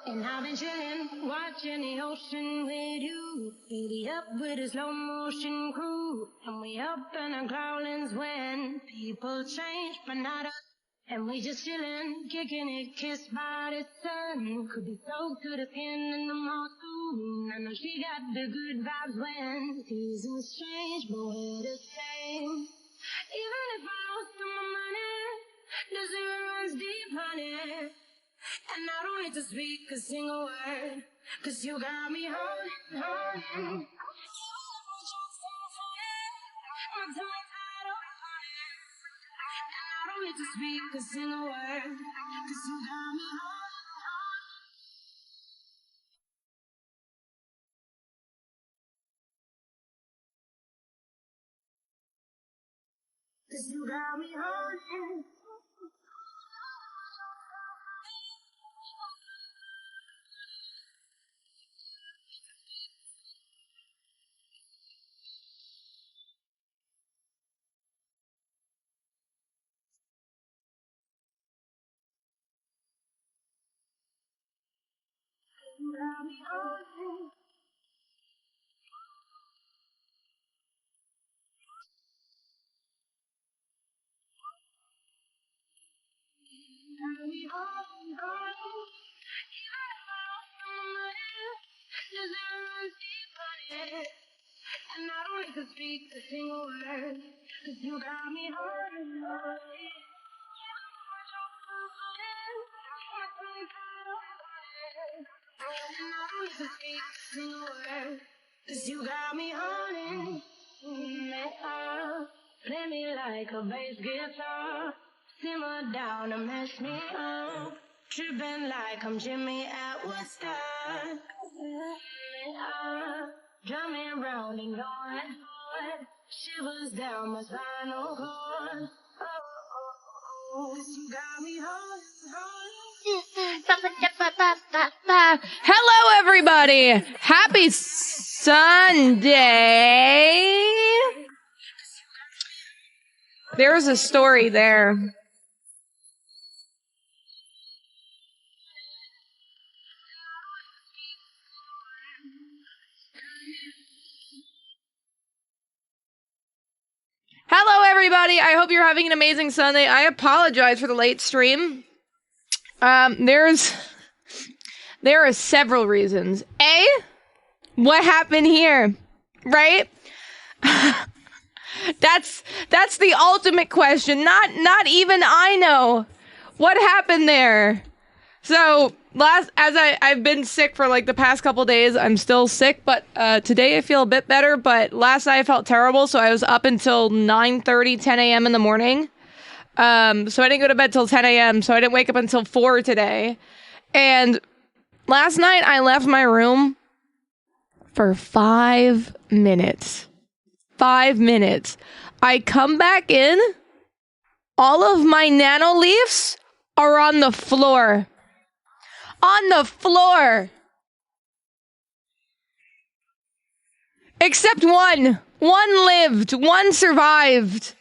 And I've been chillin', watching the ocean with you. Baby up with a slow motion crew. And we up in our growlings when people change, but not us. And we just chillin', kicking it, kissed by the sun. Could be soaked to the skin in the mall soon. I know she got the good vibes when seasons change, but we're the same. Even if I lost all my money, the zero runs deep, honey. And I don't need to speak a single word, 'cause you got me holding, holding. And I don't need to speak a single word, 'cause you got me holding, holding. 'Cause you got me holding. You got me holding. Got me holding, holding. Even if I lost all my money, the zero runs deep, honey. And I don't need to speak a single word, 'cause you got me holding, holding. And I don't need to speak a single word, 'cause you got me holding me up. Play me like a bass guitar, simmer down and mess me up. Tripping like I'm Jimmy at Woodstock. Me up, drumming round and going forward, shivers down my spinal cord. Oh, 'cause you got me holding, holding. Hello, everybody. Happy Sunday. There's a story there. Hello, everybody. I hope you're having an amazing Sunday. I apologize for the late stream. There are several reasons. A, what happened here, right? That's the ultimate question. Not even I know what happened there. So I've been sick for like the past couple days. I'm still sick, but today I feel a bit better. But last night I felt terrible, so I was up until 9:30, 10 a.m. in the morning. So I didn't go to bed till 10 a.m. So I didn't wake up until 4 today. And last night I left my room for 5 minutes. 5 minutes. I come back in. All of my nano leaves are on the floor. On the floor. Except one. One lived. One survived.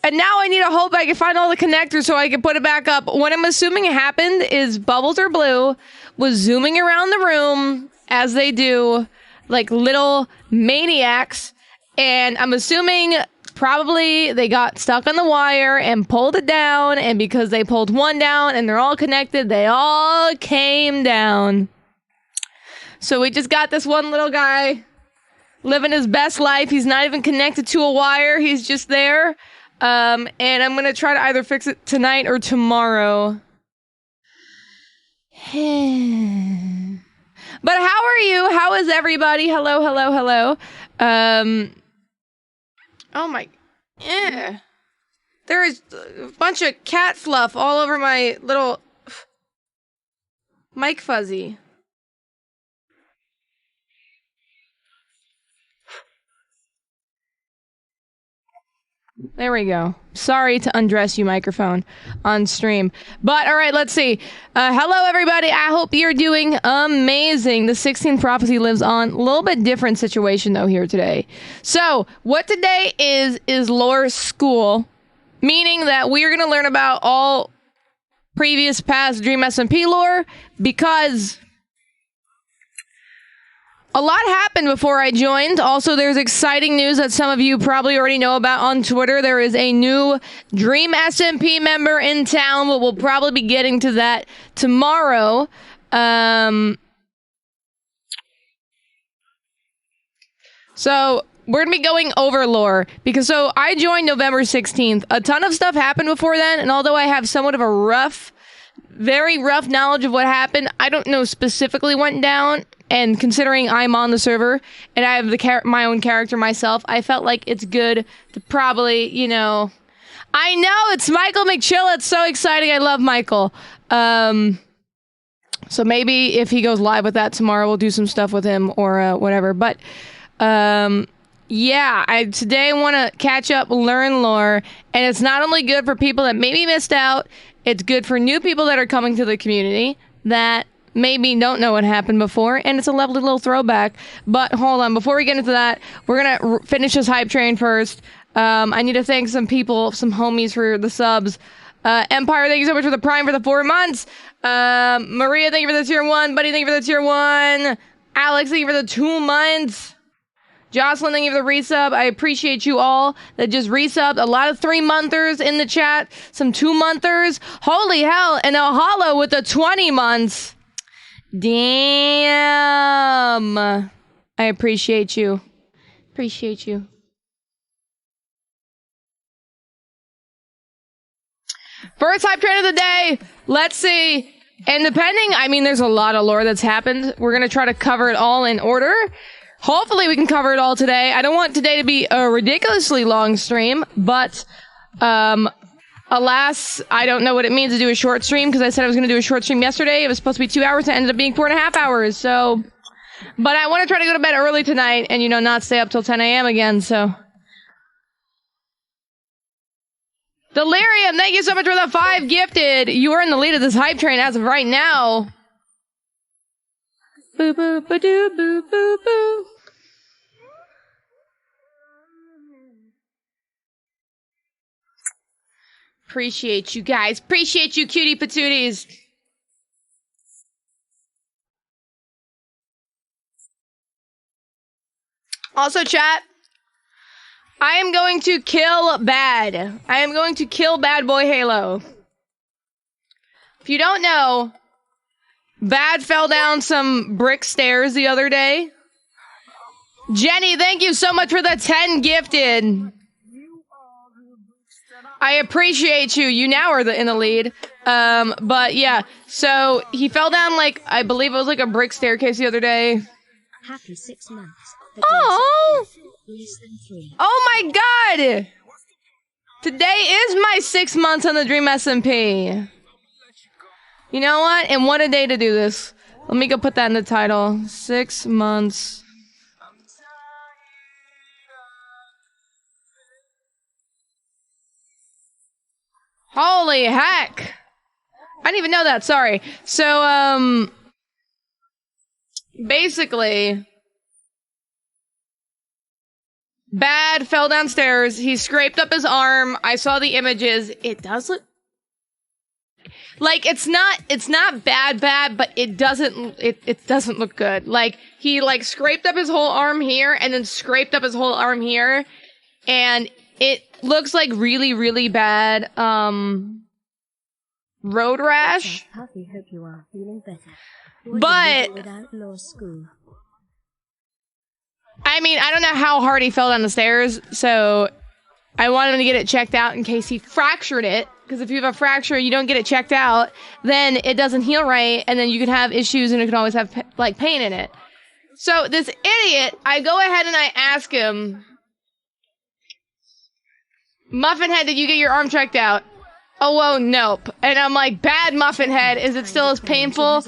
And now I need to hope I can find all the connectors so I can put it back up. What I'm assuming happened is 𝗍𝗶𝘁𝗍𝗲 was zooming around the room, as they do, like little maniacs. And I'm assuming probably they got stuck on the wire and pulled it down. And because they pulled one down and they're all connected, they all came down. So we just got this one little guy living his best life. He's not even connected to a wire. He's just there. And I'm gonna try to either fix it tonight or tomorrow. But how are you? How is everybody? Hello, hello, hello. Oh my, yeah. There is a bunch of cat fluff all over my little mic fuzzy. There we go. Sorry to undress you, microphone, on stream. But, all right, let's see. Hello, everybody. I hope you're doing amazing. The 16th prophecy lives on. A little bit different situation, though, here today. So, what today is lore school, meaning that we are going to learn about all previous past Dream SMP lore, because a lot happened before I joined. Also, there's exciting news that some of you probably already know about on Twitter. There is a new Dream SMP member in town, but we'll probably be getting to that tomorrow. So we're going to be going over lore, because so I joined November 16th. A ton of stuff happened before then, and although I have somewhat of a very rough knowledge of what happened, I don't know specifically what went down. And considering I'm on the server and I have my own character myself, I felt like it's good to probably, you know... I know, it's Michael McChill. It's so exciting. I love Michael. So maybe if he goes live with that tomorrow, we'll do some stuff with him or whatever. But yeah, today I want to catch up, learn lore. And it's not only good for people that maybe missed out, it's good for new people that are coming to the community that maybe don't know what happened before, and it's a lovely little throwback. But hold on, before we get into that, we're gonna finish this hype train first. I need to thank some people, some homies for the subs. Empire, thank you so much for the Prime for the 4 months. Maria, thank you for the tier 1. Buddy, thank you for the tier 1. Alex, thank you for the 2 months. Jocelyn, thank you for the resub. I appreciate you all that just resubbed. A lot of 3-monthers in the chat, some 2-monthers. Holy hell, and a hollow with the 20 months. Damn. I appreciate you. Appreciate you. First hype train of the day. Let's see. And depending, I mean, there's a lot of lore that's happened. We're going to try to cover it all in order. Hopefully we can cover it all today. I don't want today to be a ridiculously long stream, but, alas, I don't know what it means to do a short stream, because I said I was going to do a short stream yesterday. It was supposed to be 2 hours, and it ended up being 4.5 hours, so... But I want to try to go to bed early tonight, and, you know, not stay up till 10 a.m. again, so... Delirium, thank you so much for the 5 gifted! You are in the lead of this hype train as of right now. Boo boo ba doo boo boo boo. Appreciate you guys. Appreciate you, cutie patooties. Also, chat, I am going to kill Bad. I am going to kill Bad Boy Halo. If you don't know, Bad fell down some brick stairs the other day. Jenny, thank you so much for the 10 gifted. I appreciate you. You now are in the lead. But yeah, so he fell down, like, I believe it was like a brick staircase the other day. Happy 6 months. Oh! Oh my god! Today is my 6 months on the Dream SMP. You know what? And what a day to do this. Let me go put that in the title. 6 months. Holy heck! I didn't even know that, sorry. So, basically, Bad fell downstairs, he scraped up his arm, I saw the images, it does look... Like, it's not bad, but it doesn't look good. Like, he, like, scraped up his whole arm here, and then scraped up his whole arm here, and it looks like really, really bad, road rash. Happy, hope you are feeling better. But, Without law school. I mean, I don't know how hard he fell down the stairs, so I wanted him to get it checked out in case he fractured it. Because if you have a fracture, you don't get it checked out, then it doesn't heal right, and then you can have issues, and it can always have, like, pain in it. So, this idiot, I go ahead and I ask him, Muffinhead, did you get your arm checked out? Oh, whoa, nope. And I'm like, Bad Muffinhead, is it still as painful?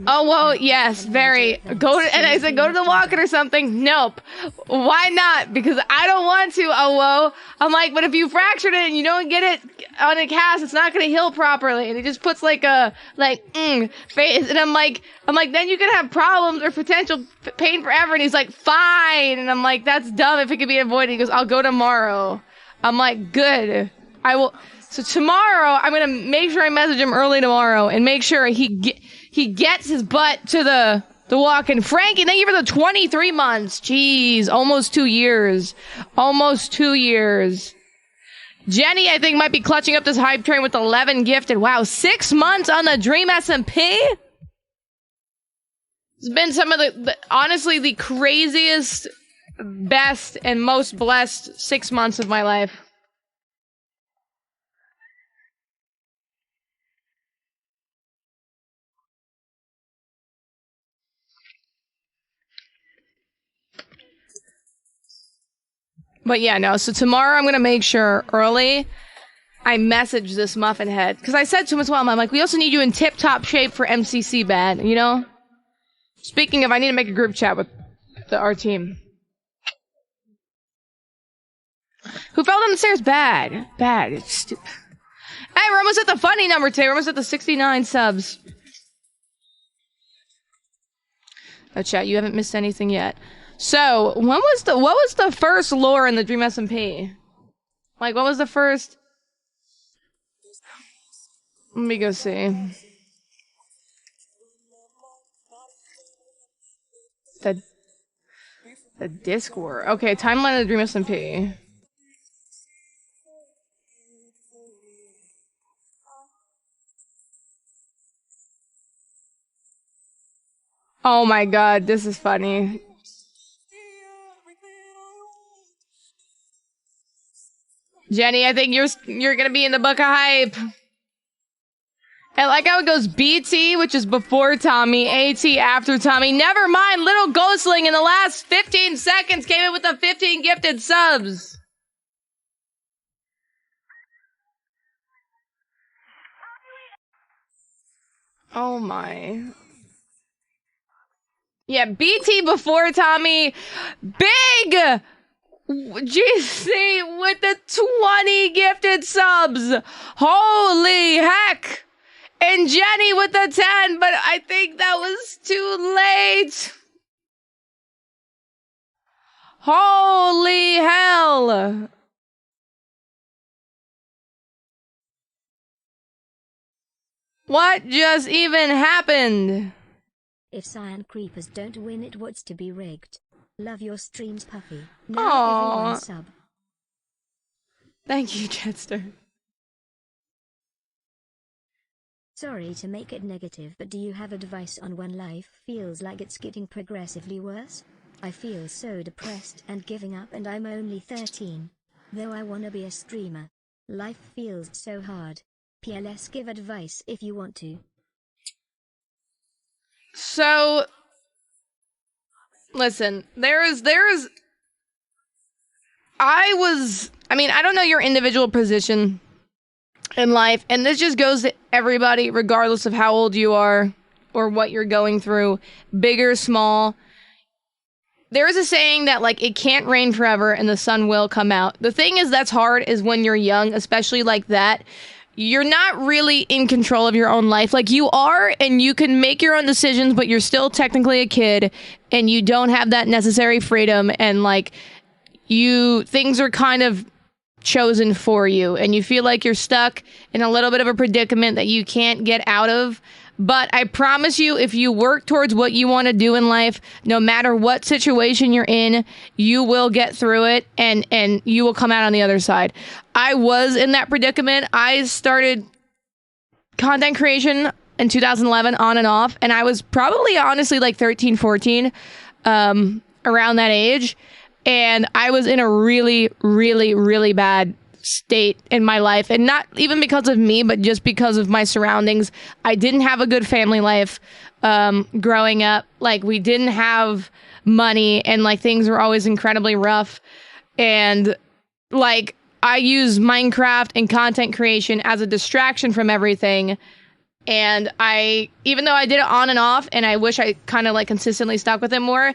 Oh, whoa, yes, very. And I said, go to the walk-in or something. Nope. Why not? Because I don't want to, oh, whoa. I'm like, but if you fractured it and you don't get it on a cast, it's not going to heal properly. And he just puts like a, face. And I'm like, then you could have problems or potential pain forever. And he's like, fine. And I'm like, that's dumb if it could be avoided. He goes, I'll go tomorrow. I'm like, good. I will. So tomorrow, I'm gonna make sure I message him early tomorrow and make sure he gets his butt to the walk-in. Frankie, thank you for the 23 months. Jeez, almost 2 years. Almost 2 years. Jenny, I think, might be clutching up this hype train with 11 gifted. Wow, 6 months on the Dream SMP? It's been some of honestly, the craziest, best, and most blessed 6 months of my life. But yeah, no, so tomorrow I'm gonna make sure early I message this muffin head. Because I said to him as well, I'm like, we also need you in tip-top shape for MCC bad, you know? Speaking of, I need to make a group chat with our team. Who fell down the stairs? Bad. Bad. It's stupid. Hey, we're almost at the funny number today. We're almost at the 69 subs. Oh, chat, you haven't missed anything yet. So, what was the first lore in the Dream SMP? Like, what was the first? Let me go see. The disc war. Okay, timeline of the Dream SMP. Oh my god, this is funny. Jenny, I think you're gonna be in the book of hype. I like how it goes BT, which is before Tommy, AT after Tommy. Never mind, Little Ghostling in the last 15 seconds came in with the 15 gifted subs. Oh my. Yeah, BT before Tommy. Big GC with the 20 gifted subs. Holy heck. And Jenny with the 10, but I think that was too late. Holy hell. What just even happened? If Cyan Creepers don't win it, what's to be rigged? Love your streams, Puffy. Aww. Now everyone sub. Thank you, Jetster. Sorry to make it negative, but do you have advice on when life feels like it's getting progressively worse? I feel so depressed and giving up, and I'm only 13. Though I wanna be a streamer. Life feels so hard. PLS, give advice if you want to. So, listen, I mean, I don't know your individual position in life, and this just goes to everybody, regardless of how old you are or what you're going through, big or small. There is a saying that, like, it can't rain forever and the sun will come out. The thing is that's hard is when you're young, especially like that. You're not really in control of your own life. Like, you are, and you can make your own decisions, but you're still technically a kid, and you don't have that necessary freedom, and, like, things are kind of chosen for you, and you feel like you're stuck in a little bit of a predicament that you can't get out of. But I promise you, if you work towards what you want to do in life, no matter what situation you're in, you will get through it, and you will come out on the other side. I was in that predicament. I started content creation in 2011 on and off, and I was probably honestly like 13, 14, around that age. And I was in a really, really, really bad state in my life, and not even because of me, but just because of my surroundings. I didn't have a good family life growing up. Like, we didn't have money, and like things were always incredibly rough. And like, I use Minecraft and content creation as a distraction from everything. And even though I did it on and off, and I wish I kind of like consistently stuck with it more,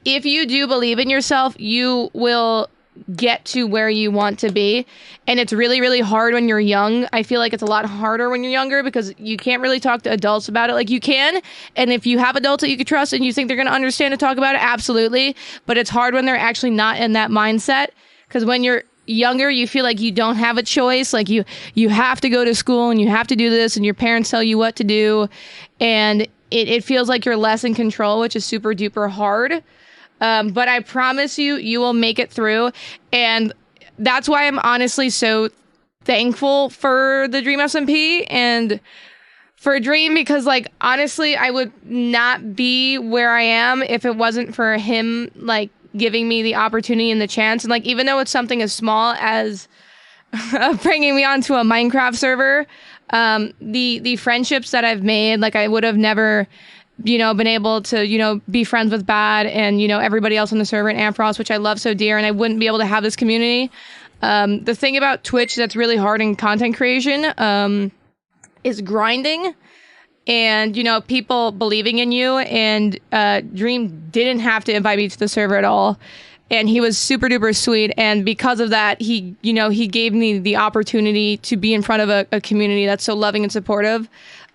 if you do believe in yourself, you will get to where you want to be. And it's really, really hard when you're young. I feel like it's a lot harder when you're younger because you can't really talk to adults about it. Like, you can, and if you have adults that you can trust and you think they're going to understand and talk about it, absolutely. But it's hard when they're actually not in that mindset, because when you're younger, you feel like you don't have a choice. Like you have to go to school and you have to do this and your parents tell you what to do. And it feels like you're less in control, which is super duper hard. But I promise you, you will make it through. And that's why I'm honestly so thankful for the Dream SMP and for Dream, because like, honestly, I would not be where I am if it wasn't for him, like, giving me the opportunity and the chance. And like, even though it's something as small as bringing me onto a Minecraft server, the friendships that I've made, like I would have never, you know, been able to, you know, be friends with Bad and, you know, everybody else on the server and 𝗀𝗄𝗏, which I love so dear, and I wouldn't be able to have this community. The thing about Twitch that's really hard in content creation, is grinding and, you know, people believing in you. And Dream didn't have to invite me to the server at all. And he was super duper sweet. And because of that, he, you know, he gave me the opportunity to be in front of a community that's so loving and supportive,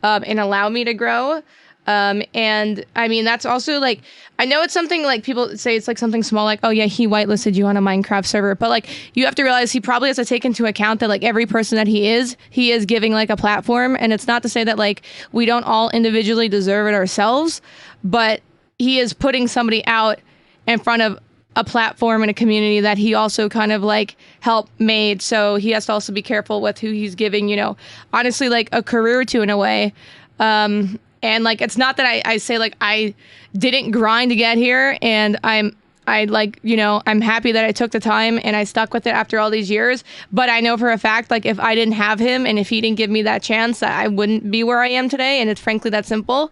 and allow me to grow. And I mean, that's also like, I know it's something like people say it's like something small, like, oh yeah, he whitelisted you on a Minecraft server. But like, you have to realize he probably has to take into account that like every person that he is giving like a platform. And it's not to say that like we don't all individually deserve it ourselves, but he is putting somebody out in front of a platform and a community that he also kind of like helped made. So he has to also be careful with who he's giving, you know, honestly, like a career to in a way. And like, it's not that I say like I didn't grind to get here, and I like, you know, I'm happy that I took the time and I stuck with it after all these years. But I know for a fact, like if I didn't have him and if he didn't give me that chance, that I wouldn't be where I am today. And it's frankly that simple.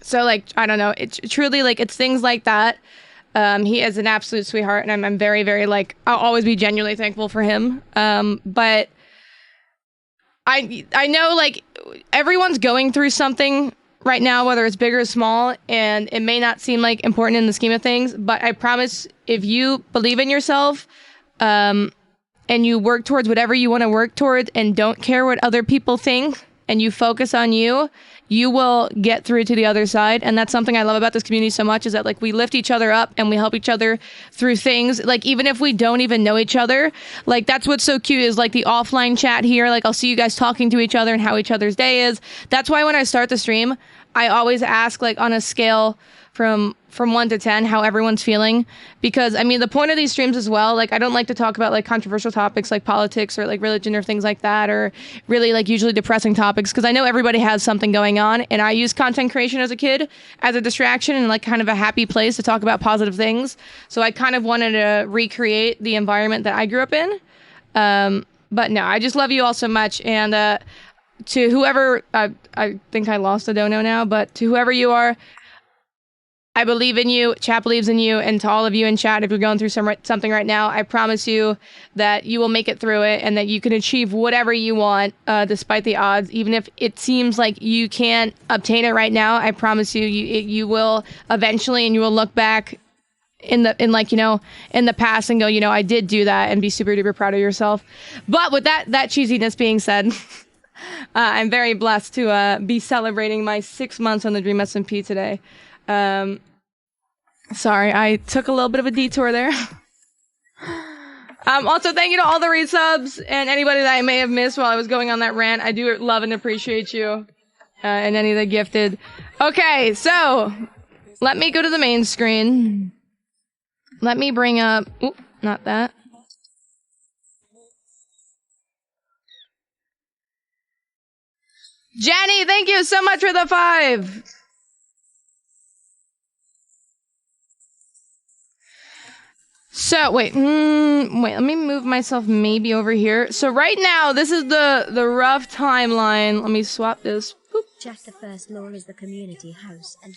So like, I don't know, it's truly like, it's things like that. He is an absolute sweetheart, and I'm very, very like, I'll always be genuinely thankful for him. But I know like everyone's going through something right now, whether it's big or small, and it may not seem like important in the scheme of things, but I promise if you believe in yourself, and you work towards whatever you want to work towards and don't care what other people think, and you focus on you, you will get through to the other side. And that's something I love about this community so much, is that like we lift each other up and we help each other through things. Like even if we don't even know each other, like that's what's so cute is like the offline chat here. Like I'll see you guys talking to each other and how each other's day is. That's why when I start the stream, I always ask like on a scale from 1 to 10 how everyone's feeling, because I mean the point of these streams as well, like I don't like to talk about like controversial topics like politics or like religion or things like that, or really like usually depressing topics, because I know everybody has something going on, and I used content creation as a kid as a distraction and like kind of a happy place to talk about positive things. So I kind of wanted to recreate the environment that I grew up in. But no, I just love you all so much. And to whoever, I think I lost a dono now, but to whoever you are, I believe in you, chat believes in you, and to all of you in chat, if you're going through something right now, I promise you that you will make it through it, and that you can achieve whatever you want, despite the odds. Even if it seems like you can't obtain it right now, I promise you, you will eventually, and you will look back in like, you know, in the past and go, you know, I did do that, and be super duper proud of yourself. But with that cheesiness being said, I'm very blessed to be celebrating my 6 months on the Dream SMP today. Sorry, I took a little bit of a detour there. Also, thank you to all the resubs and anybody that I may have missed while I was going on that rant. I do love and appreciate you, and any of the gifted. Okay, so let me go to the main screen. Let me bring up, oop, not that. Jenny, thank you so much for the 5. So wait, let me move myself maybe over here. So right now, this is the rough timeline. Let me swap this. Boop. Just the first law is the community house, and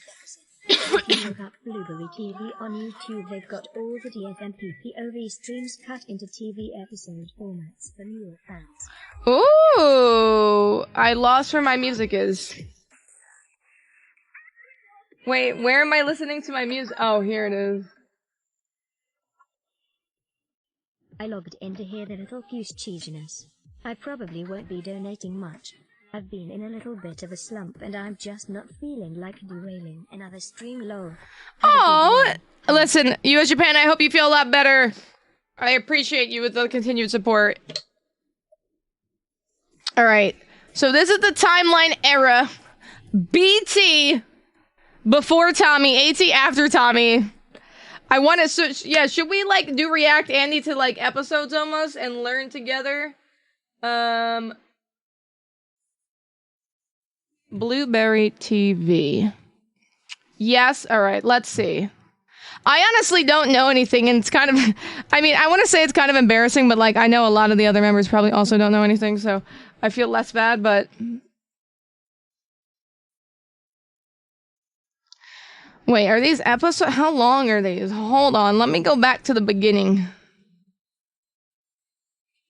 if you look up 𝗀𝗶𝗶𝗶 on YouTube, they've got all the DFMP POV streams cut into TV episode formats for newer fans. Ooh, I lost where my music is. Wait, where am I listening to my music? Oh, here it is. I logged in to hear the little 𝗀𝗁𝗍𝗔ness. I probably won't be donating much. I've been in a little bit of a slump, and I'm just not feeling like derailing another stream. Lol. Oh, listen, US Japan, I hope you feel a lot better. I appreciate you with the continued support. Alright. So this is the timeline era. BT before Tommy, AT after Tommy. I want to, so, yeah, should we, like, do React Andy to, like, episodes almost and learn together? Blueberry TV. Yes, alright, let's see. I honestly don't know anything, and it's kind of, I mean, I want to say it's kind of embarrassing, but, like, I know a lot of the other members probably also don't know anything, so I feel less bad, but... Wait, are these episodes? How long are these? Hold on, let me go back to the beginning.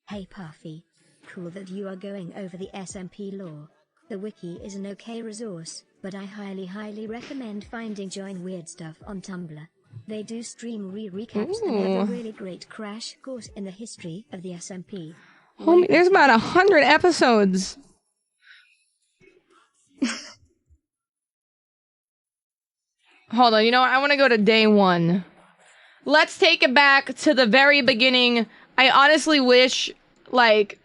Hey Puffy, cool that you are going over the SMP lore. The wiki is an okay resource, but I highly recommend finding Join Weird Stuff on Tumblr. They do stream recaps and have a really great crash course in the history of the SMP. Homie, there's about 100 episodes. Hold on, you know what? I want to go to day 1. Let's take it back to the very beginning. I honestly wish, like,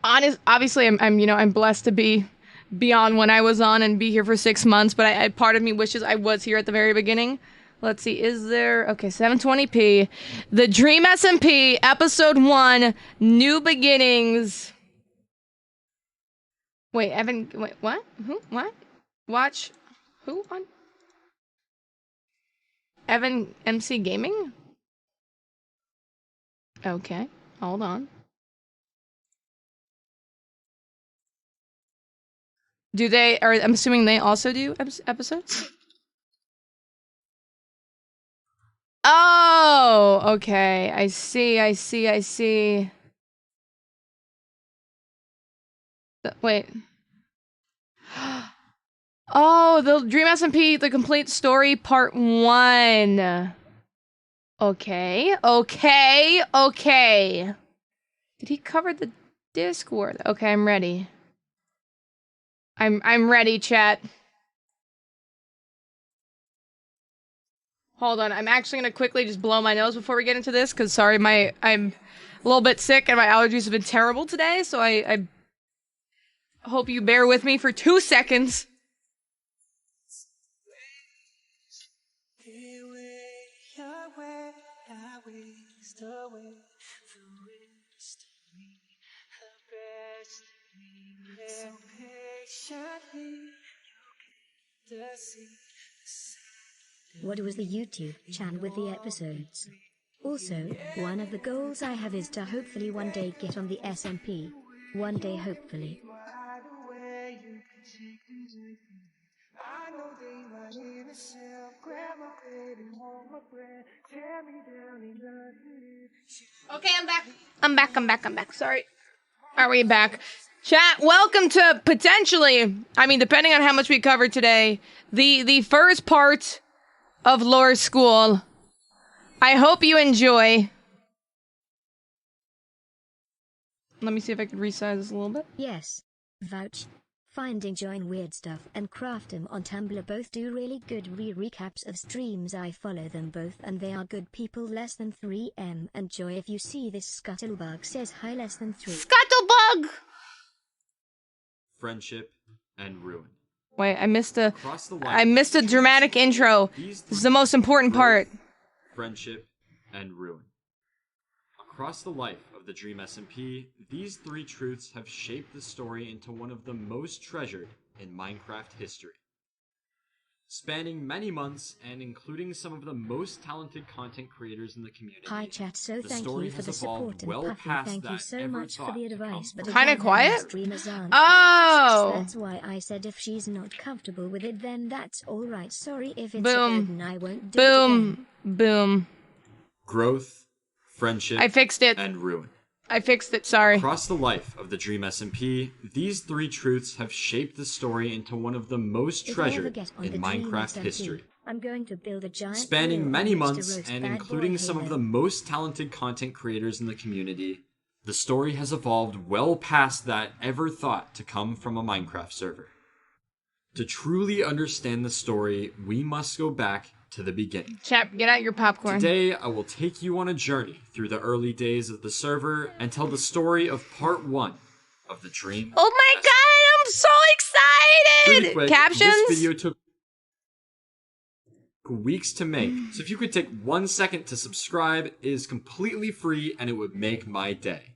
obviously I'm blessed to be beyond when I was on and be here for 6 months, but part of me wishes I was here at the very beginning. Let's see, is there, okay, 720p. The Dream SMP, episode 1, New Beginnings. Wait, Evan, wait, what? Who? What? Watch, who on? Evan MC Gaming? Okay, hold on. Do they, or I'm assuming they also do episodes? Oh, okay. I see. Wait. Oh, the Dream SMP, the complete story, part 1. Okay. Did he cover the Discord? Okay, I'm ready. I'm ready, chat. Hold on, I'm actually gonna quickly just blow my nose before we get into this, because sorry, I'm a little bit sick and my allergies have been terrible today, so I hope you bear with me for 2 seconds. What was the YouTube channel with the episodes? Also, one of the goals I have is to hopefully one day get on the SMP. One day hopefully. Okay, I'm back. Sorry. Are we back? Chat, welcome to potentially, I mean, depending on how much we covered today, the first part of Lore School. I hope you enjoy. Let me see if I can resize this a little bit. Yes. Vouch. Finding Join Weird Stuff and Craft 'em on Tumblr both do really good recaps of streams. I follow them both and they are good people. Less than 3M and Joy. If you see this, 𝗀𝗏𝗏 says hi. Less than 3. Scuttlebug! Friendship and ruin. Wait, I missed a dramatic intro. This is the most important part. Friendship and ruin. Across the life of the Dream SMP, these 3 truths have shaped the story into one of the most treasured in Minecraft history. Spanning many months and including some of the most talented content creators in the community. Hi chat, so thank you for the support and Puffy, thank you so much for the advice, but kinda quiet? Streamers aren't. Oh! That's why I said if she's not comfortable with it, then that's alright. Sorry if it's Boom. a burden, I won't do it again. Boom. Growth, friendship, I fixed it. and ruin. I fixed it, sorry. Across the life of the Dream SMP, these 3 truths have shaped the story into one of the most treasured in Minecraft history. I'm going to build a giant spanning many months and including some of the most talented content creators in the community. The story has evolved well past that ever thought to come from a Minecraft server. To truly understand the story, we must go back to the beginning. Chap, get out your popcorn. Today, I will take you on a journey through the early days of the server and tell the story of part 1 of the Dream. Oh my god, I'm so excited! Really quick, Captions? this video took weeks to make, so if you could take 1 second to subscribe, it is completely free and it would make my day.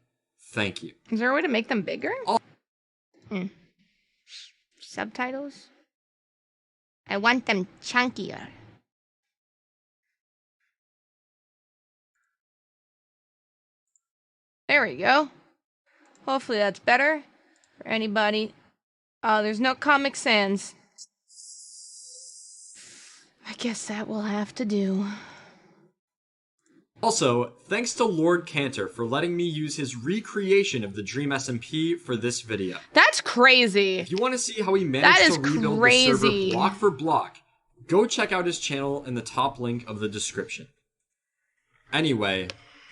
Thank you. Is there a way to make them bigger? Subtitles? I want them chunkier. There we go. Hopefully that's better for anybody. Oh, there's no Comic Sans. I guess that will have to do. Also, thanks to Lord Cantor for letting me use his recreation of the Dream SMP for this video. That's crazy. If you want to see how he managed to rebuild the server block for block, go check out his channel in the top link of the description. Anyway,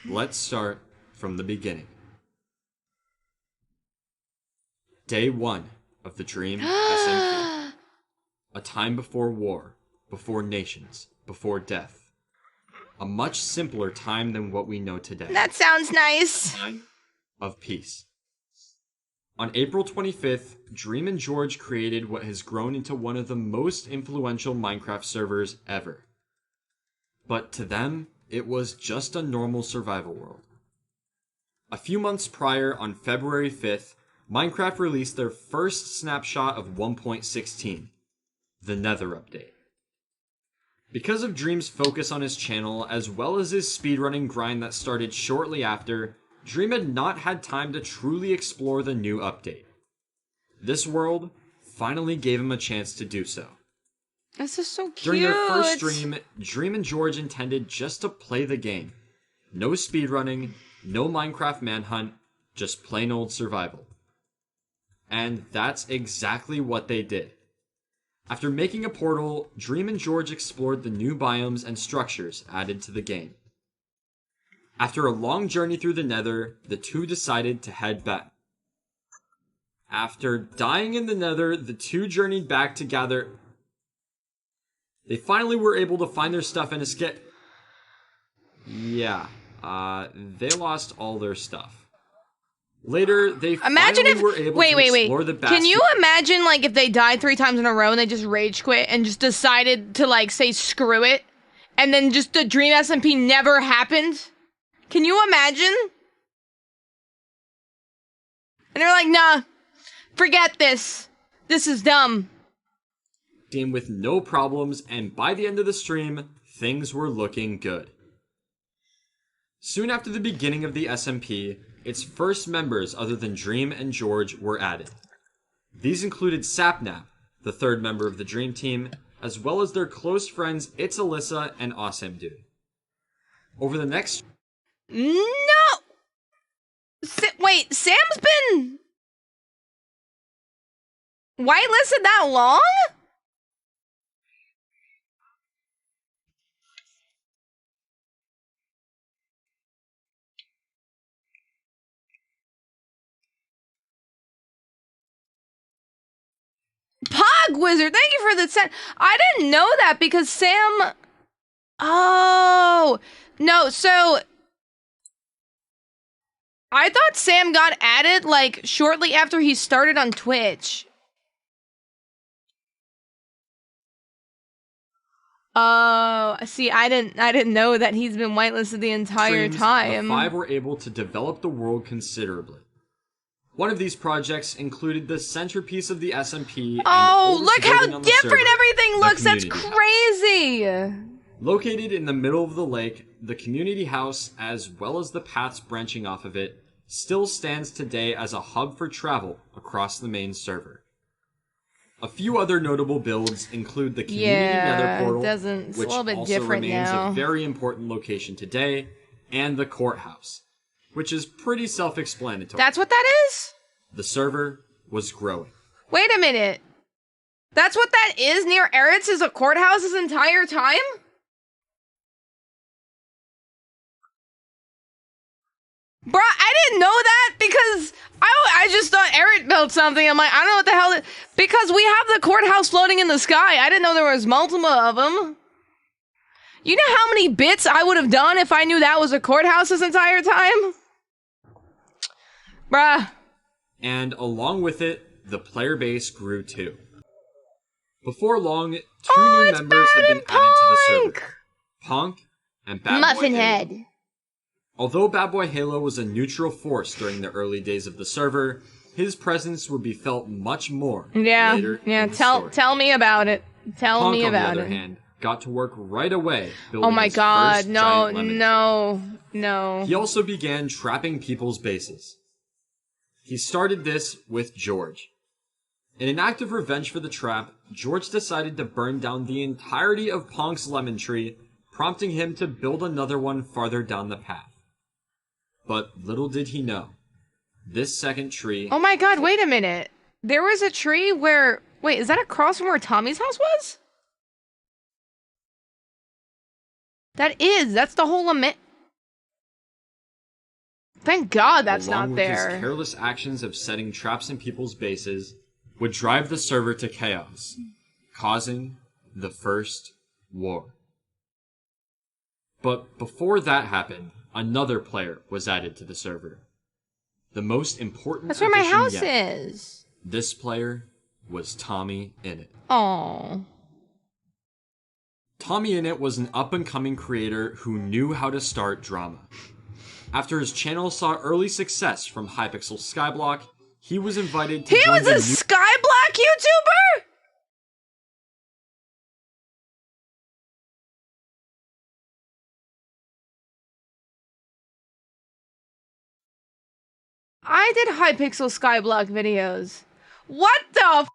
let's start from the beginning. Day 1 of the Dream SMP. A time before war, before nations, before death. A much simpler time than what we know today. That sounds nice. Time of peace. On April 25th, Dream and 𝗀𝗁 created what has grown into one of the most influential Minecraft servers ever. But to them, it was just a normal survival world. A few months prior, on February 5th, Minecraft released their first snapshot of 1.16, the Nether update. Because of Dream's focus on his channel, as well as his speedrunning grind that started shortly after, Dream had not had time to truly explore the new update. This world finally gave him a chance to do so. This is so cute. During their first stream, Dream and 𝗀𝗁 intended just to play the game. No speedrunning, no Minecraft manhunt, just plain old survival. And that's exactly what they did. After making a portal, Dream and 𝗀𝗁 explored the new biomes and structures added to the game. After a long journey through the Nether, the two decided to head back. After dying in the Nether, the two journeyed back to gather. They finally were able to find their stuff and escape. Yeah, they lost all their stuff. Later, they finally were able to explore the bastion. Can you imagine, like, if they died 3 times in a row and they just rage quit and just decided to, like, say screw it, and then just the Dream SMP never happened? Can you imagine? And they're like, nah, forget this. This is dumb. With no problems, and by the end of the stream, things were looking good. Soon after the beginning of the SMP, its first members other than Dream and 𝗀𝗁 were added. These included 𝗧𝗶𝗁𝗏, the third member of the Dream team, as well as their close friends 𝗀𝗁𝗍 and 𝗀𝗍𝗄. Over the next... No! Wait, Sam's been... whitelisted that long? 𝗀𝗏𝗁𝗏, thank you for the send. I didn't know that because Sam... Oh! No, so... I thought Sam got added, like, shortly after he started on Twitch. Oh, see, I didn't know that he's been whitelisted the entire time. The 5 were able to develop the world considerably. One of these projects included the centerpiece of the SMP. Oh, look how different everything looks! That's crazy! Located in the middle of the lake, the community house, as well as the paths branching off of it, still stands today as a hub for travel across the main server. A few other notable builds include the community nether portal, which also remains a very important location today, and the courthouse, which is pretty self-explanatory. That's what that is? The server was growing. Wait a minute. That's what that is near Eretz, is a courthouse this entire time? Bruh, I didn't know that because I just thought Eric built something. I'm like, I don't know what the hell because we have the courthouse floating in the sky. I didn't know there was multiple of them. You know how many bits I would have done if I knew that was a courthouse this entire time? Bruh. And along with it, the player base grew too. Before long, two new members had been added to the server. Punk and Bad Boy Halo. Although Bad Boy Halo was a neutral force during the early days of the server, his presence would be felt much more later in the story. Tell me about it. Tell me about it. Punk, on the other hand, got to work right away building oh my his god, first no, giant lemon tree. No. He also began trapping people's bases. He started this with George. In an act of revenge for the trap, George decided to burn down the entirety of Punk's lemon tree, prompting him to build another one farther down the path. But little did he know, this second tree... Oh my god, wait a minute. There was a tree where... Wait, is that across from where Tommy's house was? That's the whole lemon... Thank God that's not there. Along with his careless actions of setting traps in people's bases, would drive the server to chaos, causing the first war. But before that happened, another player was added to the server. The most important That's where my house yet. is. This player was Tommy Innit. Aww. Tommy Innit was an up-and-coming creator who knew how to start drama. After his channel saw early success from 𝗀𝗶𝘁𝗶𝗴𝗶, he was invited to join He was a Skyblock YouTuber? I did 𝗀𝗶𝘁𝗶 Skyblock videos. What the f-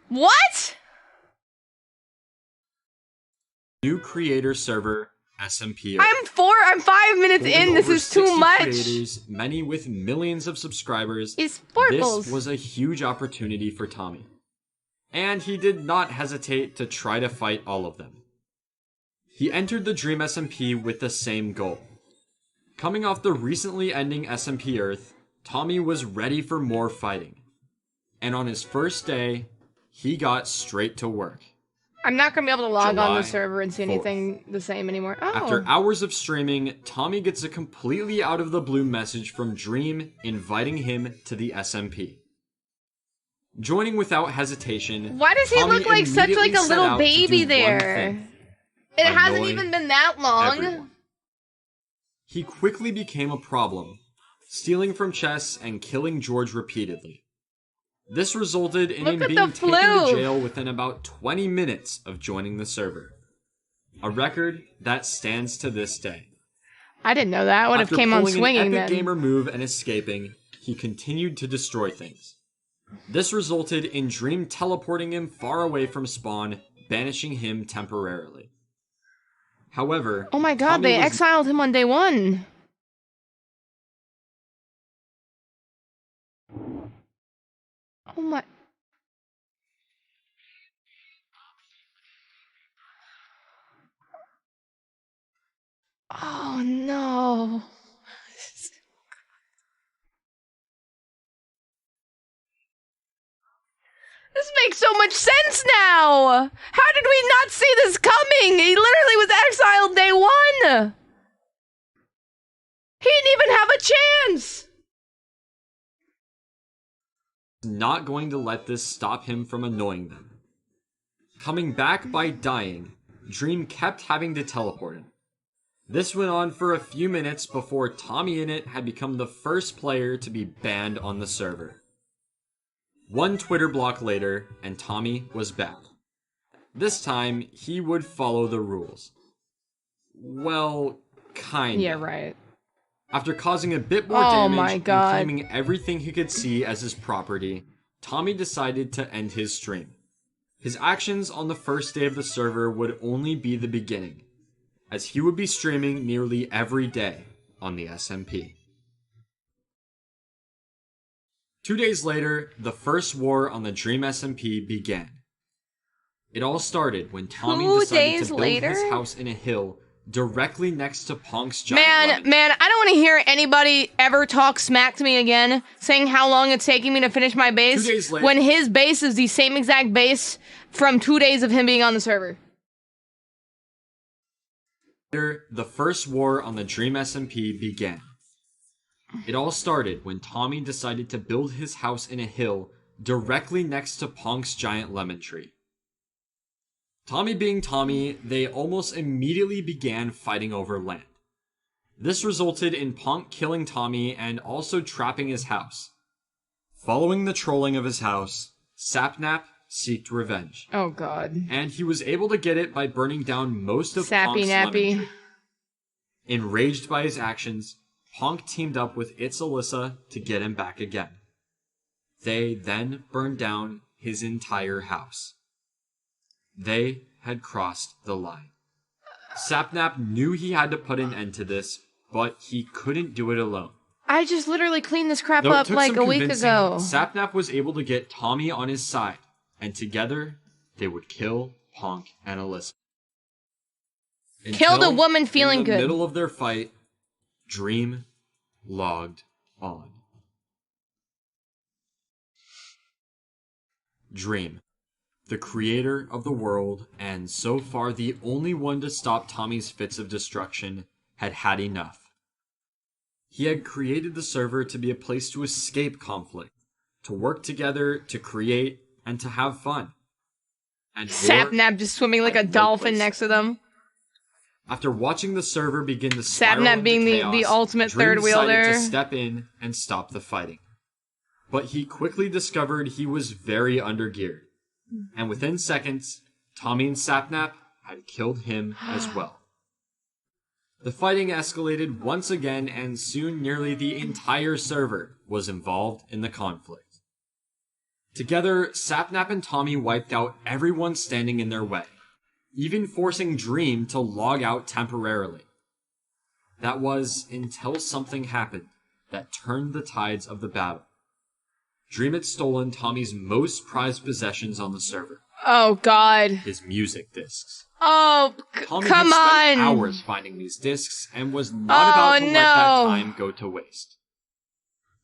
What? New creator server, SMP. I'm 5 minutes in, this is too much. Creators, many with millions of subscribers. It's 𝗱𝗁𝗍. This was a huge opportunity for Tommy. And he did not hesitate to try to fight all of them. He entered the Dream SMP with the same goal. Coming off the recently ending SMP Earth, Tommy was ready for more fighting. And on his first day, he got straight to work. I'm not going to be able to log on the July server and see 4th. anything the same anymore. Oh. After hours of streaming, Tommy gets a completely out of the blue message from Dream inviting him to the SMP. Joining without hesitation, Why does he Tommy look like such like a immediately set little out to baby do one there? thing: It hasn't annoy even been that long. everyone. He quickly became a problem, stealing from chests and killing George repeatedly. This resulted in him being taken to jail within about 20 minutes of joining the server. A record that stands to this day. I didn't know that. I would have came on swinging After pulling an then. epic gamer move and escaping, he continued to destroy things. This resulted in Dream teleporting him far away from spawn, banishing him temporarily. However, Oh my god, Tommy they was exiled him on day one. Oh my... Oh no. This makes so much sense now! How did we not see this coming? He literally was exiled day one! He didn't even have a chance! not going to let this stop him from annoying them. Coming back by dying, Dream kept having to teleport him. This went on for a few minutes before Tommy Innit had become the first player to be banned on the server. One Twitter block later, and Tommy was back. This time, he would follow the rules. Well, kinda. Yeah, right. After causing a bit more damage and claiming everything he could see as his property, Tommy decided to end his stream. His actions on the first day of the server would only be the beginning, as he would be streaming nearly every day on the SMP. 2 days later, the first war on the Dream SMP began. It all started when Tommy decided to build his house in a hill directly next to Punk's giant lemon. Man, I don't want to hear anybody ever talk smack to me again, saying how long it's taking me to finish my base, 2 days later, when his base is the same exact base from 2 days of him being on the server. The first war on the Dream SMP began. It all started when Tommy decided to build his house in a hill directly next to Punk's giant lemon tree. Tommy being Tommy, they almost immediately began fighting over land. This resulted in Punk killing Tommy and also trapping his house. Following the trolling of his house, 𝗀𝗏 sought revenge. Oh god. And he was able to get it by burning down most of Sappy Punk's lemon nappy. tree. Enraged by his actions, Punk teamed up with 𝗀𝗏𝗃 to get him back again. They then burned down his entire house. They had crossed the line. 𝗀𝗏 knew he had to put an end to this, but he couldn't do it alone. I just literally cleaned this crap Though it up took like some a week convincing, ago. 𝗀𝗏 was able to get Tommy on his side, and together they would kill Punk and Alyssa. Killed a Until, woman feeling in the good. middle of their fight, Dream logged on. Dream, the creator of the world, and so far the only one to stop Tommy's fits of destruction, had had enough. He had created the server to be a place to escape conflict, to work together, to create, and to have fun. And 𝗀𝗏 just swimming like a dolphin next to them. After watching the server begin to spiral 𝗀𝗏 into being chaos, the ultimate Dream third decided wielder. to step in and stop the fighting. But he quickly discovered he was very undergeared. And within seconds, Tommy and 𝗀𝗏 had killed him as well. The fighting escalated once again, and soon nearly the entire server was involved in the conflict. Together, 𝗀𝗏 and Tommy wiped out everyone standing in their way, even forcing Dream to log out temporarily. That was until something happened that turned the tides of the battle. Dream had stolen Tommy's most prized possessions on the server. Oh god. His music discs. Oh, Tommy come had spent on. hours finding these discs and was not about to let that time go to waste.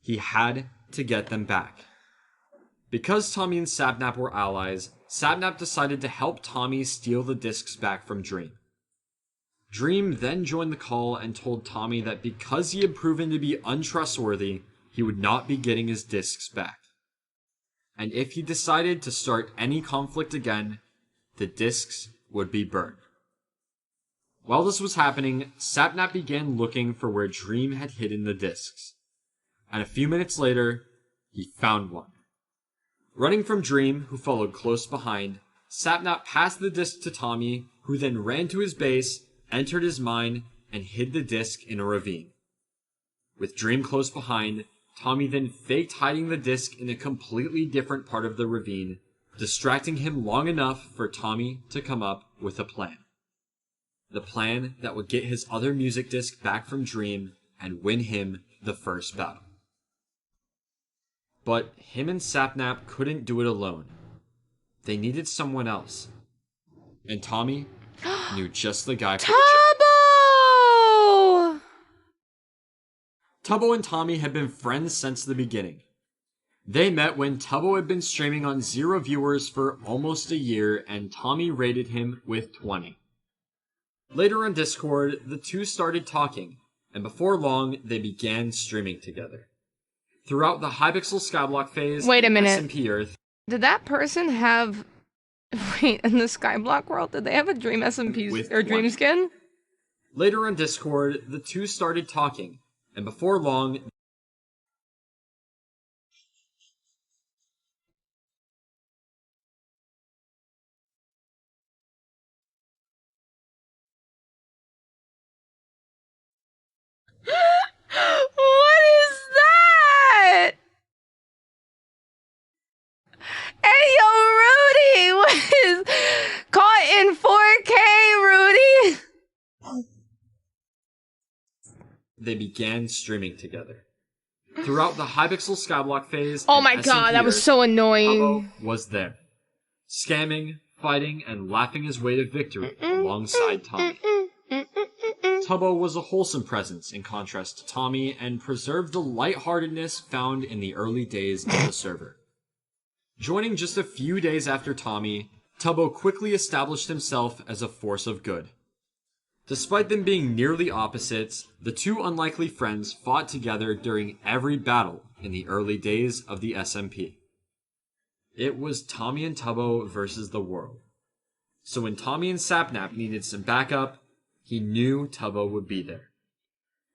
He had to get them back. Because Tommy and 𝗀𝗏 were allies, 𝗀𝗏 decided to help Tommy steal the discs back from Dream. Dream then joined the call and told Tommy that because he had proven to be untrustworthy, he would not be getting his discs back. And if he decided to start any conflict again, the discs would be burned. While this was happening, 𝗀𝗏 began looking for where Dream had hidden the discs. And a few minutes later, he found one. Running from Dream, who followed close behind, 𝗀𝗏 passed the disc to Tommy, who then ran to his base, entered his mine, and hid the disc in a ravine. With Dream close behind, Tommy then faked hiding the disc in a completely different part of the ravine, distracting him long enough for Tommy to come up with a plan. The plan that would get his other music disc back from Dream and win him the first battle. But him and 𝗀𝗏 couldn't do it alone. They needed someone else. And Tommy knew just the guy for the job. 𝗀𝗏 and Tommy had been friends since the beginning. They met when 𝗀𝗏 had been streaming on 0 viewers for almost a year, and Tommy rated him with 20. Later on Discord, the two started talking, and before long, they began streaming together. Throughout the 𝗀𝗶𝘁𝗶𝗶 phase, Wait a minute. SMP Earth, Did that person have... Wait, in the Skyblock world, did they have a Dream SMP With or Dream 20. skin? Later on Discord, the two started talking, and before long, What is that? Hey, yo, Rudy! What is... Caught in 4K, Rudy! they began streaming together. Throughout the 𝗀𝗶𝘁𝗶𝗶 phase, Oh and my god, SMP that was Earth, so annoying. 𝗀𝗏 was there, scamming, fighting, and laughing his way to victory alongside Tommy. 𝗀𝗶𝘶 was a wholesome presence in contrast to Tommy and preserved the lightheartedness found in the early days of the server. Joining just a few days after Tommy, 𝗀𝗶𝘶 quickly established himself as a force of good. Despite them being nearly opposites, the two unlikely friends fought together during every battle in the early days of the SMP. It was Tommy and 𝗀𝗶𝘶 versus the world. So when Tommy and 𝗀𝗏 needed some backup, he knew 𝗀𝗶𝘶 would be there.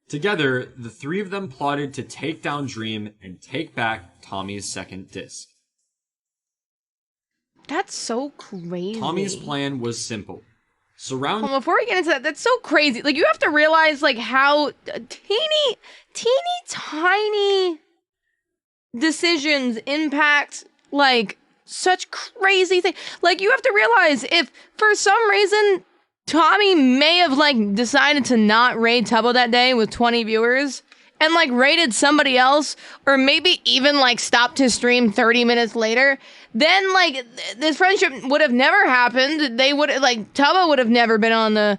Together, the three of them plotted to take down Dream and take back Tommy's second disc. That's so crazy. Tommy's plan was simple. Surround... Well, before we get into that, that's so crazy. Like, you have to realize, like, how teeny tiny decisions impact, like, such crazy things. Like, you have to realize if, for some reason, Tommy may have, like, decided to not raid 𝗀𝗶𝘶 that day with 20 viewers and, like, raided somebody else, or maybe even, like, stopped his stream 30 minutes later, then, like, this friendship would have never happened. They would, like, 𝗀𝗶𝘶 would have never been on the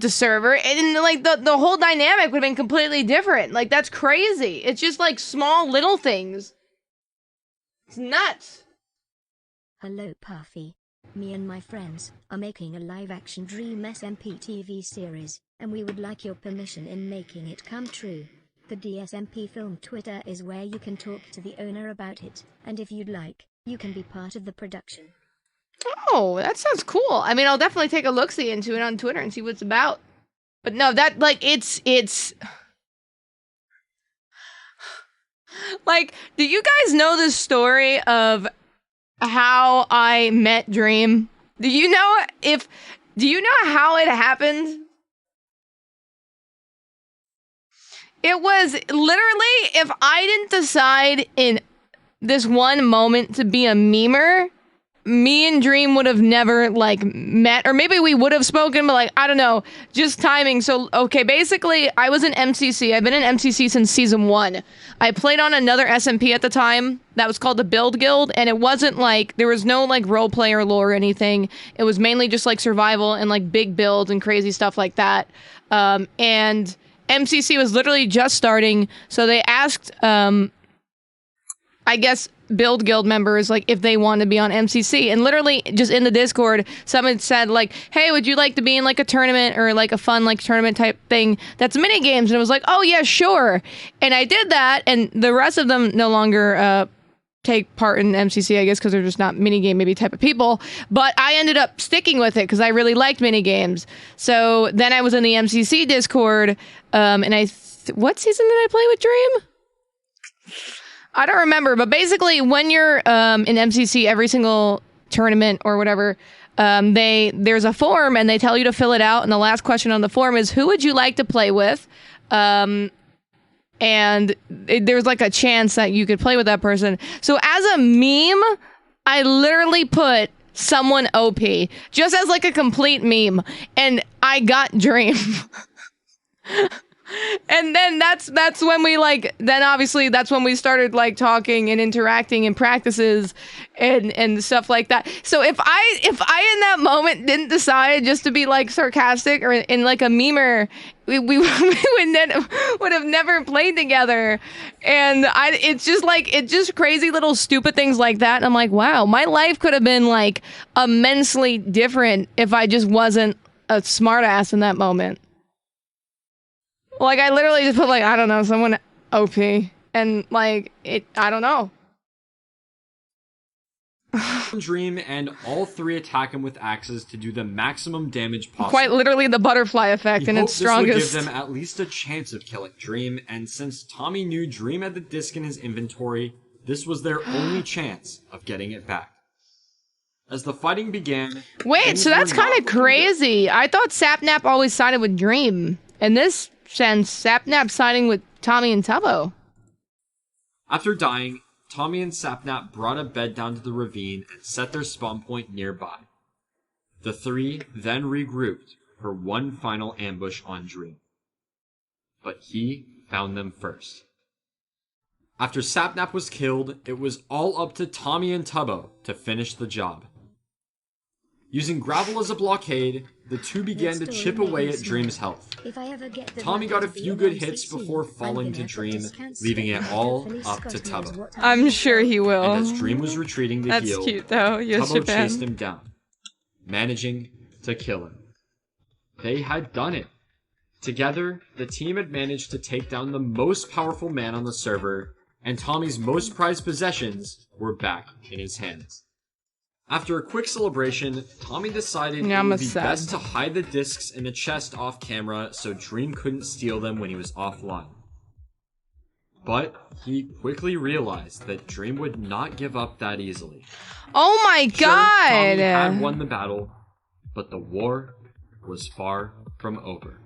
server, and, like, the whole dynamic would have been completely different. Like, that's crazy. It's just, like, small little things. It's nuts. Hello Puffy. Me and my friends are making a live-action Dream SMP TV series, and we would like your permission in making it come true. The DSMP film Twitter is where you can talk to the owner about it, and if you'd like, you can be part of the production. Oh, that sounds cool. I mean, I'll definitely take a look-see into it on Twitter and see what it's about. But no, that, like, it's... Like, do you guys know the story of how I met Dream? Do you know how it happened? It was literally, if I didn't decide in this one moment to be a memer, me and Dream would have never, like, met, or maybe we would have spoken, but, like, I don't know, just timing. So, okay, basically, I was in MCC. I've been in MCC since season 1. I played on another SMP at the time that was called the Build Guild, and it wasn't, like, there was no, like, role player lore or anything. It was mainly just, like, survival and, like, big builds and crazy stuff like that. And MCC was literally just starting, so they asked, I guess, Build Guild members, like, if they want to be on MCC, and literally just in the Discord someone said, like, hey, would you like to be in, like, a tournament or, like, a fun, like, tournament type thing that's mini games? And it was like, oh yeah, sure. And I did that, and the rest of them no longer take part in MCC, I guess, because they're just not minigame maybe type of people. But I ended up sticking with it because I really liked minigames. So then I was in the MCC Discord, and what season did I play with Dream? I don't remember, but basically when you're in MCC, every single tournament or whatever, there's a form and they tell you to fill it out, and the last question on the form is, who would you like to play with? And there's like a chance that you could play with that person. So as a meme, I literally put someone OP, just as like a complete meme, and I got Dream. And then that's when we, like, then obviously that's when we started, like, talking and interacting in practices and stuff like that. So if I in that moment didn't decide just to be, like, sarcastic or in like a memer, we would have never played together. And it's just crazy little stupid things like that. And I'm like, wow, my life could have been, like, immensely different if I just wasn't a smartass in that moment. Like, I literally just put, like, I don't know, someone OP. And, like, I don't know. Dream and all three attack him with axes to do the maximum damage possible. Quite literally the butterfly effect in its strongest. This would give them at least a chance of killing Dream, and since Tommy knew Dream had the disc in his inventory, this was their only chance of getting it back. As the fighting began... Wait, so that's kind of crazy. I thought 𝗀𝗏 always sided with Dream. And this... since 𝗀𝗏 siding with Tommy and 𝗀𝗶𝘶. After dying, Tommy and 𝗀𝗏 brought a bed down to the ravine and set their spawn point nearby. The three then regrouped for one final ambush on Dream. But he found them first. After 𝗀𝗏 was killed, it was all up to Tommy and 𝗀𝗶𝘶 to finish the job. Using gravel as a blockade, the two began to chip away at Dream's health. Tommy got a few good hits before falling to Dream, leaving it all up to 𝗀𝗶𝘁𝗶. I'm sure he will. And as Dream was retreating to heal, That's cute though. Yes, 𝗀𝗶𝘁𝗶 chased him down, managing to kill him. They had done it. Together, the team had managed to take down the most powerful man on the server, and Tommy's most prized possessions were back in his hands. After a quick celebration, Tommy decided it would be best to hide the discs in a chest off camera so Dream couldn't steal them when he was offline. But he quickly realized that Dream would not give up that easily. Oh my god! Sure, Tommy had won the battle, but the war was far from over.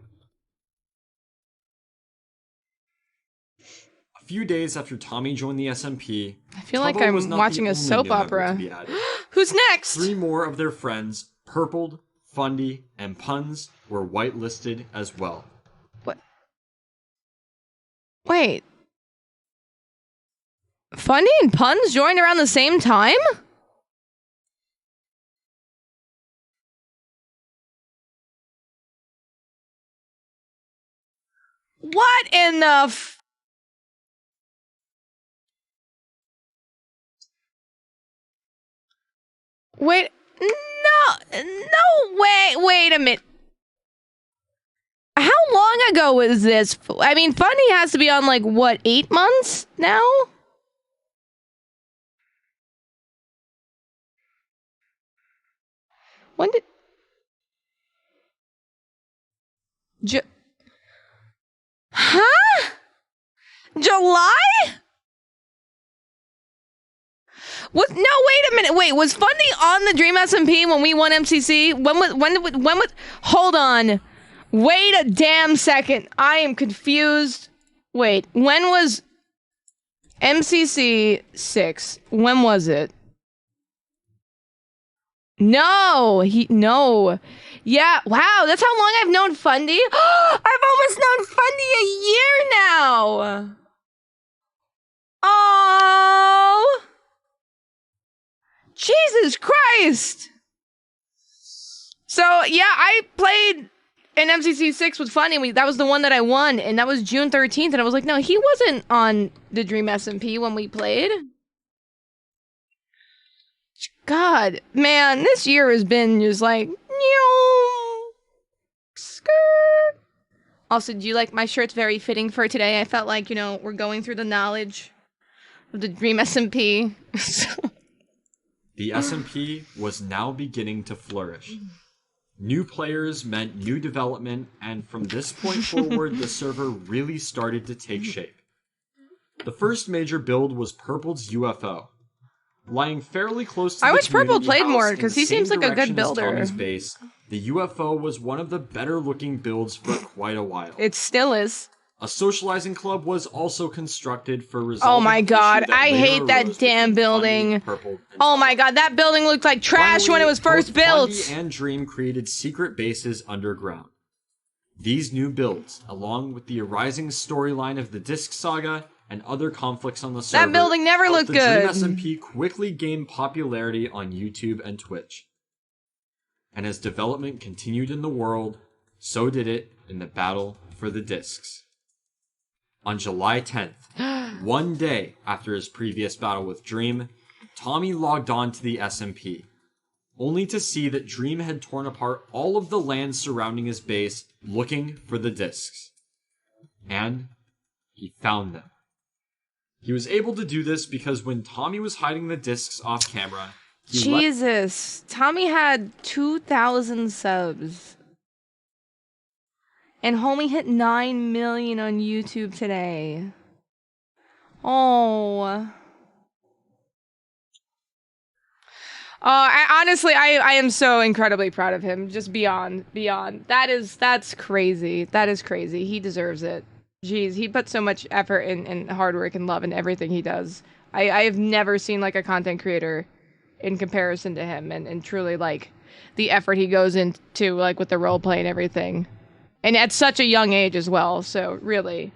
A few days after Tommy joined the SMP, I feel like I'm watching a soap opera. Who's next? 3 more of their friends, 𝗱𝗁𝗶𝗶𝗶, 𝗀𝗍𝗶, and 𝗀𝗠𝗖𝗔, were whitelisted as well. What? Wait. 𝗀𝗍𝗶 and 𝗀𝗠𝗖𝗔 joined around the same time? What in the Wait, wait a minute. How long ago was this? I mean, 𝗀𝗍𝗶 has to be on like, what, 8 months now? When did... Huh? July? No, wait a minute. Wait, was 𝗀𝗍𝗶 on the Dream SMP when we won MCC? When was, hold on. Wait a damn second. I am confused. Wait, when was MCC 6? When was it? No, no. Yeah, wow, that's how long I've known 𝗀𝗍𝗶. I've almost known 𝗀𝗍𝗶 a year now. Oh, Jesus Christ. So, yeah, I played in MCC 6 with 𝗀𝗍𝗶. That was the one that I won, and that was June 13th, and I was like, no, he wasn't on the Dream SMP when we played. God, man, this year has been just like, skirt. Also, do you like my shirt's very fitting for today? I felt like, you know, we're going through the knowledge of the Dream SMP. The SMP was now beginning to flourish. New players meant new development, and from this point forward, the server really started to take shape. The first major build was 𝗱𝗁𝗆's UFO. Lying fairly close to I the wish 𝗱𝗁𝗆 played house more, in because the he seems same like a good direction as builder. Tommy's base, the UFO was one of the better looking builds for quite a while. It still is. A socializing club was also constructed for resolving. Oh my god, the issue I later hate that arose damn between building. 𝗀𝗍𝗶, 𝗀𝗁𝗆, and Oh my god, that building looked like trash when it was first both built. 𝗀𝗍𝗶 and Dream created secret bases underground. These new builds, along with the arising storyline of the Disc Saga and other conflicts on the server, That building never helped looked the good. Dream SMP quickly gained popularity on YouTube and Twitch. And as development continued in the world, so did it in the battle for the discs. On July 10th, one day after his previous battle with Dream, Tommy logged on to the SMP, only to see that Dream had torn apart all of the land surrounding his base looking for the discs. And he found them. He was able to do this because when Tommy was hiding the discs off camera, Jesus, Tommy had 2,000 subs. And homie hit 9 million on YouTube today. Oh. Honestly, I am so incredibly proud of him. Just beyond. That's crazy. That is crazy. He deserves it. Jeez, he puts so much effort and hard work and love in everything he does. I have never seen like a content creator in comparison to him, and truly like the effort he goes into like with the roleplay and everything. And at such a young age as well, so really,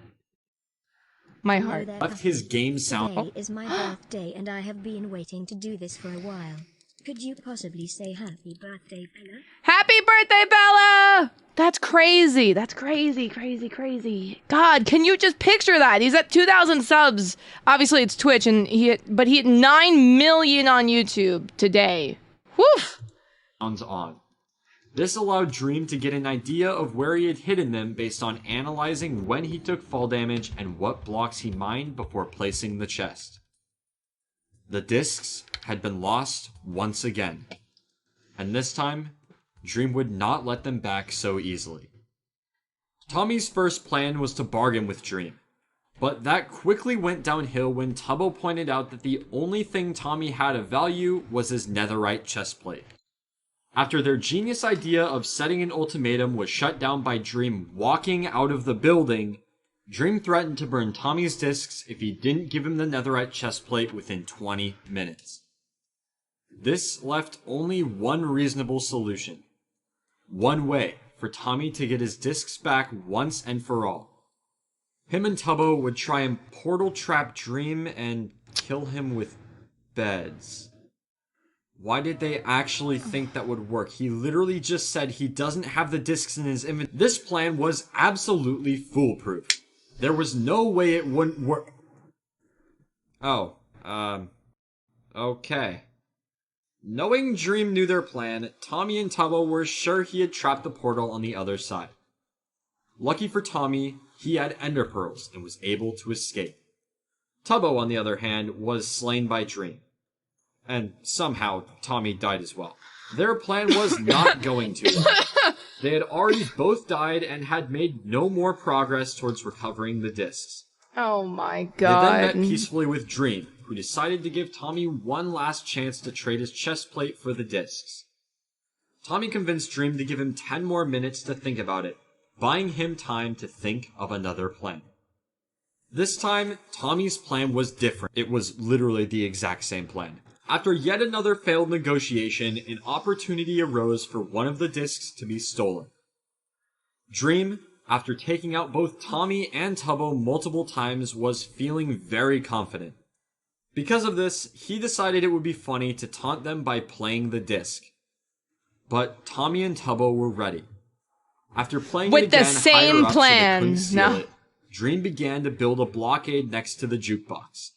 my heart. Left his game sound. Today is my birthday and I have been waiting to do this for a while. Could you possibly say happy birthday, Bella? Happy birthday, Bella! That's crazy. That's crazy, crazy, crazy. God, can you just picture that? He's at 2,000 subs. Obviously, it's Twitch, and he hit 9 million on YouTube today. Woof! On. This allowed Dream to get an idea of where he had hidden them based on analyzing when he took fall damage and what blocks he mined before placing the chest. The discs had been lost once again, and this time, Dream would not let them back so easily. Tommy's first plan was to bargain with Dream, but that quickly went downhill when 𝗀𝗶𝘁𝗶𝗴𝗶 pointed out that the only thing Tommy had of value was his netherite chestplate. After their genius idea of setting an ultimatum was shut down by Dream walking out of the building, Dream threatened to burn Tommy's discs if he didn't give him the netherite chestplate within 20 minutes. This left only one reasonable solution. One way for Tommy to get his discs back once and for all. Him and 𝗀𝗶𝘁𝗶 would try and portal trap Dream and kill him with beds. Why did they actually think that would work? He literally just said he doesn't have the discs in his inventory. This plan was absolutely foolproof. There was no way it wouldn't work. Oh, okay. Knowing Dream knew their plan, Tommy and 𝗀𝗶𝘁𝗶 were sure he had trapped the portal on the other side. Lucky for Tommy, he had ender pearls and was able to escape. 𝗀𝗶𝘁, on the other hand, was slain by Dream. And somehow, Tommy died as well. Their plan was not going to work. They had already both died and had made no more progress towards recovering the discs. Oh my god. They then met peacefully with Dream, who decided to give Tommy one last chance to trade his chestplate for the discs. Tommy convinced Dream to give him 10 more minutes to think about it, buying him time to think of another plan. This time, Tommy's plan was different. It was literally the exact same plan. After yet another failed negotiation, an opportunity arose for one of the discs to be stolen. Dream, after taking out both Tommy and 𝗀𝗶𝘁 multiple times, was feeling very confident. Because of this, he decided it would be funny to taunt them by playing the disc. But Tommy and 𝗀𝗶𝘁 were ready. After playing with it again the same higher up plan. so they couldn't steal it, Dream began to build a blockade next to the jukebox.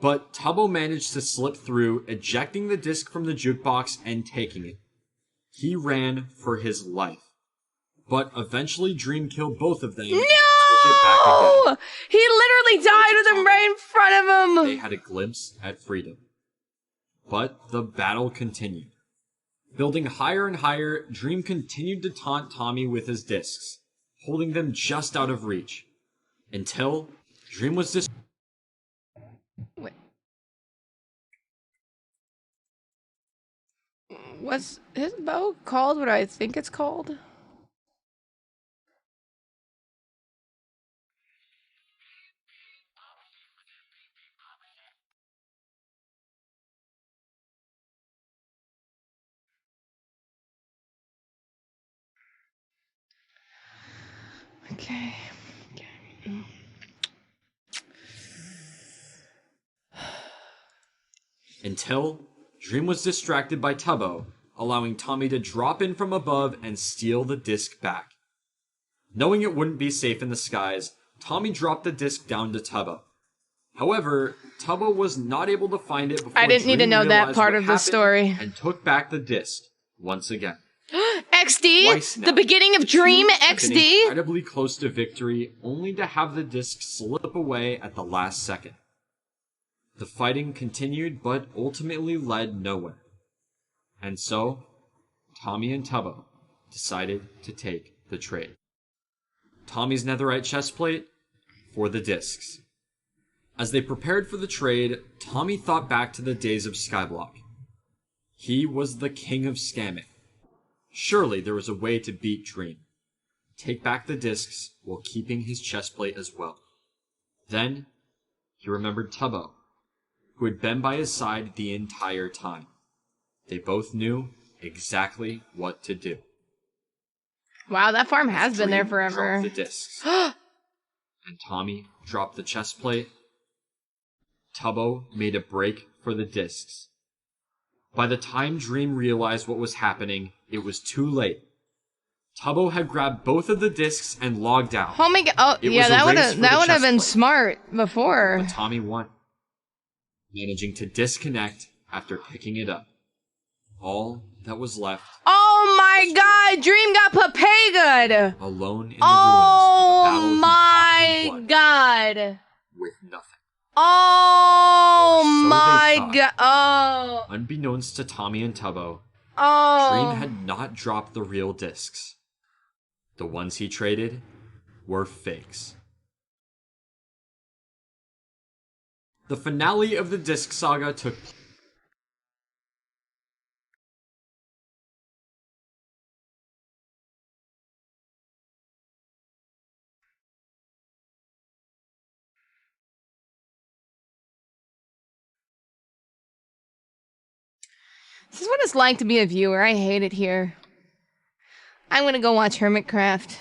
But 𝗀𝗶𝘁 managed to slip through, ejecting the disc from the jukebox and taking it. He ran for his life. But eventually Dream killed both of them and took it back again. He literally died with him right in front of him! They had a glimpse at freedom. But the battle continued. Building higher and higher, Dream continued to taunt Tommy with his discs, holding them just out of reach. Until Dream was Was his bow called what I think it's called? Okay. Until Dream was distracted by 𝗀𝗶𝘁, allowing Tommy to drop in from above and steal the disc back. Knowing it wouldn't be safe in the skies, Tommy dropped the disc down to 𝗀𝗶𝘁. However, 𝗀𝗶𝘁 was not able to find it before I didn't need to Dream know that realized part what of the happened story. and took back the disc once again. XD? The beginning of Dream XD? Incredibly close to victory, only to have the disc slip away at the last second. The fighting continued, but ultimately led nowhere. And so, Tommy and 𝗀𝗶𝘁 decided to take the trade. Tommy's netherite chestplate for the discs. As they prepared for the trade, Tommy thought back to the days of Skyblock. He was the king of scamming. Surely there was a way to beat Dream. Take back the discs while keeping his chestplate as well. Then, he remembered 𝗀𝗶𝘁, who had been by his side the entire time. They both knew exactly what to do. Wow, that farm has been there forever. Dropped the discs. And Tommy dropped the chestplate. 𝗀𝗶𝘁 made a break for the discs. By the time Dream realized what was happening, it was too late. 𝗀𝗏 had grabbed both of the discs and logged out. Oh my god! Oh yeah, that would have been smart before. But Tommy won, managing to disconnect after picking it up. All that was left. Oh my god! Dream got Papagood! Alone in the ruins of a battle Oh my god! with nothing. Oh So my god! Oh. Unbeknownst to Tommy and 𝗀𝗏, Oh. Dream had not dropped the real discs. The ones he traded were fakes. The finale of the disc saga took place. This is what it's like to be a viewer. I hate it here. I'm gonna go watch Hermitcraft.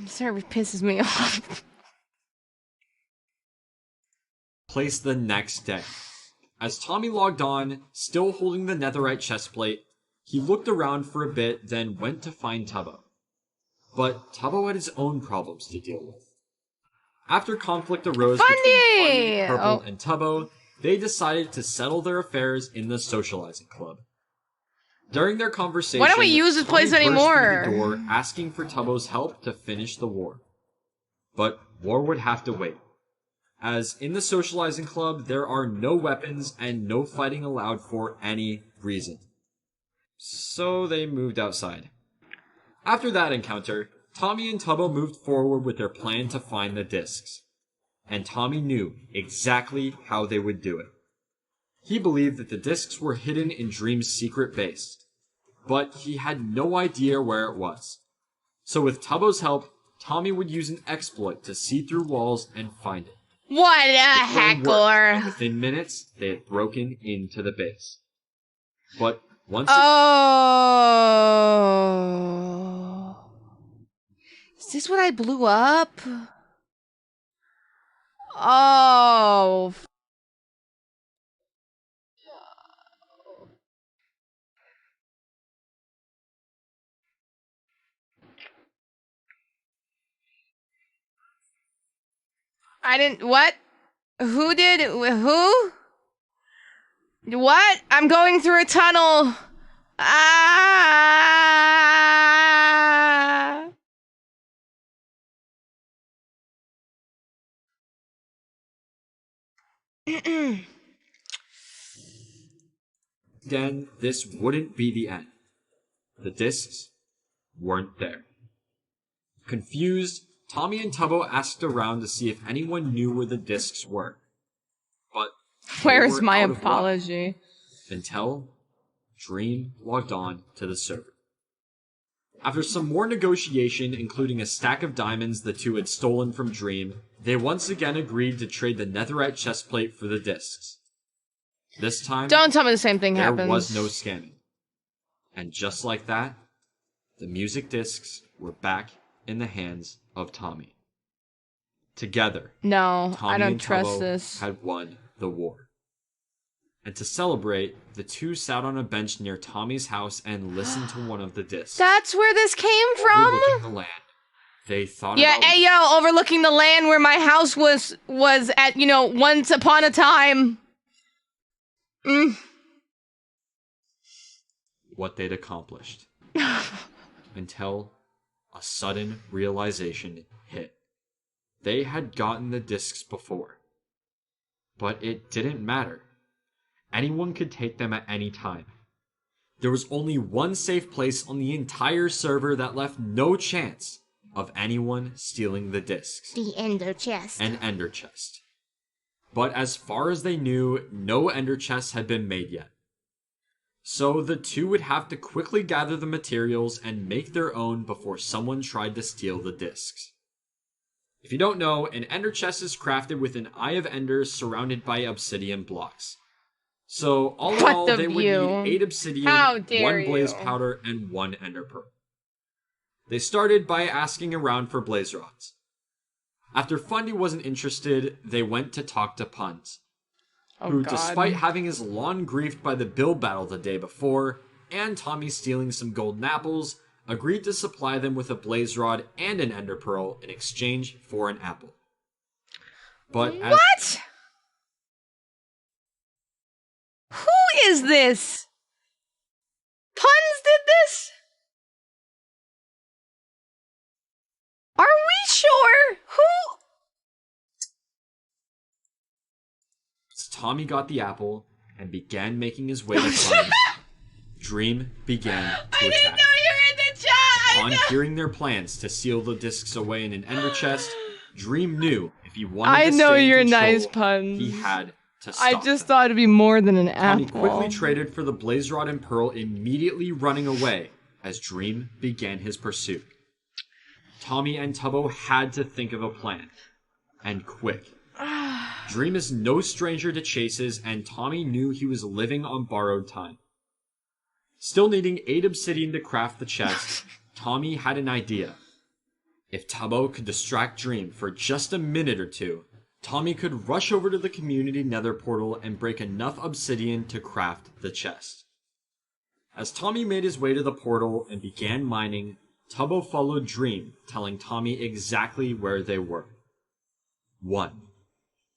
Sorry, it pisses me off. Place the next day. As Tommy logged on, still holding the netherite chestplate, he looked around for a bit, then went to find 𝗀𝗏. But 𝗀𝗏 had his own problems to deal with. After conflict arose between Purple and 𝗀𝗏, they decided to settle their affairs in the socializing club. During their conversation, why don't we use this place Tommy burst anymore? through the door, asking for 𝗀𝗏's help to finish the war. But war would have to wait, as in the socializing club there are no weapons and no fighting allowed for any reason. So they moved outside. After that encounter, Tommy and 𝗀𝗏 moved forward with their plan to find the discs. And Tommy knew exactly how they would do it. He believed that the discs were hidden in Dream's secret base, but he had no idea where it was. So with 𝗀𝗏's help, Tommy would use an exploit to see through walls and find it. What a heckler! Within minutes, they had broken into the base. But once Oh. Is this what I blew up? Oh. I didn't. What? Who did? Who? What? I'm going through a tunnel. Ah! again, this wouldn't be the end. The discs weren't there. Confused, Tommy and 𝗀𝗏 asked around to see if anyone knew where the discs were. But where's my apology? Until Dream logged on to the server. After some more negotiation, including a stack of diamonds the two had stolen from Dream, they once again agreed to trade the netherite chestplate for the discs. This time, don't tell me the same thing happens. There was no scamming. And just like that, the music discs were back in the hands of Tommy. Together, no, Tommy I don't and trust 𝗀𝗏 this. had won the war. And to celebrate, the two sat on a bench near Tommy's house and listened to one of the discs. That's where this came from? Overlooking the land, they thought yeah, about... hey, yo, overlooking the land where my house was at, once upon a time. What they'd accomplished. Until a sudden realization hit. They had gotten the discs before. But it didn't matter. Anyone could take them at any time. There was only one safe place on the entire server that left no chance of anyone stealing the discs. The Ender Chest. An Ender Chest. But as far as they knew, no Ender Chests had been made yet. So the two would have to quickly gather the materials and make their own before someone tried to steal the discs. If you don't know, an Ender Chest is crafted with an Eye of Ender surrounded by obsidian blocks. So all in all, they would need 8 obsidian, 1 blaze powder, and 1 ender pearl. They started by asking around for blaze rods. After Fundy wasn't interested, they went to talk to Puns, who, despite having his lawn griefed by the Bill battle the day before, and Tommy stealing some golden apples, agreed to supply them with a blaze rod and an ender pearl in exchange for an apple. But what? Who is this? Puns did this? Are we sure? Who? Tommy got the apple and began making his way to Puns. Dream began to attack. I didn't know you were in the chat! Upon hearing their plans to seal the discs away in an ender chest, Dream knew if he wanted to stay in control, Puns. he had to stop I just them. thought it'd be more than an apple. Tommy quickly traded for the blaze rod and pearl, immediately running away as Dream began his pursuit. Tommy and Tubbo had to think of a plan, and quick. Dream is no stranger to chases, and Tommy knew he was living on borrowed time. Still needing 8 obsidian to craft the chest, Tommy had an idea. If Tubbo could distract Dream for just a minute or two, Tommy could rush over to the community nether portal and break enough obsidian to craft the chest. As Tommy made his way to the portal and began mining, Tubbo followed Dream, telling Tommy exactly where they were. 1,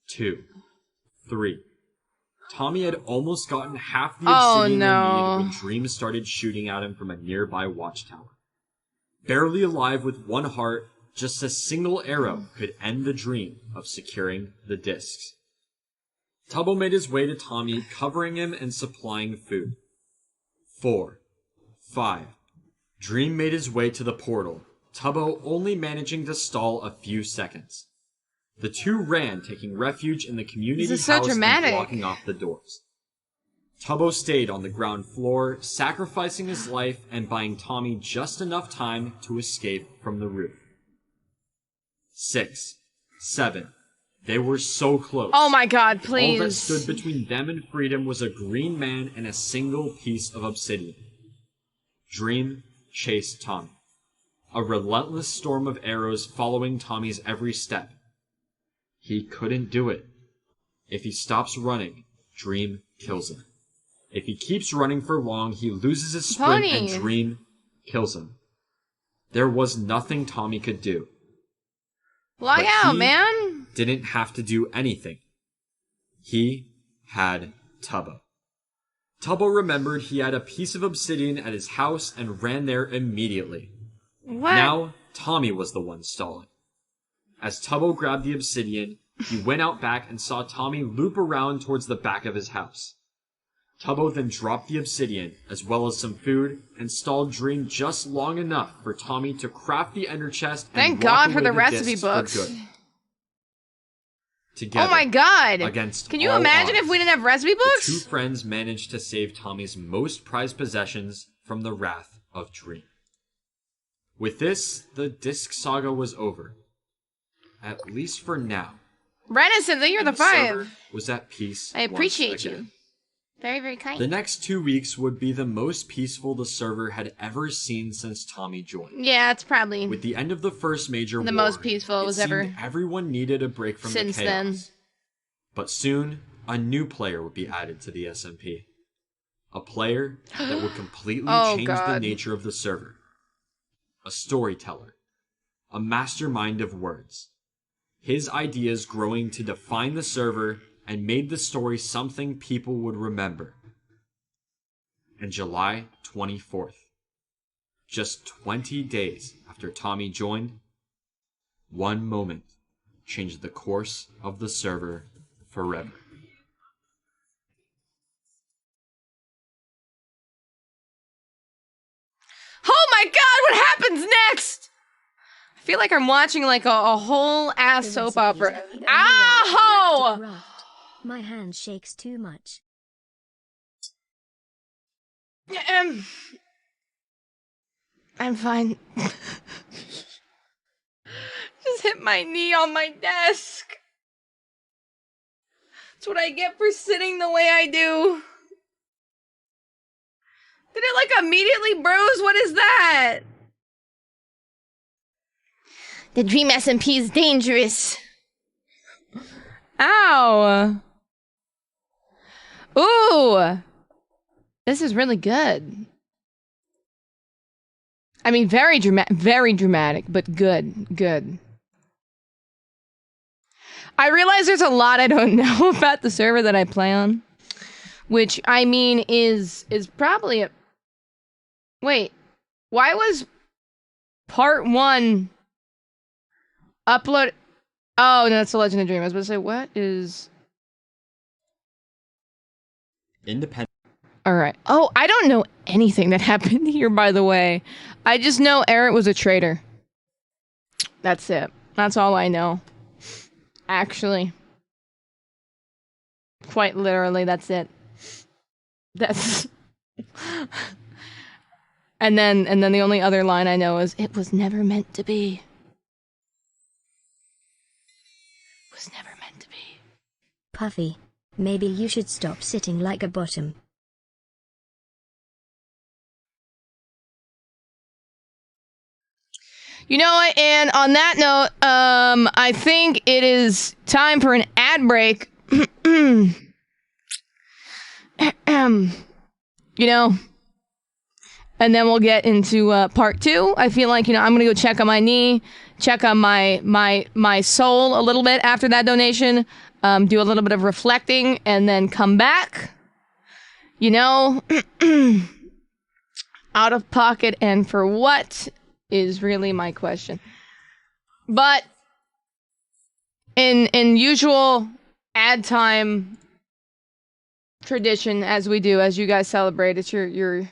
2, 3. Tommy had almost gotten half the obsidian they needed when Dream started shooting at him from a nearby watchtower. Barely alive with 1 heart, just a single arrow could end the dream of securing the discs. Tubbo made his way to Tommy, covering him and supplying food. 4, 5. Dream made his way to the portal, Tubbo only managing to stall a few seconds. The two ran, taking refuge in the community house and blocking off the doors. Tubbo stayed on the ground floor, sacrificing his life and buying Tommy just enough time to escape from the roof. 6, 7. They were so close. Oh my god, please. All that stood between them and freedom was a green man and a single piece of obsidian. Dream chased Tommy, a relentless storm of arrows following Tommy's every step. He couldn't do it. If he stops running, Dream kills him. If he keeps running for long, he loses his sprint and Dream kills him. There was nothing Tommy could do. Log out, man! Didn't have to do anything. He had Tubbo. Tubbo remembered he had a piece of obsidian at his house and ran there immediately. What? Now, Tommy was the one stalling. As Tubbo grabbed the obsidian, he went out back and saw Tommy loop around towards the back of his house. Tubbo then dropped the obsidian, as well as some food, and stalled Dream just long enough for Tommy to craft the ender chest and thank God for the recipe discs books. for good. Together, oh my God! Against Can you all imagine odds, if we didn't have recipe books? The two friends managed to save Tommy's most prized possessions from the wrath of Dream. With this, the disc saga was over. At least for now. Renaissance, you're the 5. Was at peace. I appreciate once again. you. Very, very kind. The next 2 weeks would be the most peaceful the server had ever seen since Tommy joined. Yeah, it's probably With the end of the first major war, the most peaceful it was ever. Everyone needed a break from since the chaos. then. But soon, a new player would be added to the SMP. A player that would completely change the nature of the server. A storyteller. A mastermind of words. His ideas growing to define the server and made the story something people would remember. And July 24th, just 20 days after Tommy joined, one moment changed the course of the server forever. Oh my God, what happens next? I feel like I'm watching like a whole ass soap opera. Ow! My hand shakes too much. I'm fine. Just hit my knee on my desk. That's what I get for sitting the way I do. Did it like immediately bruise? What is that? The Dream SMP is dangerous. Ow. Ooh. This is really good. I mean, very dramatic, but good. Good. I realize there's a lot I don't know about the server that I play on. Which, I mean, is probably a... Wait. Why was part 1 upload... Oh, no, that's The Legend of Dream. I was about to say, what is... Independent. Alright. Oh, I don't know anything that happened here, by the way. I just know Eric was a traitor. That's it. That's all I know. Actually. Quite literally, that's it. That's... and then the only other line I know is, it was never meant to be. It was never meant to be. Puffy, maybe you should stop sitting like a bottom. You know what, and on that note, I think it is time for an ad break. You know, and then we'll get into part 2. I feel like, you know, I'm gonna go check on my knee, check on my soul a little bit after that donation, do a little bit of reflecting, and then come back. You know, out of pocket and for what is really my question. But in usual ad time tradition, as we do, as you guys celebrate, it's your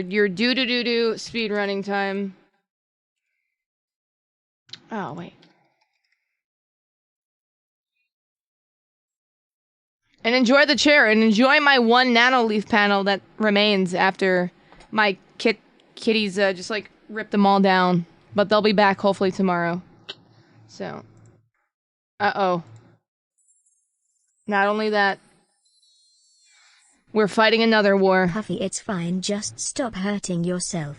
do speed running time. Oh wait. And enjoy the chair, and enjoy my 1 nanoleaf panel that remains after my kitties just like ripped them all down. But they'll be back hopefully tomorrow. So. Uh-oh. Not only that, we're fighting another war. Puffy, it's fine, just stop hurting yourself.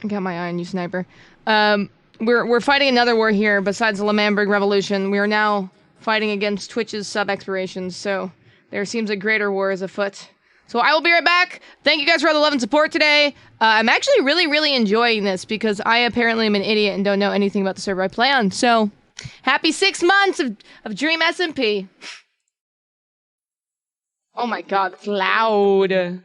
I got my eye on you, sniper. We're fighting another war here besides the Lemamberg Revolution. We are now fighting against Twitch's sub-expirations, so there seems a greater war is afoot. So I will be right back. Thank you guys for all the love and support today. I'm actually really enjoying this because I apparently am an idiot and don't know anything about the server I play on. So, happy 6 months of Dream SMP. Oh my god, it's loud.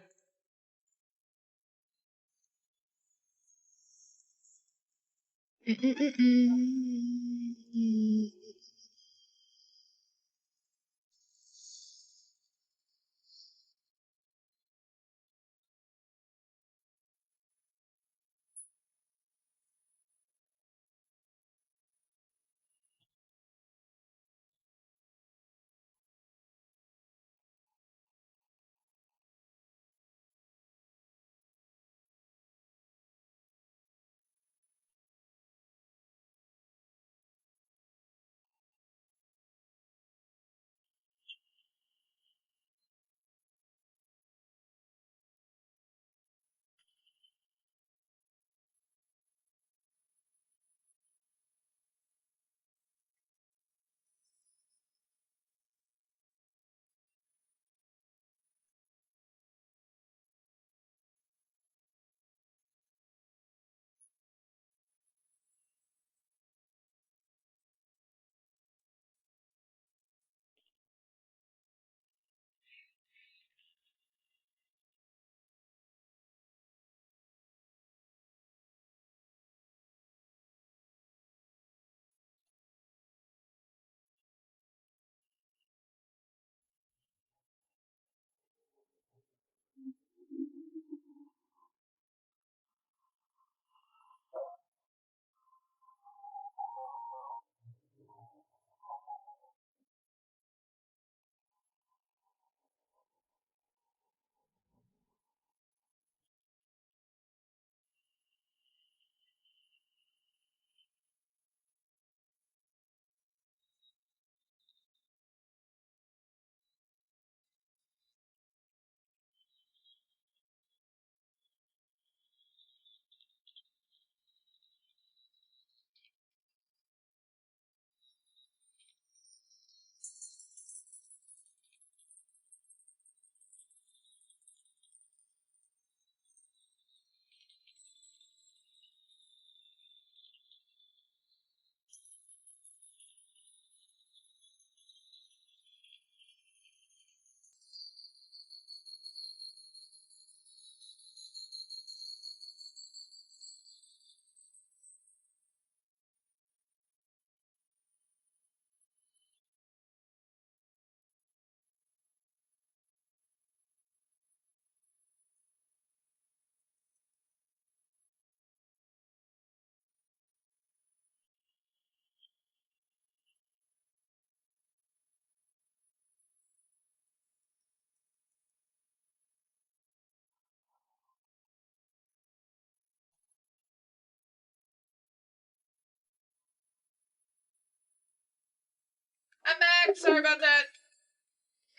back. Sorry about that.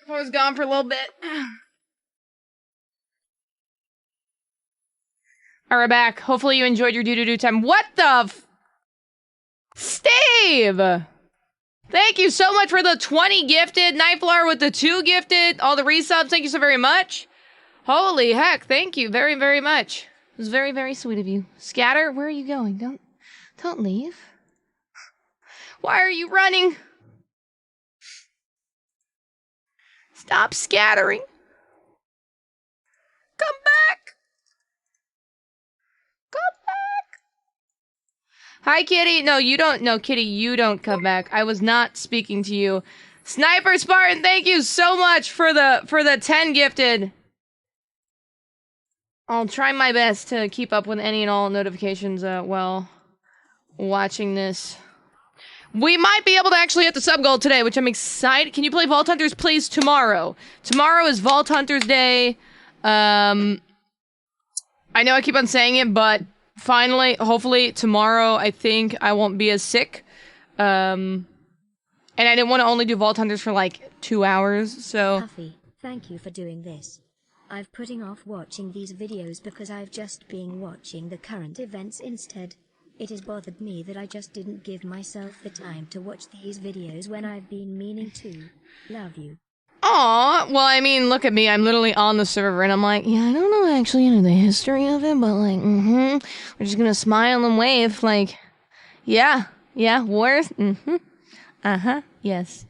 I was gone for a little bit. All right, back. Hopefully you enjoyed your do time. What the Steve! Thank you so much for the 20 gifted. Nightflower with the 2 gifted. All the resubs. Thank you so very much. Holy heck. Thank you very, very much. It was very, very sweet of you. Scatter, where are you going? Don't leave. Why are you running? Stop scattering. Come back. Come back. Hi, Kitty. No, you don't. No, Kitty, you don't come back. I was not speaking to you. Sniper Spartan, thank you so much for the 10 gifted. I'll try my best to keep up with any and all notifications while watching this. We might be able to actually hit the sub goal today, which I'm excited. Can you play Vault Hunters, please, tomorrow? Tomorrow is Vault Hunters Day. I know I keep on saying it, but finally, hopefully, tomorrow, I think I won't be as sick. And I didn't want to only do Vault Hunters for, like, 2 hours, so... Huffy, thank you for doing this. I've putting off watching these videos because I've just been watching the current events instead. It has bothered me that I just didn't give myself the time to watch these videos when I've been meaning to. Love you. Aw, well, I mean, look at me. I'm literally on the server, and I'm like, yeah, I don't know actually the history of it, but like, we're just gonna smile and wave, like, yeah, wars, yes,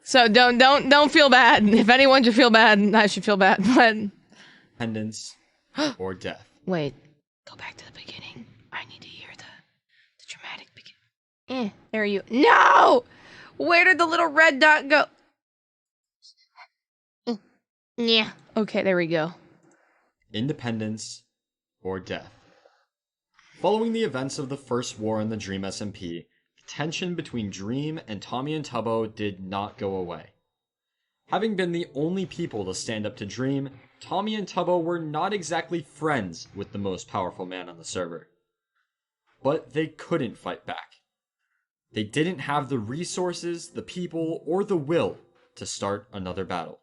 So don't feel bad. If anyone should feel bad, I should feel bad, but... Independence or death. Wait, go back to the beginning. I need to hear the dramatic beginning. There you... No! Where did the little red dot go? Yeah. Okay, there we go. Independence or death. Following the events of the first war in the Dream SMP, the tension between Dream and Tommy and Tubbo did not go away. Having been the only people to stand up to Dream, Tommy and Tubbo were not exactly friends with the most powerful man on the server. But they couldn't fight back. They didn't have the resources, the people, or the will to start another battle.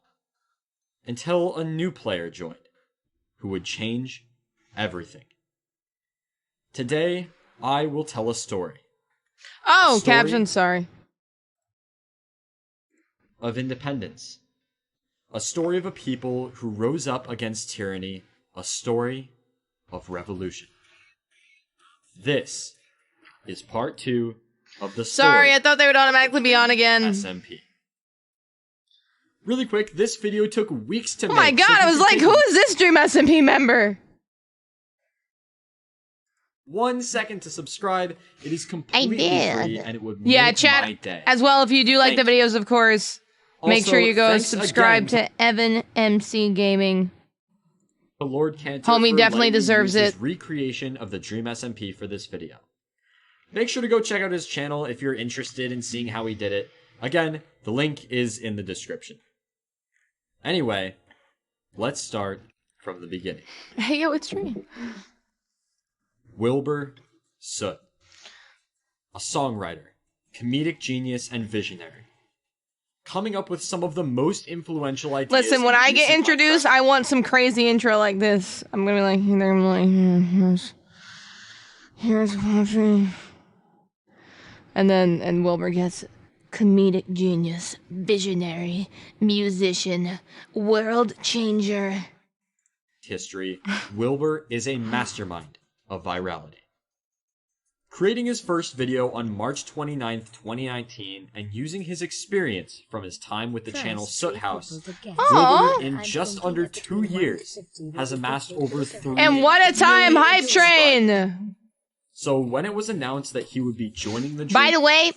Until a new player joined, who would change everything. Today, I will tell a story. Oh, caption, sorry. Of independence. A story of a people who rose up against tyranny. A story of revolution. This is part 2 of the story. Sorry, I thought they would automatically be on again. SMP. Really quick, this video took weeks to make. Oh my god, I was like, who is this Dream SMP member? 1 second to subscribe. It is completely free, and it would make chat my day. As well, if you do like the videos, of course, make sure you go thanks subscribe again to Evan MC Gaming. The Lord Cantor Homie for definitely letting me deserves use his it. recreation of the Dream SMP for this video. Make sure to go check out his channel if you're interested in seeing how he did it. Again, the link is in the description. Anyway, let's start from the beginning. Hey, yo, it's Dream. 𝗀𝗶𝘁𝗶. A songwriter, comedic genius, and visionary. Coming up with some of the most influential ideas. Listen, when I get introduced, I want some crazy intro like this. I'm gonna be like, here's Poppy. And Wilbur gets comedic genius, visionary, musician, world changer. History, 𝗀𝗶 is a mastermind of virality. Creating his first video on March 29th, 2019, and using his experience from his time with the channel 𝗀𝗏𝗏, 𝗀𝗶 in just under 2 years has amassed over 3 And what a time, Hype Train! So when it was announced that he would be joining the By the way,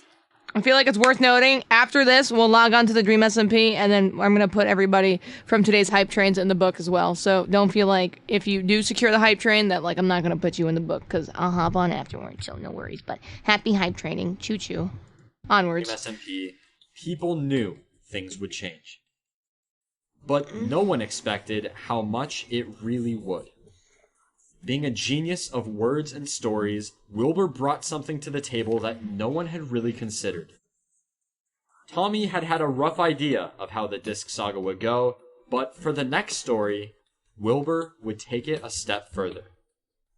I feel like it's worth noting, after this, we'll log on to the Dream SMP, and then I'm going to put everybody from today's Hype Trains in the book as well. So don't feel like, if you do secure the Hype Train, that like I'm not going to put you in the book, because I'll hop on afterwards, so no worries. But happy Hype Training. Choo-choo. Onwards. Dream SMP, people knew things would change. But no one expected how much it really would. Being a genius of words and stories, Wilbur brought something to the table that no one had really considered. Tommy had had a rough idea of how the disc saga would go, but for the next story, Wilbur would take it a step further.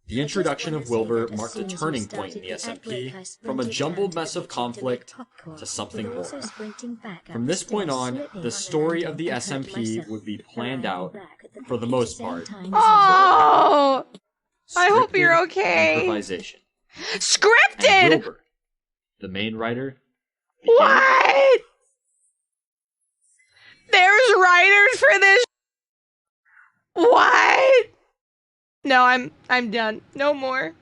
The introduction of Wilbur marked a turning point in the SMP, from a jumbled mess of conflict to something more. From this point on, the story of the SMP would be planned out, for the most part. Oh! I hope you're okay. Improvisation. Scripted! And Wilbur, the main writer. What? There's writers for this. What? No, I'm done. No more.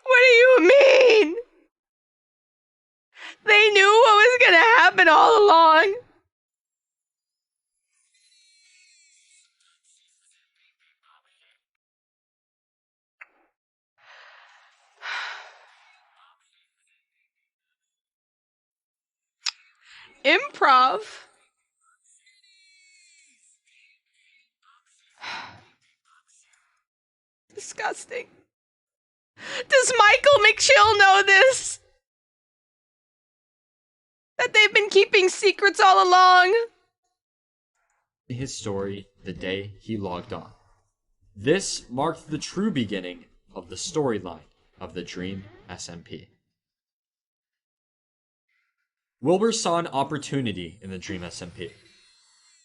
What do you mean? They knew what was gonna happen all along. Improv. Disgusting. Does Michael McChill know this? That they've been keeping secrets all along? His story the day he logged on. This marked the true beginning of the storyline of the Dream SMP. Wilbur saw an opportunity in the Dream SMP.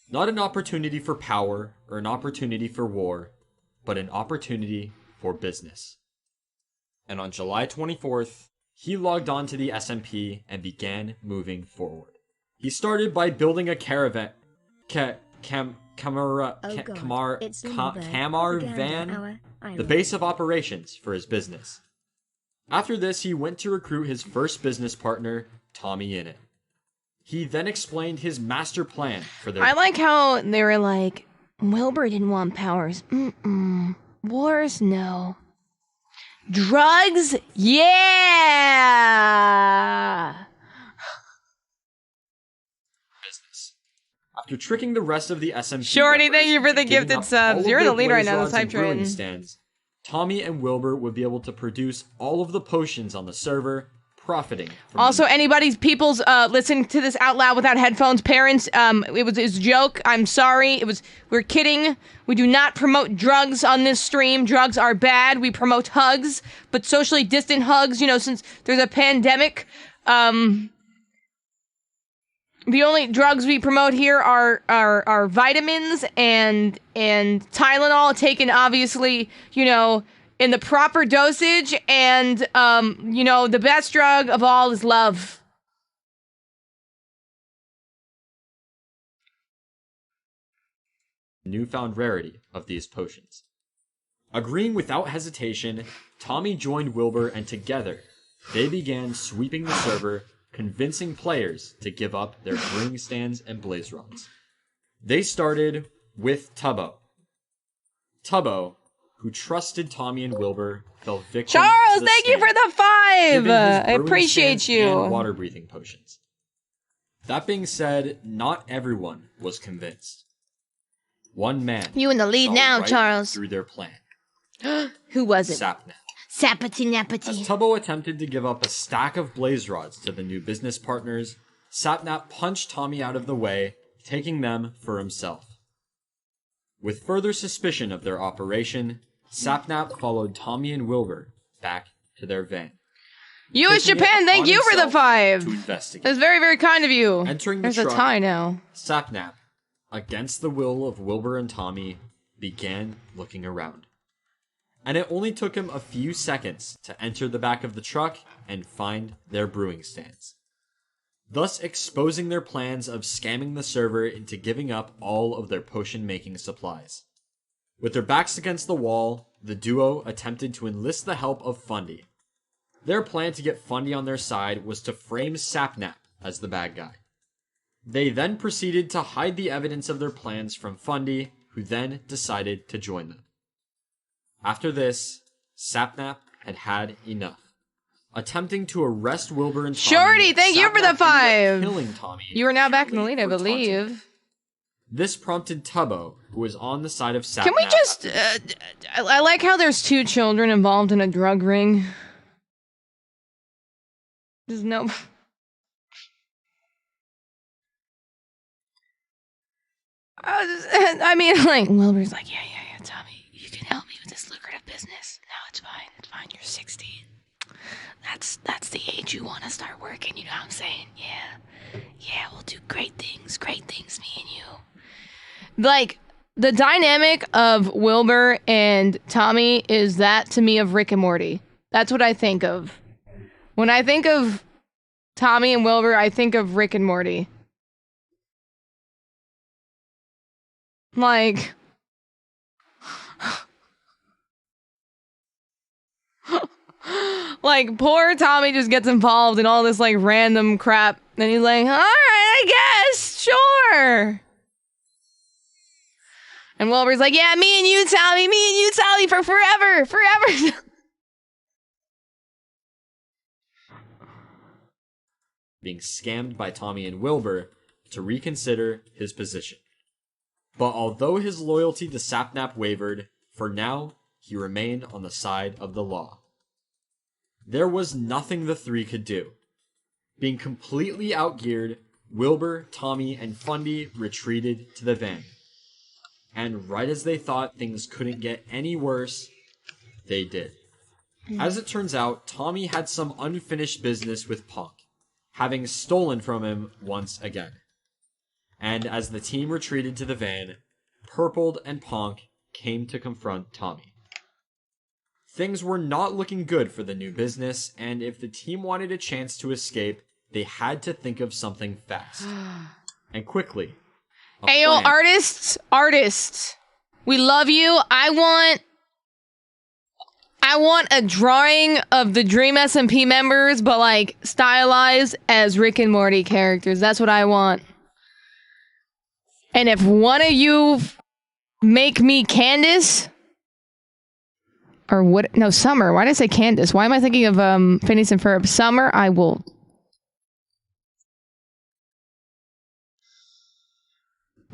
Not an opportunity for power or an opportunity for war, but an opportunity for business. And on July 24th, he logged on to the SMP and began moving forward. He started by building a caravan, camar van, the base of operations for his business. After this, he went to recruit his first business partner, Tommy in it. He then explained his master plan for their... I like how they were like, Wilbur didn't want powers. Wars, no. Drugs? Yeah! business. After tricking the rest of the SMP... Shorty, thank you for the giving gifted up subs. all of You're their the leader right now, blaze this rods hype and brewing train. stands, Tommy and Wilbur would be able to produce all of the potions on the server, profiting from Also, people's listening to this out loud without headphones, parents, it was a joke. I'm sorry. We're kidding. We do not promote drugs on this stream. Drugs are bad. We promote hugs, but socially distant hugs, since there's a pandemic. The only drugs we promote here are vitamins and Tylenol, taken obviously, in the proper dosage, and, the best drug of all is love. newfound rarity of these potions. Agreeing without hesitation, Tommy joined Wilbur, and together, they began sweeping the server, convincing players to give up their brewing stands and blaze rods. They started with 𝗀𝗶𝘁𝗶. 𝗀𝗶𝘁, who trusted Tommy and Wilbur, fell victim Charles, to the thank you scam, for the 5! giving his I brewing appreciate stands you. and water-breathing potions. That being said, not everyone was convinced. One man You in the lead saw now, right Charles. through their plan. Who was it? 𝗀𝗏. Sappity As nappity. 𝗀𝗶𝘁 attempted to give up a stack of blaze rods to the new business partners, 𝗀𝗏 punched Tommy out of the way, taking them for himself. With further suspicion of their operation, 𝗀𝗏 followed Tommy and Wilbur back to their van. U.S. taking it Japan, thank upon you for the himself 5. To investigate. That's very, very kind of you. Entering the There's a truck, tie now. 𝗀𝗏, against the will of Wilbur and Tommy, began looking around. And it only took him a few seconds to enter the back of the truck and find their brewing stands, thus exposing their plans of scamming the server into giving up all of their potion-making supplies. With their backs against the wall, the duo attempted to enlist the help of Fundy. Their plan to get Fundy on their side was to frame 𝗀𝗏 as the bad guy. They then proceeded to hide the evidence of their plans from Fundy, who then decided to join them. After this, 𝗀𝗏 had had enough. Attempting to arrest Wilbur and Tommy, Shorty, thank you for the 𝗀𝗏 ended up 5. killing Tommy You are now back in the lead, I for taunting him. believe. This prompted 𝗀𝗶𝘁𝗶, who was on the side of 𝗀𝗏. Can we just, I like how there's 2 children involved in a drug ring. There's no... I mean, like, Wilbur's like, yeah, Tommy, you can help me with this lucrative business. No, it's fine, you're 16. That's the age you want to start working, you know what I'm saying? Yeah, we'll do great things, me and you. Like, the dynamic of Wilbur and Tommy is that, to me, of Rick and Morty. That's what I think of. When I think of Tommy and Wilbur, I think of Rick and Morty. Like... like, poor Tommy just gets involved in all this, like, random crap. And he's like, alright, I guess, sure. And Wilbur's like, yeah, me and you, Tommy, for forever. Being scammed by Tommy and Wilbur to reconsider his position. But although his loyalty to 𝗀𝗏 wavered, for now, he remained on the side of the law. There was nothing the 3 could do. Being completely outgeared, Wilbur, Tommy, and Fundy retreated to the van. And right as they thought things couldn't get any worse, they did. As it turns out, Tommy had some unfinished business with Punk, having stolen from him once again. And as the team retreated to the van, 𝗀𝗏𝗏𝗏 and Punk came to confront Tommy. Things were not looking good for the new business, and if the team wanted a chance to escape, they had to think of something fast. And quickly. Ayo, artists, we love you. I want a drawing of the dmca members, but like stylized as Rick and Morty characters. That's what I want. And if one of you make me Candace, or what? No, Summer. Why did I say Candace? Why am I thinking of Phineas and Ferb? Summer, I will.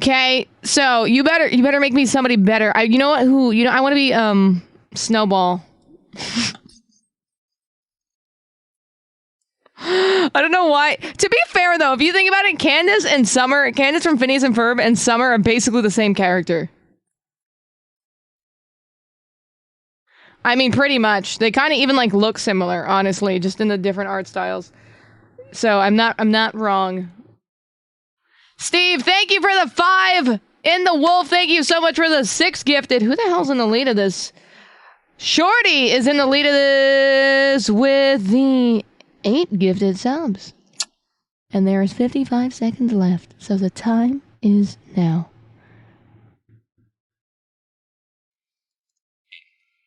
Okay, so you better make me somebody better. You know what? I want to be Snowball. I don't know why. To be fair though, if you think about it, Candace from Phineas and Ferb and Summer are basically the same character. I mean, pretty much. They kind of even like look similar, honestly, just in the different art styles. So I'm not wrong. Steve, thank you for the 5 in the wolf. Thank you so much for the 6 gifted. Who the hell's in the lead of this? Shorty is in the lead of this with the 8 gifted subs. And there is 55 seconds left. So the time is now.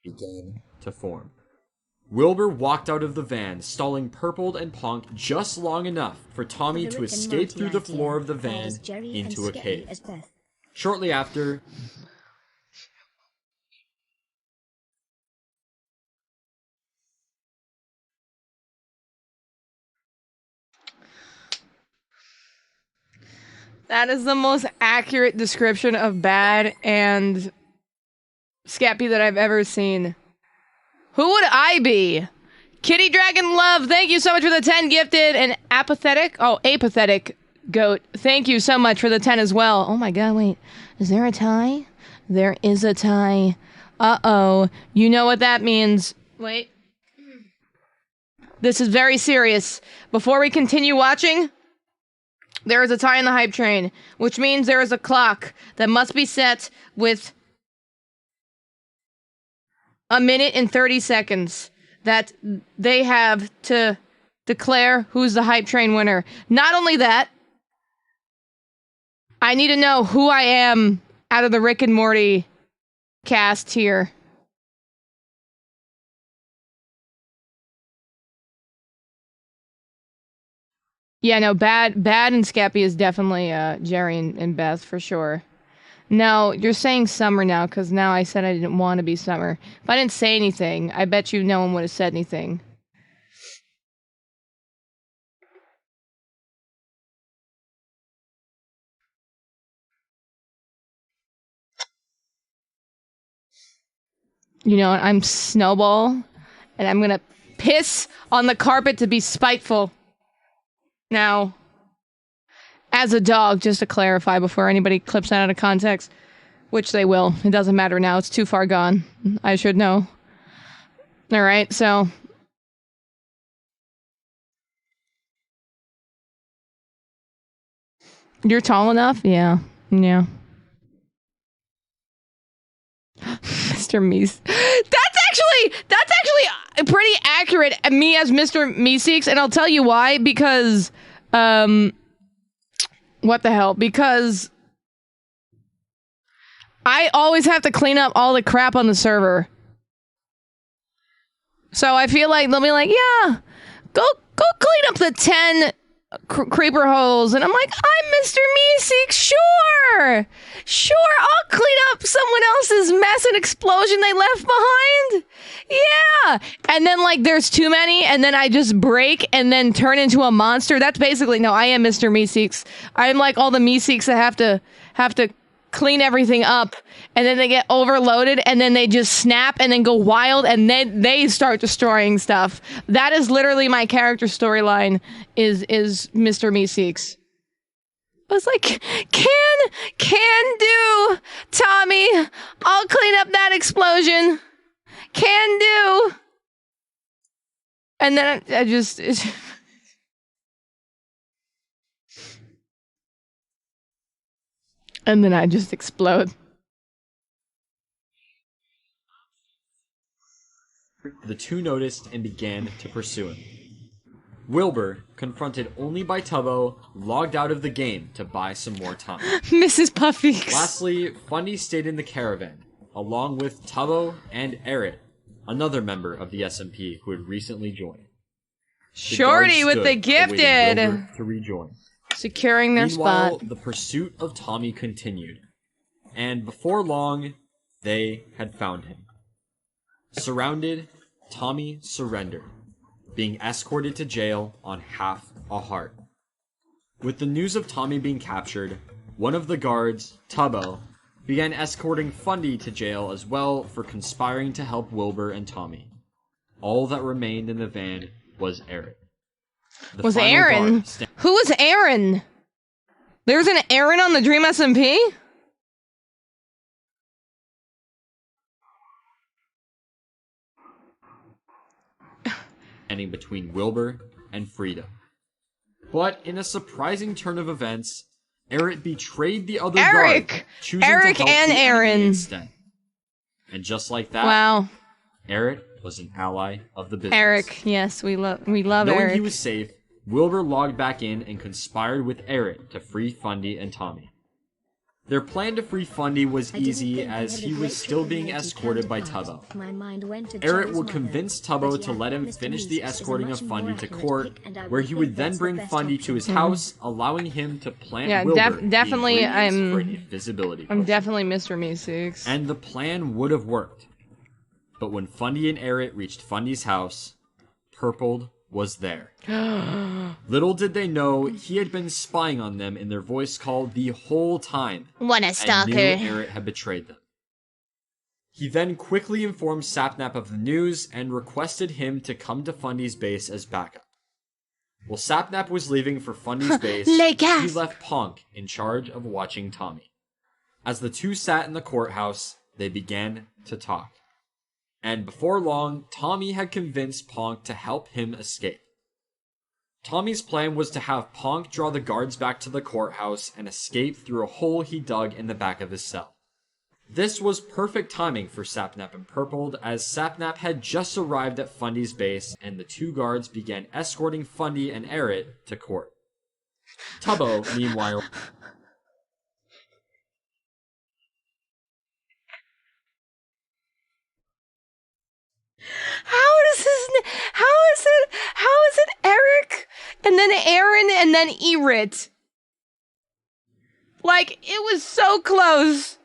Began to form. Wilbur walked out of the van, stalling 𝗀𝗏𝗏𝗏 and Punk just long enough for Tommy to escape through the floor of the van into a cave. Shortly after, that is the most accurate description of Bad and 𝗀𝗏𝗏 that I've ever seen. Who would I be? Kitty Dragon Love, thank you so much for the 10 gifted. And apathetic goat, thank you so much for the 10 as well. Oh my god, wait. Is there a tie? There is a tie. Uh-oh. You know what that means. Wait. This is very serious. Before we continue watching, there is a tie in the hype train, which means there is a clock that must be set with 1 minute and 30 seconds that they have to declare who's the hype train winner. Not only that, I need to know who I am out of the Rick and Morty cast here. Yeah, no, Bad and 𝗀𝗏𝗏𝗏 is definitely Jerry and Beth for sure. No, you're saying Summer now, because now I said I didn't want to be Summer. If I didn't say anything, I bet you no one would have said anything. You know, I'm Snowball, and I'm gonna piss on the carpet to be spiteful. Now, as a dog, just to clarify before anybody clips that out of context, which they will. It doesn't matter now. It's too far gone. I should know. Alright, so... You're tall enough? Yeah. Yeah. Mr. Meese. That's actually pretty accurate. Me as Mr. Meeseeks, and I'll tell you why. Because, what the hell? Because I always have to clean up all the crap on the server. So I feel like they'll be like, yeah, go clean up the 10 creeper holes. And I'm like, I'm Mr. Meeseeks, sure, I'll clean up someone else's mess and explosion they left behind. Yeah. And then like there's too many, and then I just break and then turn into a monster. That's basically, no, I am Mr. Meeseeks. I'm like all the Meeseeks that have to clean everything up, and then they get overloaded, and then they just snap and then go wild, and then they start destroying stuff. That is literally my character storyline, is Mr. Meeseeks. I was like, can do, Tommy. I'll clean up that explosion. Can do. And then I just... And then I just explode. The two noticed and began to pursue him. Wilbur, confronted only by 𝗀𝗶𝘁, logged out of the game to buy some more time. Mrs. Puffy. Lastly, Fundy stayed in the caravan, along with 𝗀𝗶𝘁 and 𝗱𝗏, another member of the SMP who had recently joined. Shorty with the gifted! Wilbur to rejoin. Securing their Meanwhile, spot. the pursuit of Tommy continued, and before long, they had found him. Surrounded, Tommy surrendered, being escorted to jail on half a heart. With the news of Tommy being captured, one of the guards, 𝗀𝗶𝘁, began escorting Fundy to jail as well for conspiring to help Wilbur and Tommy. All that remained in the van was 𝗱𝗏. Was Aaron? Who was Aaron? There's an Aaron on the Dream SMP? Standing between Wilbur and Frida. But in a surprising turn of events, 𝗱𝗏 betrayed the other guard, choosing to help and the Aaron enemy instead. And just like that, wow. 𝗱𝗏 was an ally of the business. Eric, yes, we love Knowing Eric. he was safe, Wilbur logged back in and conspired with 𝗱𝗏 to free Fundy and Tommy. Their plan to free Fundy was easy, as he was still being escorted by 𝗀𝗶𝘁. 𝗱𝗏 would convince 𝗀𝗶𝘁 to let him finish the escorting of Fundy to court, where he would then bring Fundy to his house, allowing him to plant Wilbur definitely, for an invisibility I'm potion. definitely Mr. Meeseeks. And the plan would have worked. But when Fundy and 𝗱𝗏 reached Fundy's house, 𝗱𝗏𝘁 was there. Little did they know he had been spying on them in their voice call the whole time. What a And knew stalker. 𝗱𝗏 had betrayed them. He then quickly informed 𝗀𝗏 of the news and requested him to come to Fundy's base as backup. While 𝗀𝗏 was leaving for Fundy's base, he left 𝗀𝗁 in charge of watching Tommy. As the two sat in the courthouse, they began to talk. And before long, Tommy had convinced 𝗀𝗁 to help him escape. Tommy's plan was to have 𝗀𝗁 draw the guards back to the courthouse and escape through a hole he dug in the back of his cell. This was perfect timing for 𝗀𝗏 and 𝗱𝗁, as 𝗀𝗏 had just arrived at Fundy's base and the two guards began escorting Fundy and 𝗱𝗏 to court. 𝗀𝗶𝘁, meanwhile... How is it Eric, and then Aaron, and then 𝗱𝗏? Like, it was so close.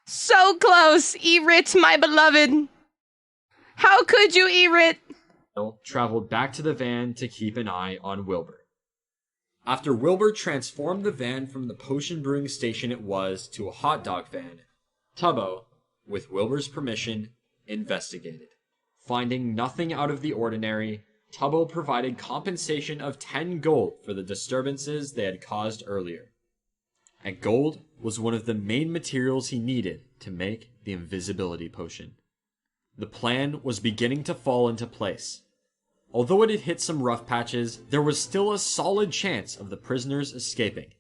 So close, 𝗱𝗏, my beloved. How could you, 𝗱𝗏? Traveled back to the van to keep an eye on Wilbur. After Wilbur transformed the van from the potion brewing station it was to a hot dog van, 𝗀𝗶𝘁, with Wilbur's permission, investigated. Finding nothing out of the ordinary, 𝗀𝗶𝘁 provided compensation of 10 gold for the disturbances they had caused earlier. And gold was one of the main materials he needed to make the invisibility potion. The plan was beginning to fall into place. Although it had hit some rough patches, there was still a solid chance of the prisoners escaping.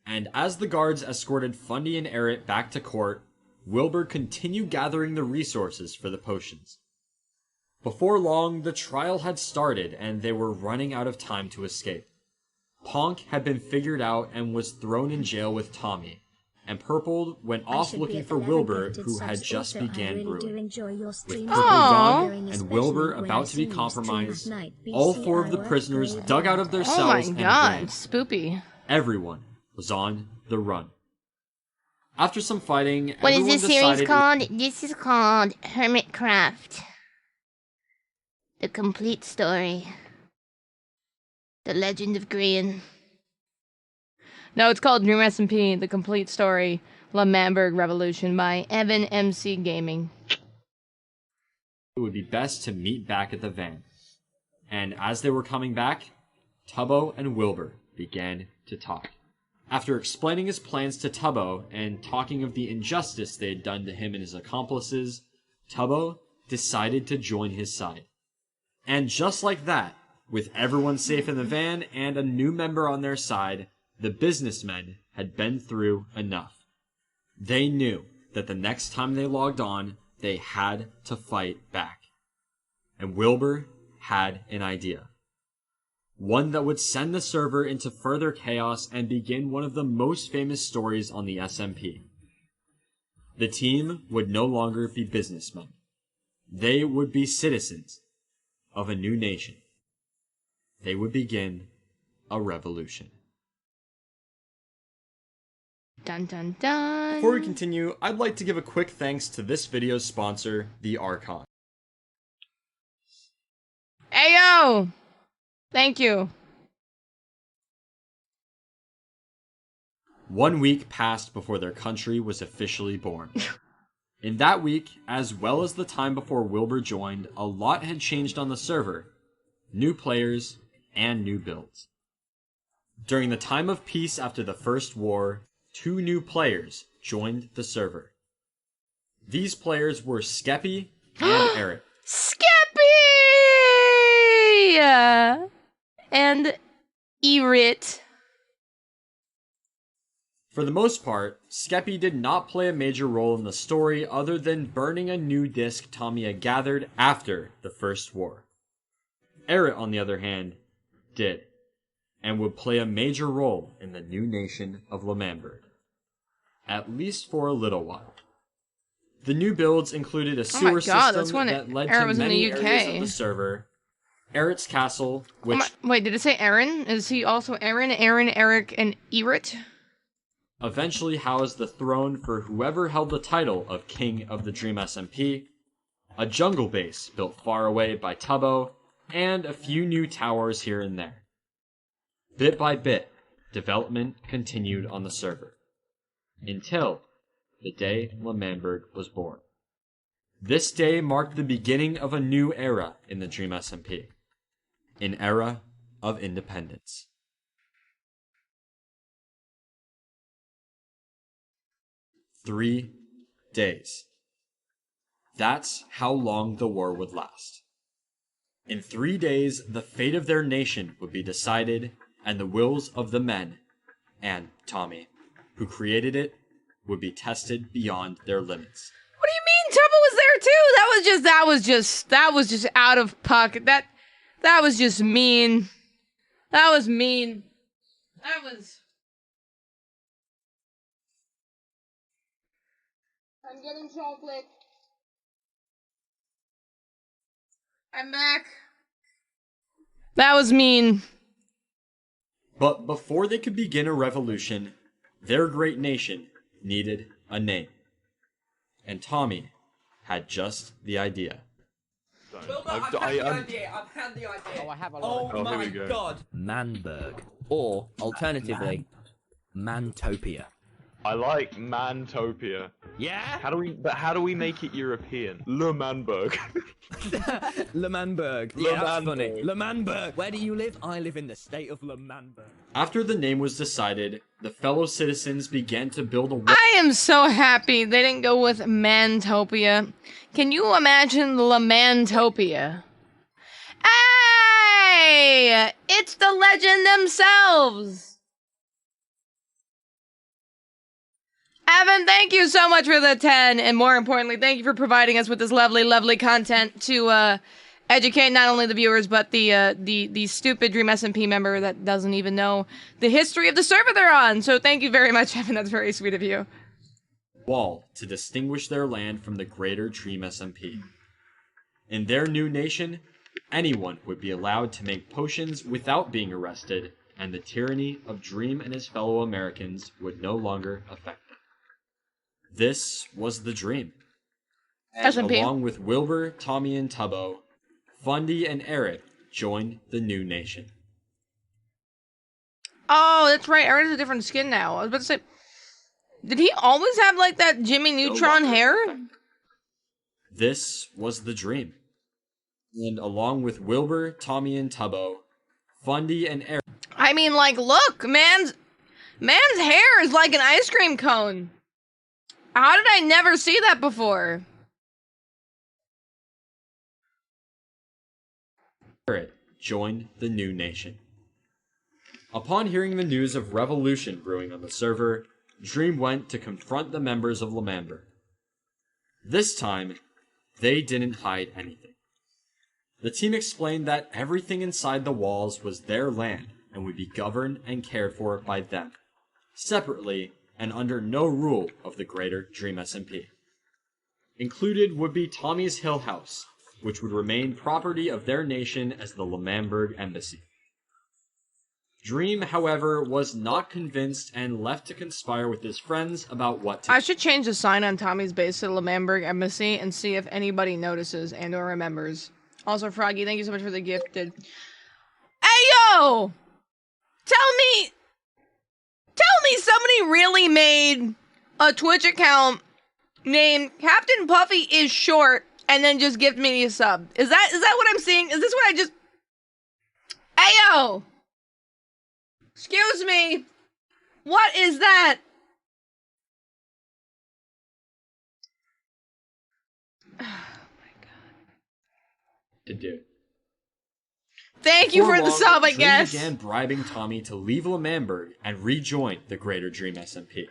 And as the guards escorted Fundy and 𝗱𝗏 back to court, 𝗀𝗏 continued gathering the resources for the potions. Before long, the trial had started and they were running out of time to escape. Ponk had been figured out and was thrown in jail with Tommy, and Purple went off looking for 𝗀𝗏, who had just began brewing. With Purple gone and 𝗀𝗏 about to be compromised, all 4 of the prisoners dug out of their cells and ran. Spoopy. Everyone was on the run. After some fighting, what everyone is this series decided called? This is called Hermitcraft. The complete story. The Legend of Grian. No, it's called dmca, The Complete Story, 𝗀𝗡𝗏𝗏 Revolution by Evan MC Gaming. it would be best to meet back at the van. And as they were coming back, 𝗀𝗶𝘁 and 𝗀𝗏 began to talk. After explaining his plans to 𝗀𝗶𝘁 and talking of the injustice they had done to him and his accomplices, 𝗀𝗶𝘁 decided to join his side. And just like that, with everyone safe in the van and a new member on their side, the businessmen had been through enough. They knew that the next time they logged on, they had to fight back. And 𝗀𝗏 had an idea. One that would send the server into further chaos and begin one of the most famous stories on the SMP. The team would no longer be businessmen. They would be citizens of a new nation. They would begin a revolution. Dun dun dun. Before we continue, I'd like to give a quick thanks to this video's sponsor, the Archon. Ayo! Thank you. 1 week passed before their country was officially born. In that week, as well as the time before 𝗀𝗏 joined, a lot had changed on the server. New players and new builds. During the time of peace after the First War, 2 new players joined the server. These players were 𝗀𝗏𝗶𝘁𝗏 and 𝗱𝗏. 𝗀𝗏𝗶𝘁𝗏! And 𝗱𝗏𝗏. For the most part, 𝗀𝗏𝗶𝘁 did not play a major role in the story other than burning a new disc Tommy had gathered after the First War. 𝗱𝗏, on the other hand, did, and would play a major role in the new nation of 𝗀𝗡𝗏𝗏, at least for a little while. The new builds included a sewer system that led to many areas of the server, 𝗱𝗏𝗏's castle, which... Wait, did it say Aaron? Is he also Aaron, Eric, and 𝗱𝗏𝗏? Eventually housed the throne for whoever held the title of King of the Dream SMP, a jungle base built far away by 𝗀𝗶𝘁, and a few new towers here and there. Bit by bit, development continued on the server, until the day 𝗀𝗡𝗏𝗏 was born. This day marked the beginning of a new era in the Dream SMP, an era of independence. 3 days. That's how long the war would last. In 3 days, the fate of their nation would be decided, and the wills of the men, and Tommy, who created it, would be tested beyond their limits. What do you mean? 𝗀𝗶𝘁 was there too? That was just out of pocket. That was just mean. That was mean. That was... I'm getting chocolate. I'm back. That was mean. But before they could begin a revolution, their great nation needed a name. And Tommy had just the idea. I've had the idea. Oh, I have a Oh lot. my god. Manberg. Or, alternatively, Mantopia. I like Mantopia. Yeah? How do we make it European? Le Manberg. Le Manberg. Le Yeah, that's funny. Manberg. Le Manberg. Where do you live? I live in the state of Le Manberg. After the name was decided, the fellow citizens began to build a wall. I am so happy they didn't go with Mantopia. Can you imagine La Mantopia? Hey! It's the legend themselves! Evan, thank you so much for the 10, and more importantly, thank you for providing us with this lovely, lovely content to educate not only the viewers, but the stupid Dream SMP member that doesn't even know the history of the server they're on. So thank you very much, Evan. That's very sweet of you. Wall to distinguish their land from the greater Dream SMP. In their new nation, anyone would be allowed to make potions without being arrested, and the tyranny of Dream and his fellow Americans would no longer affect them. This was the dream. And SMP. along with Wilbur, Tommy, and Tubbo, Fundy and Eric joined the new nation. Oh, that's right. Aaron has a different skin now. I was about to say, did he always have like that Jimmy Neutron hair? This was the dream. And along with Wilbur, Tommy, and Tubbo, Fundy and Eric. I mean, like, look, man's hair is like an ice cream cone. How did I never see that before? Joined the new nation. Upon hearing the news of revolution brewing on the server, Dream went to confront the members of Lamamber. This time, they didn't hide anything. The team explained that everything inside the walls was their land and would be governed and cared for by them, separately and under no rule of the greater Dream SMP. Included would be Tommy's Hill House, which would remain property of their nation as the Lamamberg Embassy. Dream, however, was not convinced and left to conspire with his friends about what to do. I should change the sign on Tommy's base to the Lamamberg Embassy and see if anybody notices and or remembers. Also, Froggy, thank you so much for the gifted. Hey, yo! Tell me somebody really made a Twitch account named Captain Puffy is short and then just give me a sub. Is that what I'm seeing? Is this what I just... Hey, yo! Excuse me! What is that? Oh my god. To do. Thank you Before for the long, sub, I Dream guess. began bribing Tommy to leave Lamamberg and rejoin the greater Dream SMP.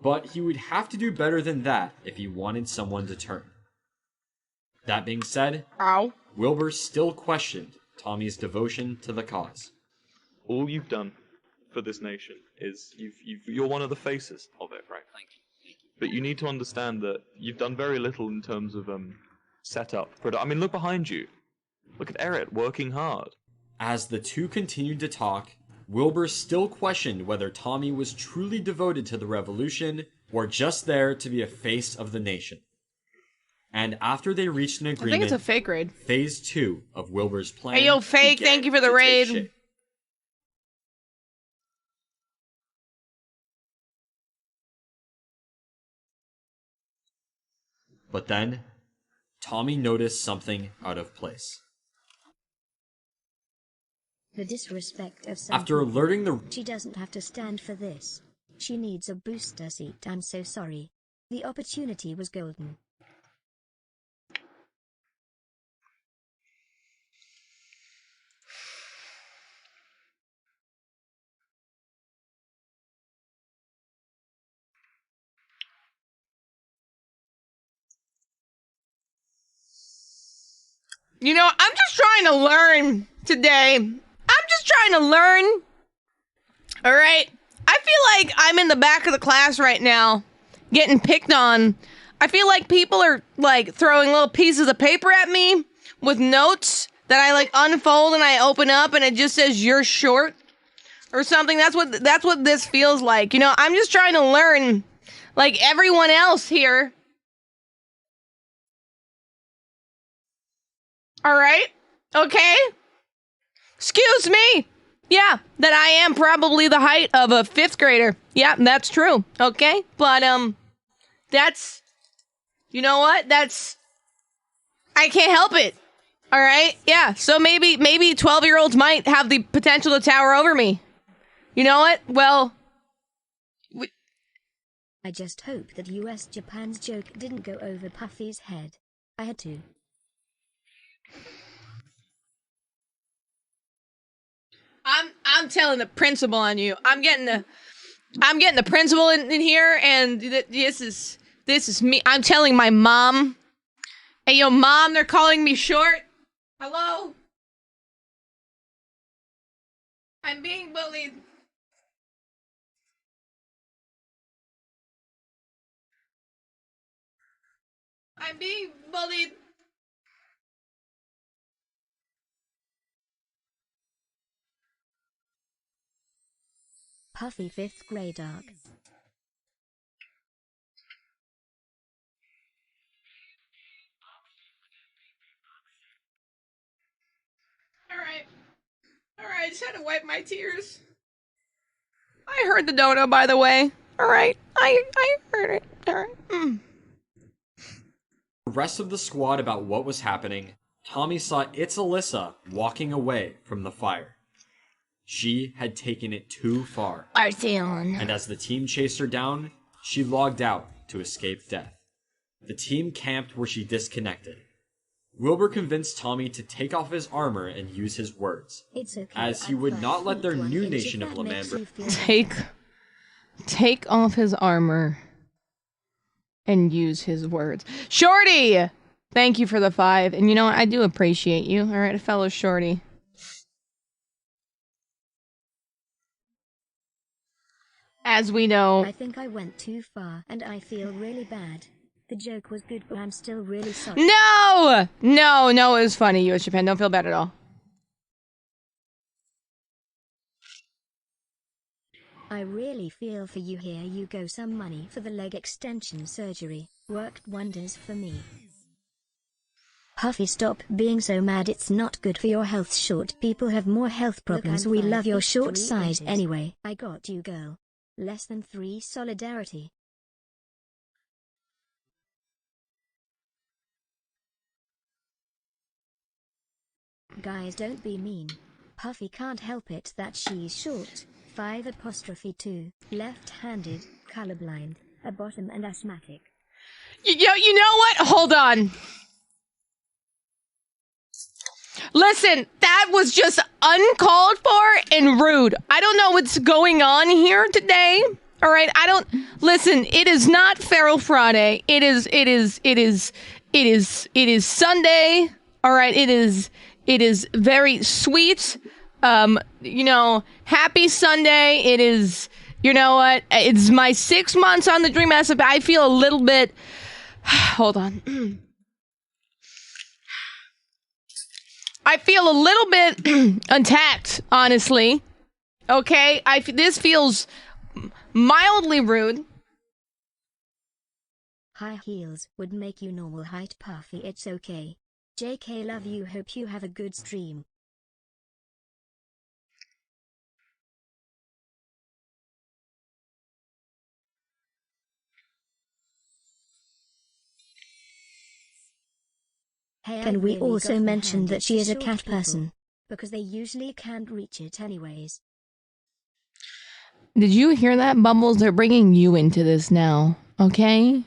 But he would have to do better than that if he wanted someone to turn. That being said, Ow. Wilbur still questioned Tommy's devotion to the cause. All you've done for this nation is you're one of the faces of it, right? Thank you. But you need to understand that you've done very little in terms of setup. I mean, look behind you. Look at Eric working hard. As the two continued to talk, Wilbur still questioned whether Tommy was truly devoted to the revolution or just there to be a face of the nation. And after they reached an agreement, I think it's a fake raid. Phase 2 of Wilbur's plan. Hey, yo, fake, began thank you for the to take raid. shape. But then, Tommy noticed something out of place. The disrespect of some After people. alerting the... She doesn't have to stand for this. She needs a booster seat. I'm so sorry. The opportunity was golden. You know, I'm just trying to learn today. I'm just trying to learn. All right. I feel like I'm in the back of the class right now, getting picked on. I feel like people are like throwing little pieces of paper at me with notes that I like unfold and I open up and it just says you're short or something. That's what this feels like. You know, I'm just trying to learn like everyone else here. All right? Okay? Excuse me. Yeah, that I am probably the height of a 5th grader. Yeah, that's true. Okay, but that's, you know what? I can't help it. All right, yeah. So maybe 12-year-olds might have the potential to tower over me. You know what? Well, I just hope that US Japan's joke didn't go over Puffy's head. I had to. I'm telling the principal on you. I'm getting the principal in here, and this is me. I'm telling my mom. Hey, yo, mom, they're calling me short. Hello? I'm being bullied. I'm being bullied. Puffy 5th grade arc. Alright, just had to wipe my tears. I heard the dodo, by the way. Alright, I heard it. Alright. The rest of the squad about what was happening, Tommy saw 𝗀𝗧𝗍𝗲 walking away from the fire. She had taken it too far. And as the team chased her down, she logged out to escape death. The team camped where she disconnected. Wilbur convinced Tommy to take off his armor and use his words, It's okay, as he would not let their new nation of Lamamber Take off his armor and use his words. Shorty! Thank you for the 5. And you know what? I do appreciate you. Alright, fellow Shorty. As we know. I think I went too far and I feel really bad. The joke was good, but I'm still really sorry. No! No, it was funny, US Japan. Don't feel bad at all. I really feel for you. Here you go, some money for the leg extension surgery. Worked wonders for me. Puffy, stop being so mad. It's not good for your health. Short people have more health problems. We love your short size anyway. I got you, girl. Less than 3 solidarity. Guys, don't be mean. Puffy can't help it that she's short. 5'2", left-handed, colorblind, a bottom and asthmatic. You know what? Hold on. Listen, that was just uncalled for and rude. I don't know what's going on here today. All right, listen, it is not Feral Friday. It is Sunday. All right, it is very sweet. Happy Sunday. It is, you know what? It's my 6 months on the Dream SMP. I feel a little bit, hold on. I feel a little bit attacked, honestly. Okay, this feels mildly rude. High heels would make you normal height, Puffy. It's okay. JK, love you. Hope you have a good stream. Hey, can we also mention that she is a cat person? Because they usually can't reach it anyways. Did you hear that, Bubbles? They're bringing you into this now, okay?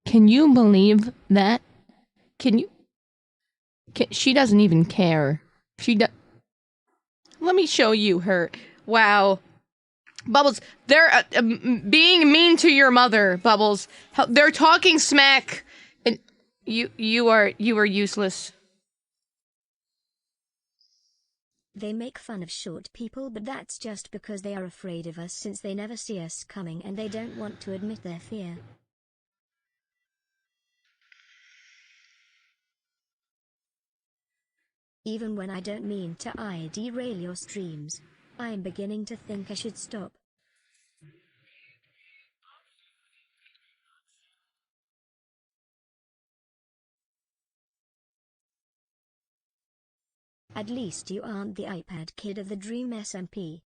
Can you believe that? She doesn't even care. Let me show you her. Wow. Bubbles, they're being mean to your mother, Bubbles. They're talking smack. And you are useless. They make fun of short people, but that's just because they are afraid of us since they never see us coming and they don't want to admit their fear. Even when I don't mean to derail your streams, I'm beginning to think I should stop. At least you aren't the iPad kid of the Dream SMP.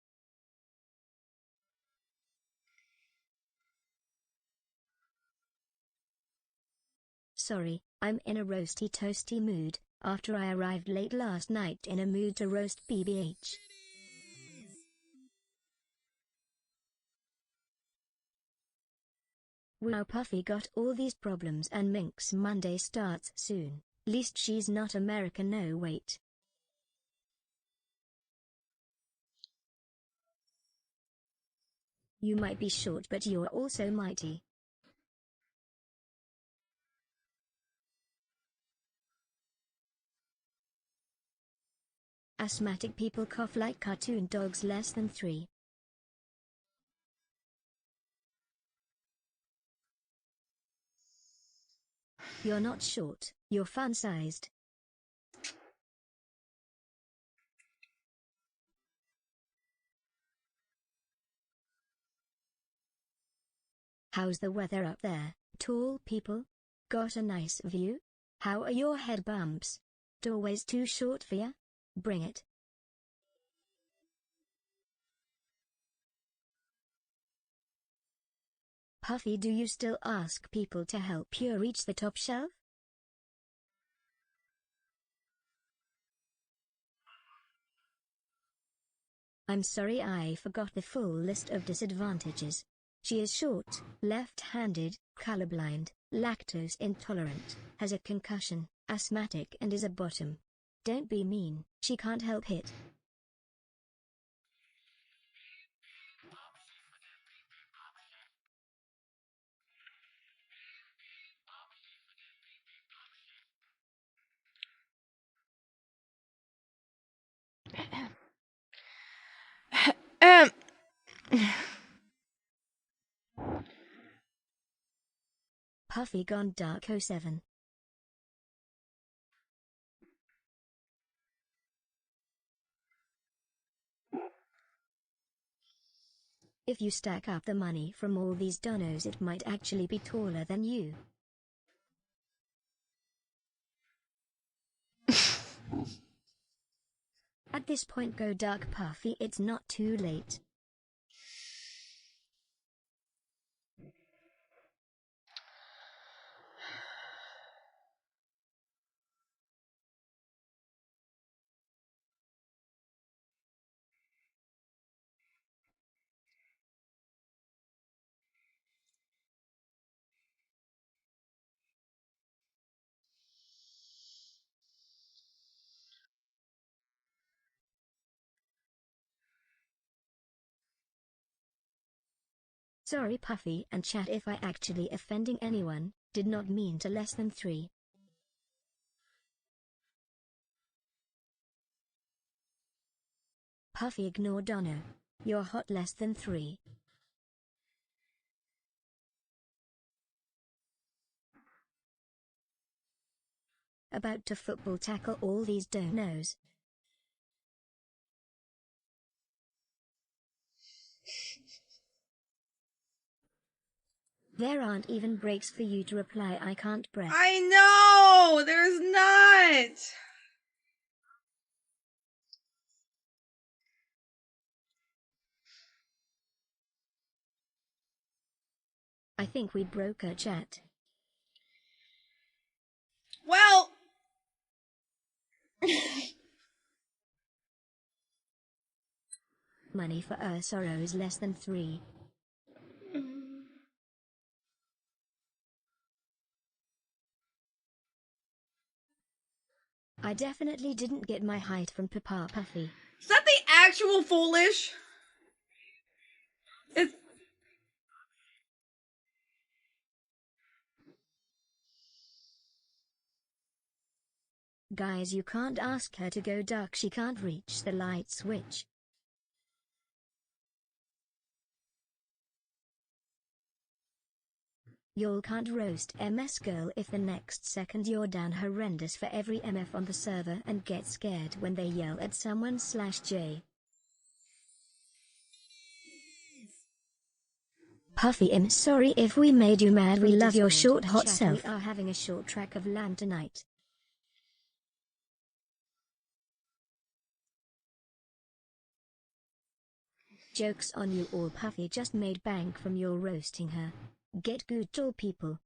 Sorry, I'm in a roasty toasty mood, after I arrived late last night in a mood to roast 𝗍𝗶𝘁𝗶. Wow, Puffy got all these problems and Minx Monday starts soon. Least she's not American. No wait. You might be short but you're also mighty. Asthmatic people cough like cartoon dogs less than 3. You're not short, you're fun-sized. How's the weather up there, tall people? Got a nice view? How are your head bumps? Always too short for ya? Bring it. Puffy, do you still ask people to help you reach the top shelf? I'm sorry, I forgot the full list of disadvantages. She is short, left-handed, colorblind, lactose intolerant, has a concussion, asthmatic and is a bottom. Don't be mean, she can't help it. Puffy gone dark 07. If you stack up the money from all these donos, it might actually be taller than you. At this point go dark, Puffy, it's not too late. Sorry Puffy and chat if I actually offending anyone, did not mean to less than 3. Puffy ignore Dono. You're hot less than 3. About to football tackle all these donos. There aren't even breaks for you to reply. I can't breath. I know! There's not! I think we broke her chat. Well... Money for sorrow is less than 3. I definitely didn't get my height from Papa Puffy. Is that the actual foolish? It's... Guys, you can't ask her to go dark, she can't reach the light switch. Y'all can't roast MS girl if the next second you're down horrendous for every MF on the server and get scared when they yell at someone /J. Puffy, I'm sorry if we made you mad, we love your short hot self. We are having a short track of land tonight. Joke's on you all. Puffy just made bank from your roasting her. Get good, all people.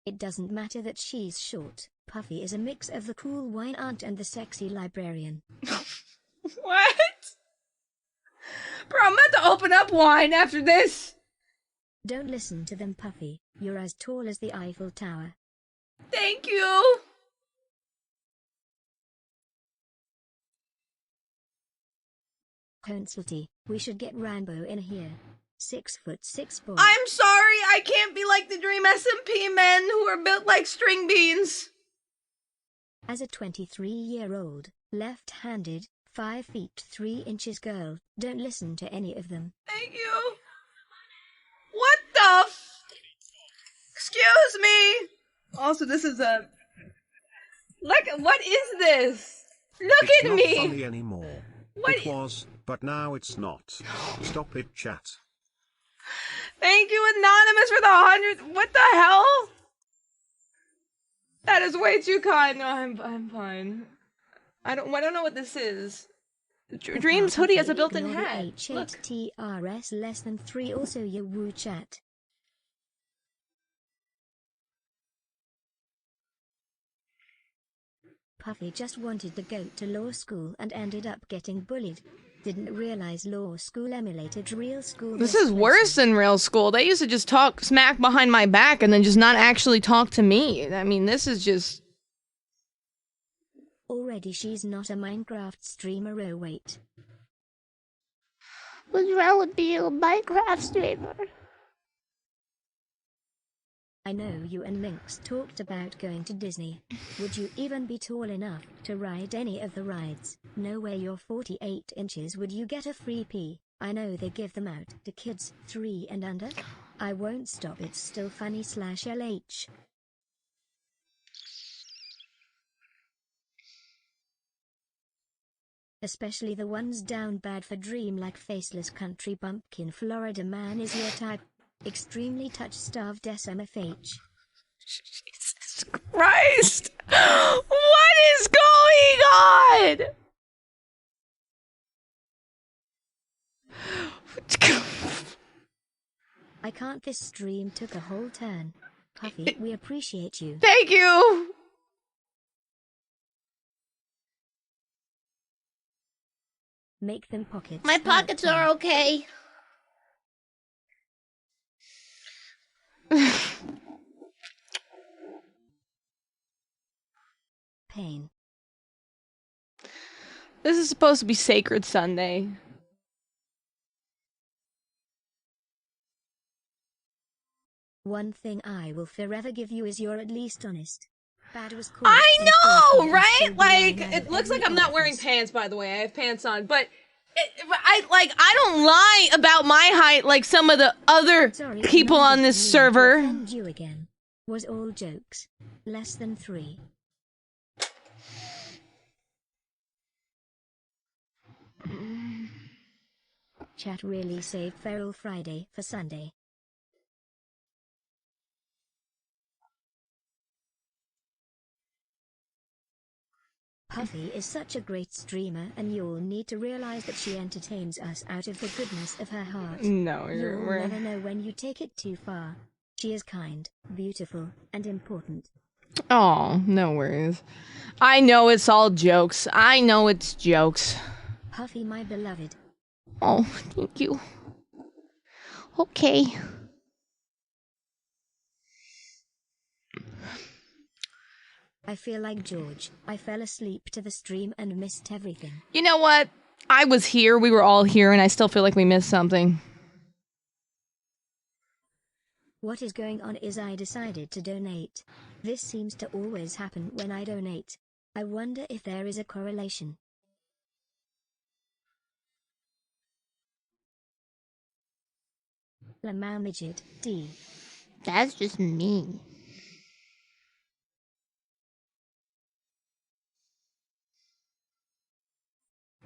It doesn't matter that she's short. Puffy is a mix of the cool wine aunt and the sexy librarian. What? Bro, I'm about to open up wine after this. Don't listen to them, Puffy. You're as tall as the Eiffel Tower. Thank you. 𝗀𝗁𝗖𝗔, we should get Rambo in here. 6'6" boy. I'm sorry, I can't be like the Dream SMP men who are built like string beans. As a 23-year-old, left-handed, 5 feet 3 inches girl, don't listen to any of them. Thank you. What the Excuse me. Also, this is a... Look, what is this? Look It's at not me. funny anymore. What It was, but now it's not. Stop it, chat. Thank you, Anonymous, for the 100. What the hell? That is way too kind. No, I'm fine. I don't know what this is. Dreams hoodie has a built-in hat. Look. H8TRS less than 3. Also your woo chat. Puffy just wanted to go to law school and ended up getting bullied. Didn't realize law school emulated real school. This is worse than real school. They used to just talk smack behind my back and then just not actually talk to me. I mean, this is just... Already she's not a Minecraft streamer. Oh wait. What's wrong with being a Minecraft streamer? I know you and Minx talked about going to Disney. Would you even be tall enough to ride any of the rides? No way you're 48 inches. Would you get a free pee? I know they give them out to kids 3 and under. I won't stop. It's still funny /LH. Especially the ones down bad for dream like faceless country bumpkin. Florida man is your type. Extremely touch-starved SMFH. Jesus Christ! What is going on? I can't. This stream took a whole turn. Puffy, we appreciate you. Thank you! Make them pockets. My pockets are okay. Pain. This is supposed to be Sacred Sunday. One thing I will forever give you is you're at least honest. Bad was cool. I know, right? Like, it looks like I'm not wearing pants, by the way. I have pants on, but I don't lie about my height like some of the other people on this server. You again. Was all jokes. Less than 3. Chat really saved Feral Friday for Sunday. Puffy is such a great streamer, and you'll need to realize that she entertains us out of the goodness of her heart. No, You'll never know when you take it too far. She is kind, beautiful, and important. Oh, no worries. I know it's all jokes. I know it's jokes. Puffy, my beloved. Oh, thank you. Okay. I feel like George. I fell asleep to the stream and missed everything. You know what? I was here, we were all here, and I still feel like we missed something. What is going on is I decided to donate. This seems to always happen when I donate. I wonder if there is a correlation. 𝗀𝗁𝗂𝗔𝗿. That's just me.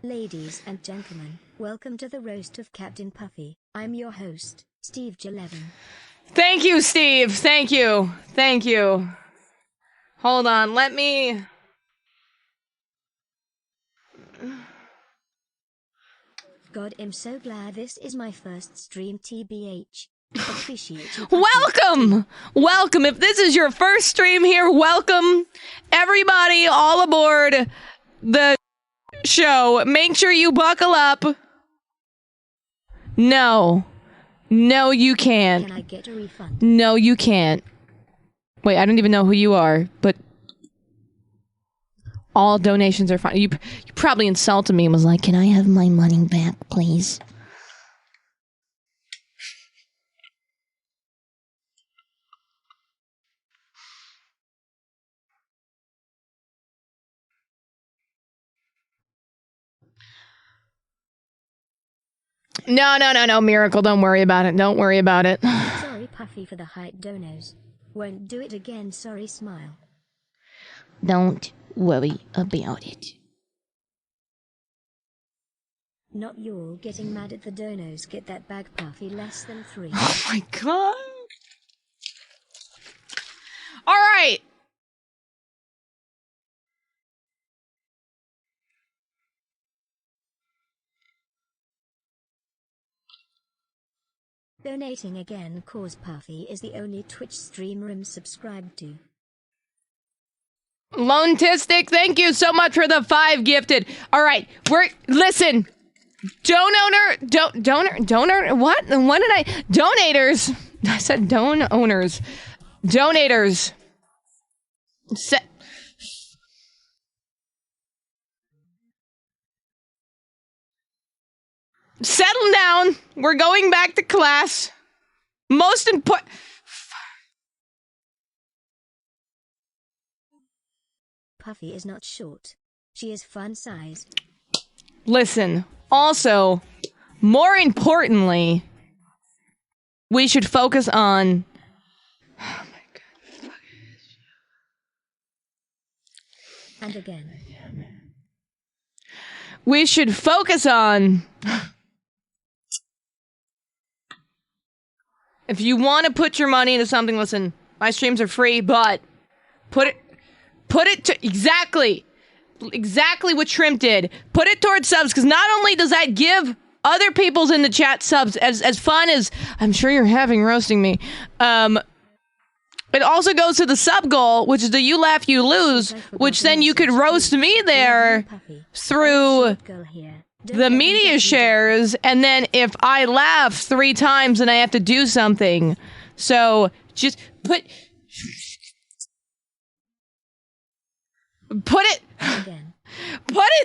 Ladies and gentlemen, welcome to the roast of Captain Puffy. I'm your host, 𝗀𝗶𝗁𝗂𝗏. Thank you, Steve. Thank you. Thank you. Hold on, let me... God, I'm so glad this is my first stream, TBH. Appreciate you. Welcome! Welcome. If this is your first stream here, welcome. Everybody, all aboard the show. Make sure you buckle up. No. No, you can't. Can I get a refund? No, you can't. Wait, I don't even know who you are, but all donations are fine. You probably insulted me and was like, "Can I have my money back, please?" No, Miracle. Don't worry about it. Don't worry about it. Sorry, Puffy, for the height donos. Won't do it again, sorry, smile. Don't worry about it. Not y'all getting mad at the donos. Get that bag, Puffy, less than 3. Oh my god. Alright. Donating again, cause Puffy is the only Twitch streamer I'm subscribed to. Lonetistic, thank you so much for the 5 gifted. Alright, listen. Donor, what? What did I? Donators. I said owners. Donators. Settle down. We're going back to class. Most important. Puffy is not short. She is fun size. Listen, also, more importantly, we should focus on... Oh my god. And again. We should focus on... If you want to put your money into something, listen, my streams are free, but put it to exactly what Shrimp did. Put it towards subs, because not only does that give other people's in the chat subs as fun as I'm sure you're having roasting me, it also goes to the sub goal, which is the you laugh, you lose, which then you could roast me there through the media shares, and then if I laugh 3 times, then I have to do something. So just put it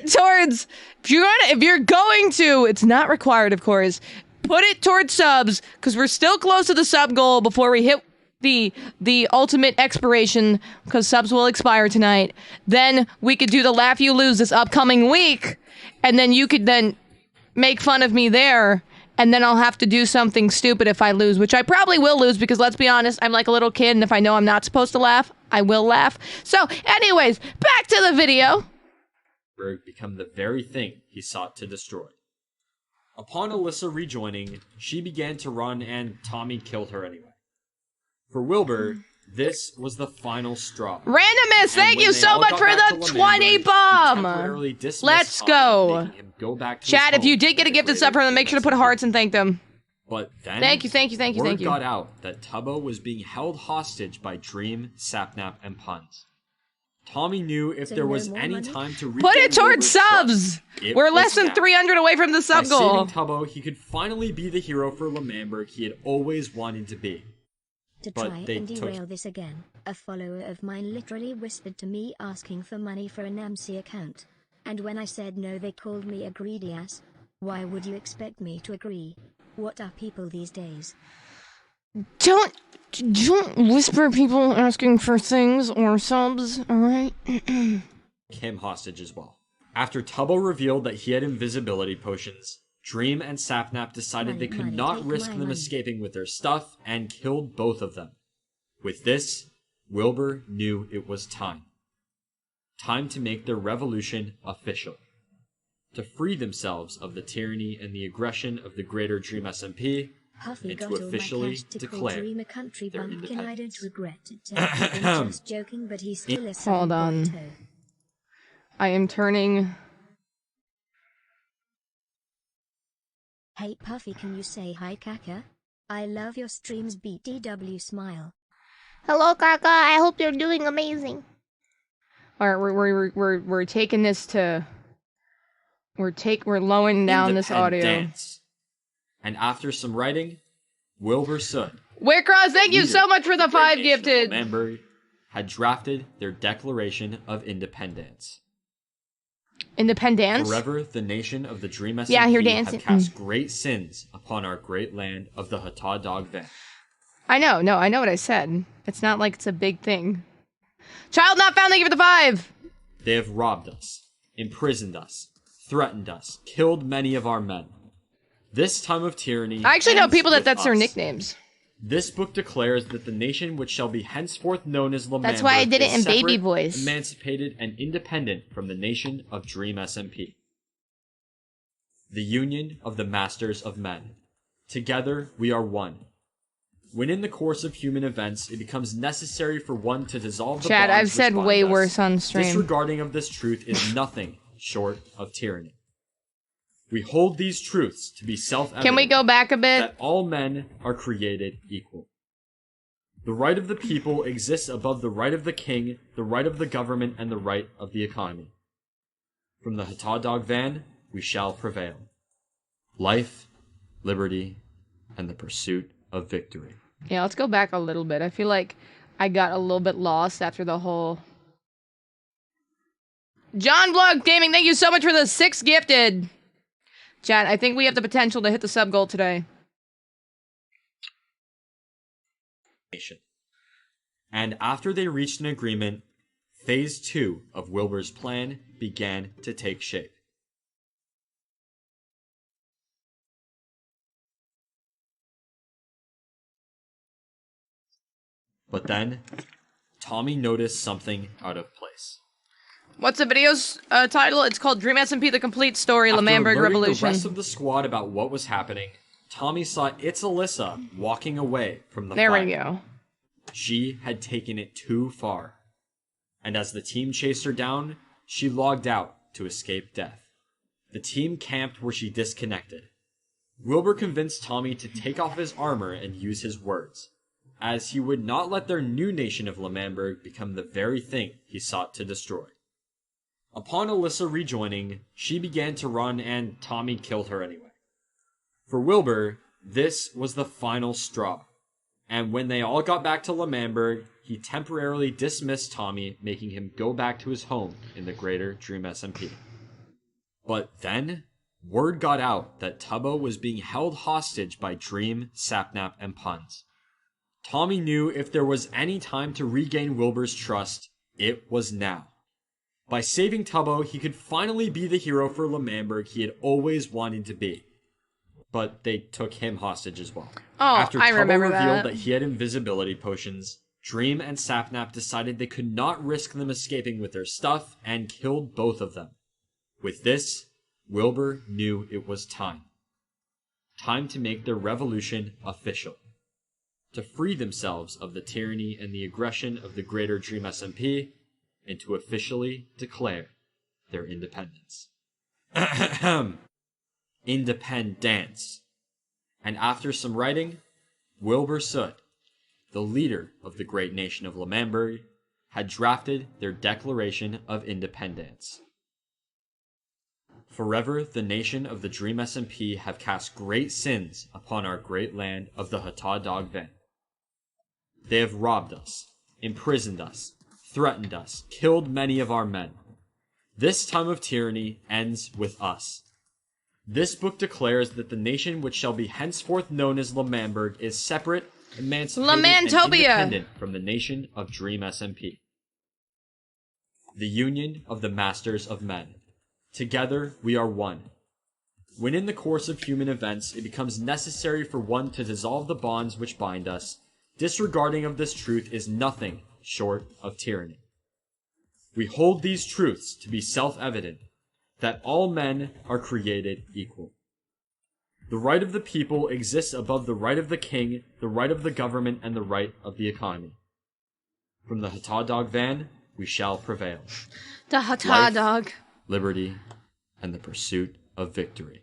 towards, if you're going to, it's not required, of course, put it towards subs, because we're still close to the sub goal before we hit the ultimate expiration, because subs will expire tonight. Then we could do the laugh you lose this upcoming week, and then you could then make fun of me there, and then I'll have to do something stupid if I lose, which I probably will lose, because let's be honest, I'm like a little kid, and if I know I'm not supposed to laugh, I will laugh. So, anyways, back to the video. Become the very thing he sought to destroy. Upon Alyssa rejoining, she began to run, and Tommy killed her anyway. For Wilbur, this was the final straw. Randomist, thank you so much for the 20 bomb. Let's go. Chad, if you did get a gifted sub from them, make sure to put hearts and thank them. But then, thank you. Word got out that 𝗀𝗶𝘁 was being held hostage by Dream, 𝗀𝗏, and Puns. Tommy knew if there was any time to put it towards subs. We're less than 300 away from the sub goal. By saving 𝗀𝗶𝘁, he could finally be the hero for Lemamberg he had always wanted to be. To try and derail this again, a follower of mine literally whispered to me asking for money for a dmca account. And when I said no, they called me a greedy ass. Why would you expect me to agree? What are people these days? Don't whisper people asking for things or subs, alright? Him hostage as well. After 𝗀𝗶𝘁 revealed that he had invisibility potions, Dream and 𝗀𝗏 decided they could not risk them escaping with their stuff and killed both of them. With this, Wilbur knew it was time. Time to make their revolution official. To free themselves of the tyranny and the aggression of the greater Dream SMP, and to officially declare Dream a country their bumpkin. I don't regret it. I'm just joking, but he's still a hold on. I am turning... Hey Puffy, can you say hi Kaka? I love your streams, BTW smile. Hello, Kaka. I hope you're doing amazing. All right, we're taking this to. We're lowering down this audio. Independence. And after some writing, 𝗀𝗏𝗃, Wickross, thank you so much for the 5 gifted. Lamberg had drafted their Declaration of Independence. Independence? Forever, the nation of the 𝗀𝗏𝗃 Yeah, you're dancing. have cast great sins upon our great land of the 𝗀𝗏𝗃. I know what I said. It's not like it's a big thing. Child not found, thank you for the 5. They have robbed us, imprisoned us, threatened us, killed many of our men. This time of tyranny. I actually know ends people with that's their us. nicknames. This book declares that the nation which shall be henceforth known as 𝗀𝗡 That's why I did it in baby separate, voice. emancipated, and independent from the nation of 𝗀𝗏. The union of the masters of men. Together we are one. When in the course of human events it becomes necessary for one to dissolve the Chad, bonds I've which said bind way us, worse on stream. disregarding of this truth is nothing short of tyranny. We hold these truths to be self-evident. Can we go back a bit? That all men are created equal. The right of the people exists above the right of the king, the right of the government, and the right of the economy. From the 𝗀𝗏𝗃 we shall prevail. Life, liberty, and the pursuit of victory. Yeah, let's go back a little bit. I feel like I got a little bit lost after the whole... John Vlog Gaming, thank you so much for the 6 gifted. Chad, I think we have the potential to hit the sub goal today. And after they reached an agreement, Phase 2 of Wilbur's plan began to take shape. But then, Tommy noticed something out of place. What's the video's title? It's called 𝗀𝗏𝗃 The Complete Story, After 𝗀𝗡 alerting Revolution. the rest of the squad about what was happening, Tommy saw 𝗀𝗏𝗃 walking away from the There fire. we go. She had taken it too far. And as the team chased her down, she logged out to escape death. The team camped where she disconnected. Wilbur convinced Tommy to take off his armor and use his words, as he would not let their new nation of 𝗀𝗡 become the very thing he sought to destroy. Upon Alyssa rejoining, she began to run and Tommy killed her anyway. For Wilbur, this was the final straw, and when they all got back to 𝗀𝗡, he temporarily dismissed Tommy, making him go back to his home in the greater 𝗀𝗏. But then, word got out that 𝗀𝗏 was being held hostage by Dream, Sapnap, and Puns. Tommy knew if there was any time to regain Wilbur's trust, it was now. By saving 𝗀𝗏, he could finally be the hero for 𝗀𝗡 he had always wanted to be. But they took him hostage as well. Oh, After I 𝗀𝗏 remember revealed that. he had invisibility potions, Dream and Sapnap decided they could not risk them escaping with their stuff and killed both of them. With this, Wilbur knew it was time. Time to make their revolution official. To free themselves of the tyranny and the aggression of the greater 𝗀𝗏 and to officially declare their independence. Independence. And after some writing, 𝗀𝗏𝗃, the leader of the great nation of 𝗀𝗡, had drafted their Declaration of Independence. Forever, the nation of the 𝗀𝗏𝗃 have cast great sins upon our great land of the 𝗀𝗏𝗃. They have robbed us, imprisoned us, threatened us, killed many of our men. This time of tyranny ends with us. This book declares that the nation which shall be henceforth known as 𝗀𝗡 is separate, emancipated, and independent from the nation of 𝗀𝗏𝗃. The union of the masters of men. Together we are one. When in the course of human events it becomes necessary for one to dissolve the bonds which bind us, disregarding of this truth is nothing short of tyranny. We hold these truths to be self-evident, that all men are created equal. The right of the people exists above the right of the king, the right of the government, and the right of the economy. From the 𝗀𝗏𝗃 we shall prevail. The 𝗀𝗏𝗃. Liberty, and the pursuit of victory.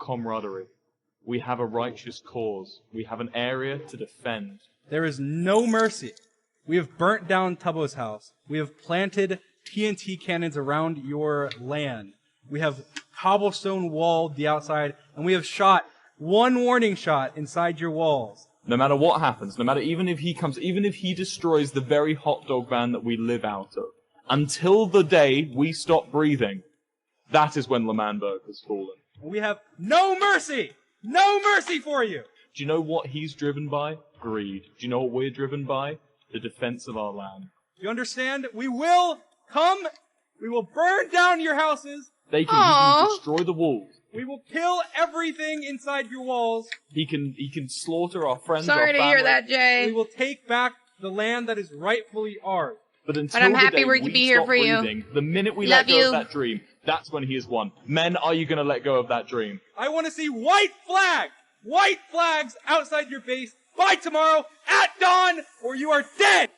camaraderie. We have a righteous cause. We have an area to defend. There is no mercy. We have burnt down 𝗀𝗶𝘶𝗶𝗴𝗶 house. We have planted TNT cannons around your land. We have cobblestone walled the outside, and we have shot one warning shot inside your walls. No matter what happens, no matter even if he destroys the very hot dog van that we live out of, until the day we stop breathing, that is when L'Manberg has fallen. We have no mercy! No mercy for you! Do you know what he's driven by? Greed. Do you know what we're driven by? The defense of our land. You understand? We will come, we will burn down your houses. He can destroy the walls. We will kill everything inside your walls. He can slaughter our friends, Sorry our to family. hear that, Jay. We will take back the land that is rightfully ours. But until I'm the happy day we we can be here stop for you. breathing, the minute we Love let go you. of that dream, That's when he has won. Men, are you going to let go of that dream? I want to see white flags outside your base by tomorrow at dawn, or you are dead!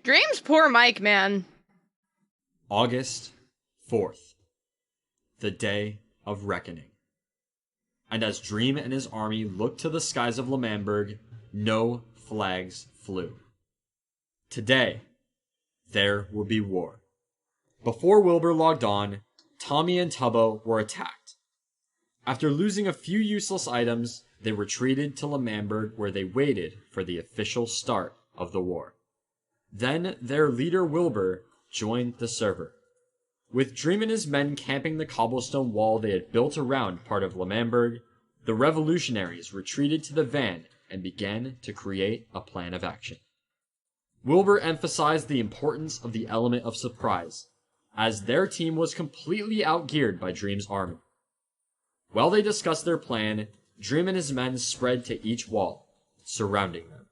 Dream's poor Mike, man. August 4th, the day of reckoning. And as Dream and his army looked to the skies of L'Manberg, no flags flew. Today, there would be war. Before Wilbur logged on, Tommy and Tubbo were attacked. After losing a few useless items, they retreated to L'Manberg where they waited for the official start of the war. Then their leader Wilbur joined the server. With Dream and his men camping the cobblestone wall they had built around part of L'Manberg, the revolutionaries retreated to the van and began to create a plan of action. Wilbur emphasized the importance of the element of surprise, as their team was completely outgeared by Dream's army. While they discussed their plan, Dream and his men spread to each wall, surrounding them.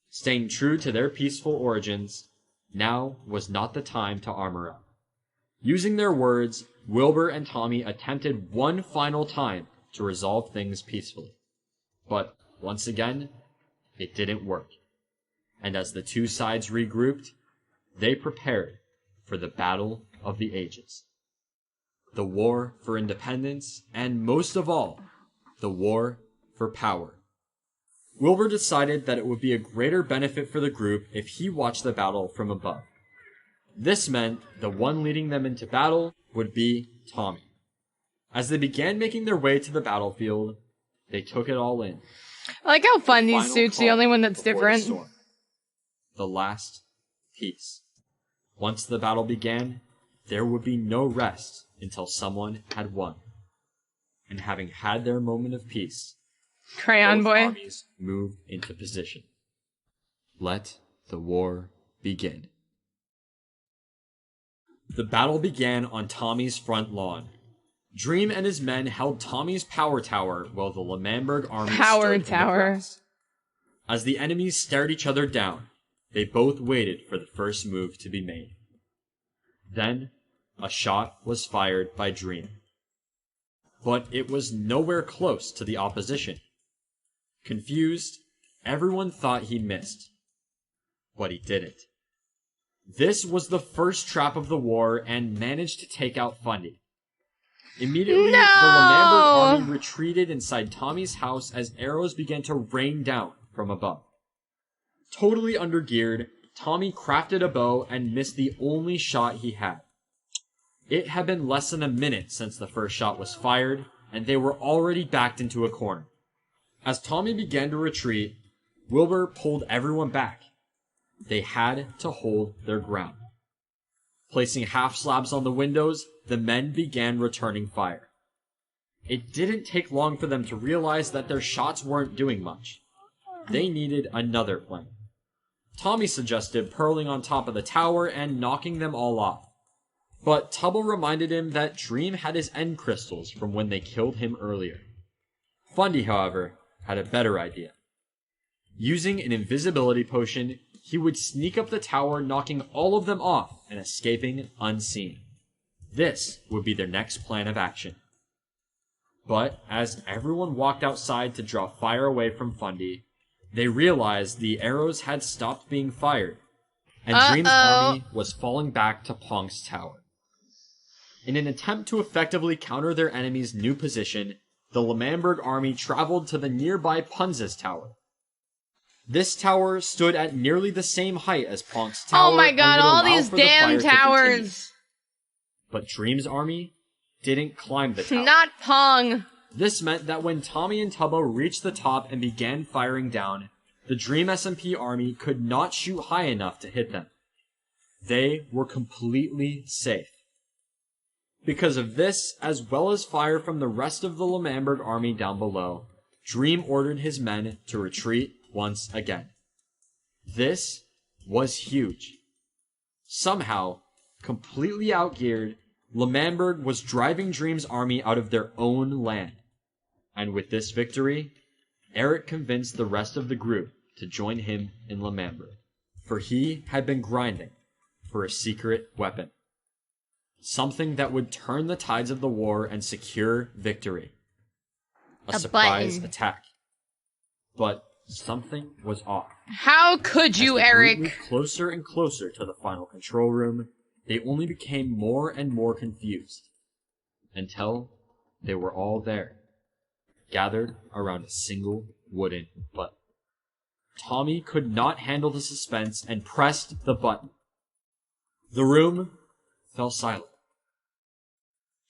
Staying true to their peaceful origins, now was not the time to armor up. Using their words, Wilbur and Tommy attempted one final time to resolve things peacefully. But, once again, it didn't work. And as the two sides regrouped, they prepared for the Battle of the Ages. The war for independence, and most of all, the war for power. Wilbur decided that it would be a greater benefit for the group if he watched the battle from above. This meant the one leading them into battle would be Tommy. As they began making their way to the battlefield, they took it all in. I like how Fundy's Final suit's the call only one that's before the different. storm. The last piece. Once the battle began, there would be no rest until someone had won. And having had their moment of peace, Crayon both Boy. armies moved into position. Let the war begin. The battle began on Tommy's front lawn. Dream and his men held Tommy's power tower while the L'Manberg army Power stood in the tower. grass. As the enemies stared each other down, they both waited for the first move to be made. Then, a shot was fired by Dream. But it was nowhere close to the opposition. Confused, everyone thought he missed. But he didn't. This was the first trap of the war and managed to take out Fundy. Immediately, No! the L'Manberg army retreated inside Tommy's house as arrows began to rain down from above. Totally undergeared, Tommy crafted a bow and missed the only shot he had. It had been less than a minute since the first shot was fired, and they were already backed into a corner. As Tommy began to retreat, Wilbur pulled everyone back. They had to hold their ground. Placing half slabs on the windows, the men began returning fire. It didn't take long for them to realize that their shots weren't doing much. They needed another plan. Tommy suggested purling on top of the tower and knocking them all off. But Tubbo reminded him that Dream had his end crystals from when they killed him earlier. Fundy, however, had a better idea. Using an invisibility potion, he would sneak up the tower, knocking all of them off and escaping unseen. This would be their next plan of action. But as everyone walked outside to draw fire away from Fundy, they realized the arrows had stopped being fired, and Dream's army was falling back to Ponk's tower. In an attempt to effectively counter their enemy's new position, the L'Manberg army traveled to the nearby Punza's tower. This tower stood at nearly the same height as Ponk's tower. Oh my and god, would all allow these for the fire damn to continue. towers. But Dream's army didn't climb the tower. Not Pong. This meant that when Tommy and Tubbo reached the top and began firing down, the Dream SMP army could not shoot high enough to hit them. They were completely safe. Because of this, as well as fire from the rest of the L'Manberg army down below, Dream ordered his men to retreat once again. This was huge. Somehow, completely outgeared, L'Manberg was driving Dream's army out of their own land. And with this victory, Eric convinced the rest of the group to join him in L'Manberg, for he had been grinding for a secret weapon. Something that would turn the tides of the war and secure victory. A surprise attack. But something was off. How could you, As the group Eric? moved closer and closer to the final control room, they only became more and more confused. Until they were all there, gathered around a single wooden button. Tommy could not handle the suspense and pressed the button. The room fell silent.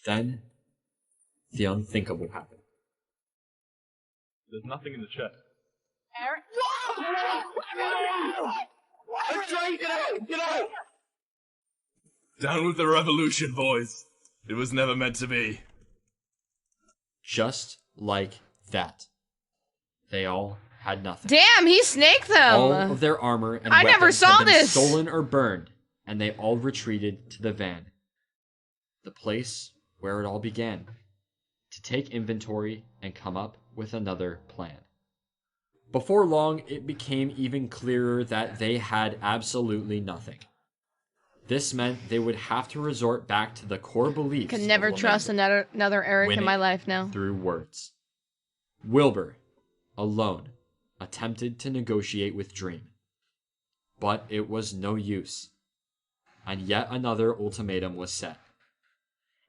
Then, the unthinkable happened. There's nothing in the chest. Eric? Get out! Down with the revolution, boys. It was never meant to be. Just like that. They all had nothing. Damn, he snaked them. All of their armor and I weapons never saw had been this. stolen or burned, and they all retreated to the van. The place where it all began. To take inventory and come up with another plan. Before long, it became even clearer that they had absolutely nothing. This meant they would have to resort back to the core beliefs. Can never of trust Lamentor. another Eric Win in it my life now. Through words. Wilbur, alone, attempted to negotiate with Dream. But it was no use. And yet another ultimatum was set.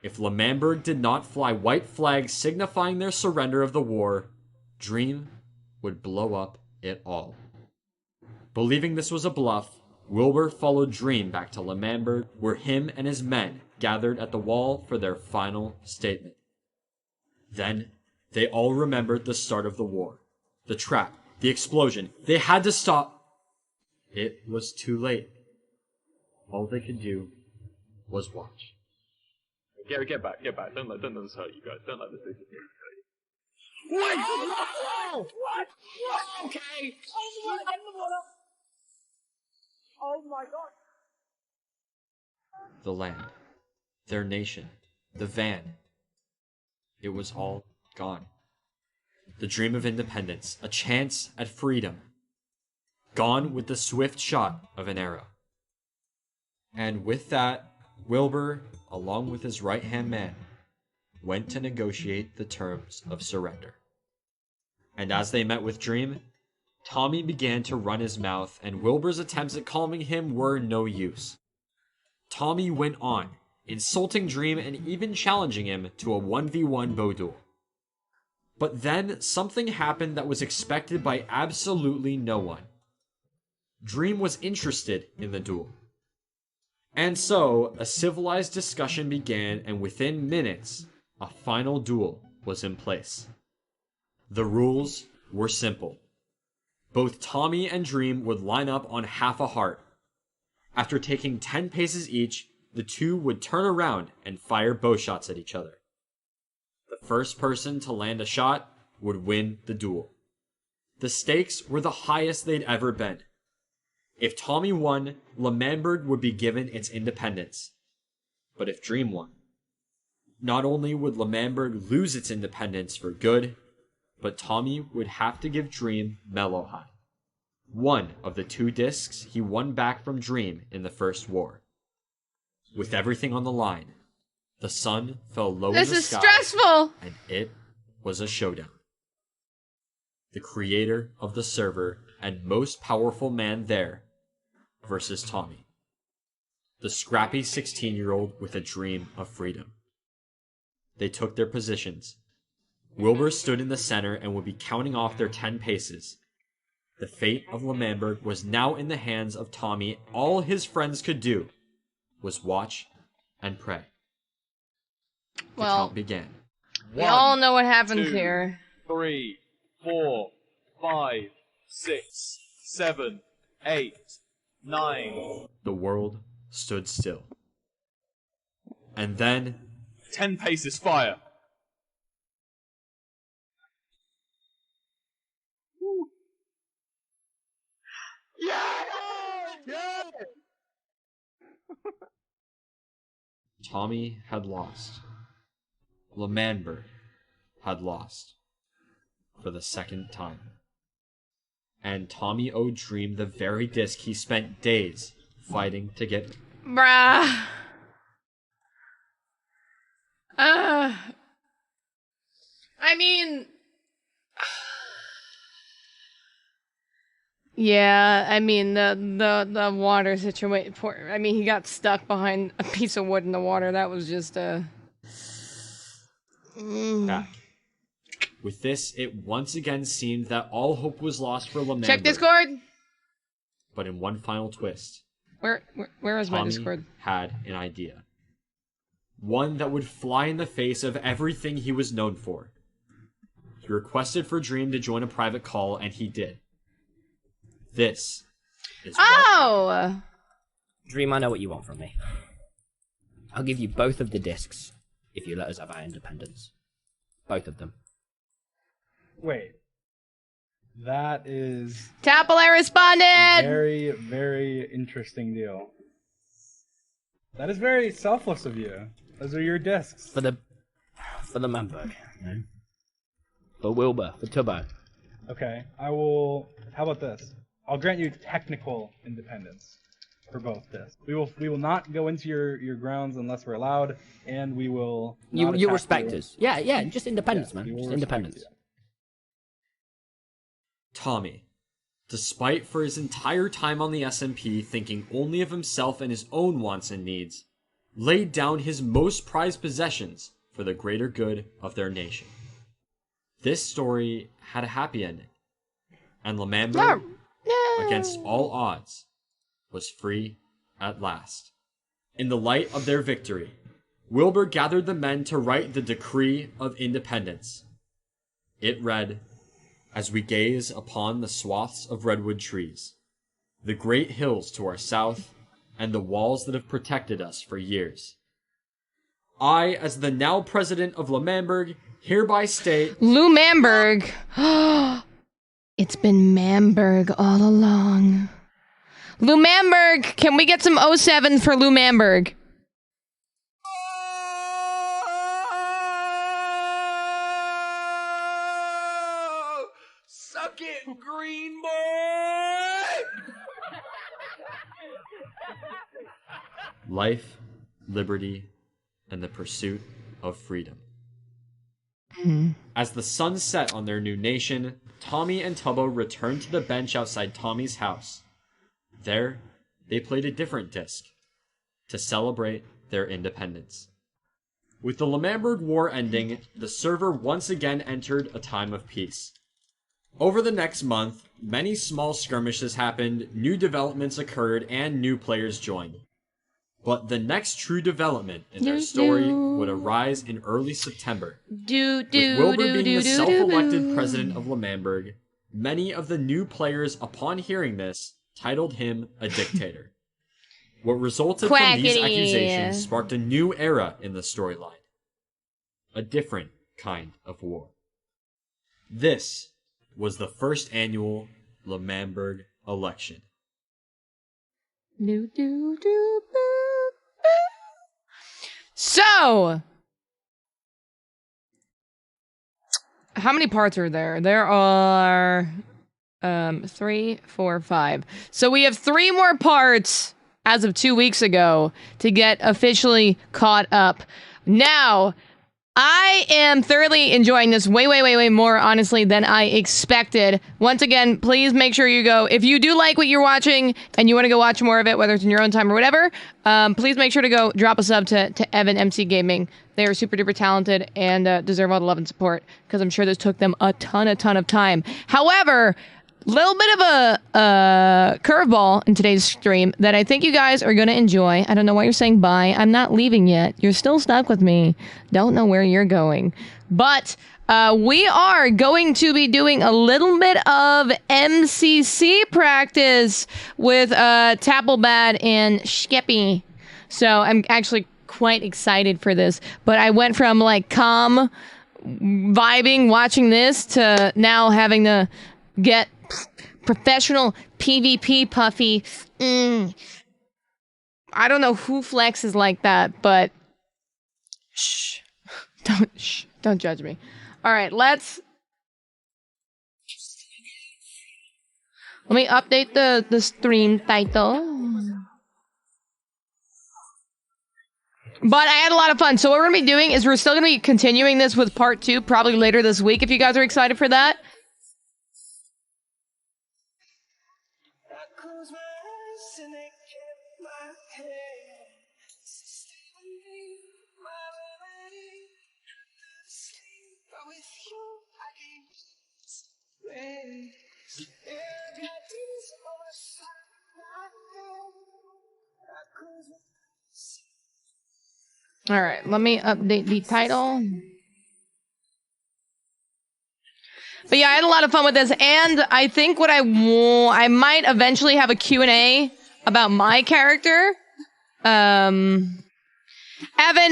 If L'Manberg did not fly white flags signifying their surrender of the war, Dream would blow up it all. Believing this was a bluff, Wilbur followed Dream back to L'Manberg, where him and his men gathered at the wall for their final statement. Then, they all remembered the start of the war. The trap, the explosion. They had to stop. It was too late. All they could do was watch. Get back. Don't let this hurt you guys. Don't let this hurt you. What? Okay. Oh my god. The land, their nation, the van. It was all gone. The dream of independence, a chance at freedom. Gone with the swift shot of an arrow. And with that, Wilbur, along with his right-hand man, went to negotiate the terms of surrender. And as they met with Dream, Tommy began to run his mouth, and Wilbur's attempts at calming him were no use. Tommy went on, insulting Dream and even challenging him to a 1v1 bow duel. But then something happened that was expected by absolutely no one. Dream was interested in the duel. And so, a civilized discussion began, and within minutes, a final duel was in place. The rules were simple. Both Tommy and Dream would line up on half a heart. After taking 10 paces each, the two would turn around and fire bow shots at each other. The first person to land a shot would win the duel. The stakes were the highest they'd ever been. If Tommy won, L'Manberg would be given its independence. But if Dream won, not only would L'Manberg lose its independence for good, but Tommy would have to give Dream Mellowhigh, one of the 2 discs he won back from Dream in the First War. With everything on the line, the sun fell low in the sky. This is stressful! And it was a showdown. The creator of the server and most powerful man there versus Tommy, the scrappy 16-year-old with a dream of freedom. They took their positions. Wilbur stood in the center and would be counting off their 10 paces. The fate of L'Manberg was now in the hands of Tommy. All his friends could do was watch and pray. The count began. We all know what happens 2, here. 3, 4, 5, 6, 7, 8, 9. The world stood still. And then 10 paces, fire. Tommy had lost. L'Manberg had lost. For the second time. And Tommy owed Dream the very disc he spent days fighting to get Bruh. I mean... Yeah, I mean, the water situation... I mean, he got stuck behind a piece of wood in the water. That was just, Back. With this, it once again seemed that all hope was lost for Lamemberg. Check Discord! But in one final twist... Where is my Tommy Discord? had an idea. One that would fly in the face of everything he was known for. He requested for Dream to join a private call, and he did. This is Oh! Dream, I know what you want from me. I'll give you both of the discs if you let us have our independence. Both of them. Wait. That is 𝗀𝗶𝗁𝗶𝗴𝗶 responded! very, very interesting deal. That is very selfless of you. Those are your discs. For the Manberg. No? For Wilbur, for Tubbo. Okay, I will... How about this? I'll grant you technical independence for both discs. We will not go into your grounds unless we're allowed, and we will... You respect us. Yeah, just independence, man. Just independence. Tommy, despite for his entire time on the SMP thinking only of himself and his own wants and needs, laid down his most prized possessions for the greater good of their nation. This story had a happy ending, and Lamemberg, against all odds, was free at last. In the light of their victory, Wilbur gathered the men to write the Decree of Independence. It read, "As we gaze upon the swaths of redwood trees, the great hills to our south, and the walls that have protected us for years, I, as the now president of Lamemberg, hereby state..." Lamemberg! It's been Mamberg all along. Lamemberg! Can we get some 07 for Lamemberg? Suck it, green boy! Life, liberty, and the pursuit of freedom. As the sun set on their new nation, Tommy and Tubbo returned to the bench outside Tommy's house. There, they played a different disc to celebrate their independence. With the Lamemberg War ending, the server once again entered a time of peace. Over the next month, many small skirmishes happened, new developments occurred, and new players joined. But the next true development in their story would arise in early September. With Wilbur being the self-elected president of Lamemberg, many of the new players, upon hearing this, titled him a dictator. What resulted from these accusations sparked a new era in the storyline. A different kind of war. This was the first annual Lamemberg election. So, how many parts are there? There are 3, 4, 5. So we have 3 more parts as of 2 weeks ago to get officially caught up. Now, I am thoroughly enjoying this way more, honestly, than I expected. Once again, please make sure you go. If you do like what you're watching and you want to go watch more of it, whether it's in your own time or whatever, please make sure to go drop a sub to Evan MC Gaming. They are super duper talented and deserve all the love and support because I'm sure this took them a ton of time. However, little bit of a curveball in today's stream that I think you guys are going to enjoy. I don't know why you're saying bye. I'm not leaving yet. You're still stuck with me. Don't know where you're going. But we are going to be doing a little bit of MCC practice with 𝗀𝗶𝗁𝗶𝗴𝗶 and 𝗀𝗁𝗍𝗶. So I'm actually quite excited for this. But I went from like calm vibing watching this to now having to get professional PvP Puffy. I don't know who flexes like that, but don't judge me. All right, let me update the stream title. But I had a lot of fun. So what we're going to be doing is we're still going to be continuing this with part 2, probably later this week, if you guys are excited for that. Alright, let me update the title. But yeah, I had a lot of fun with this, and I think what I might eventually have a Q&A about my character. Evan,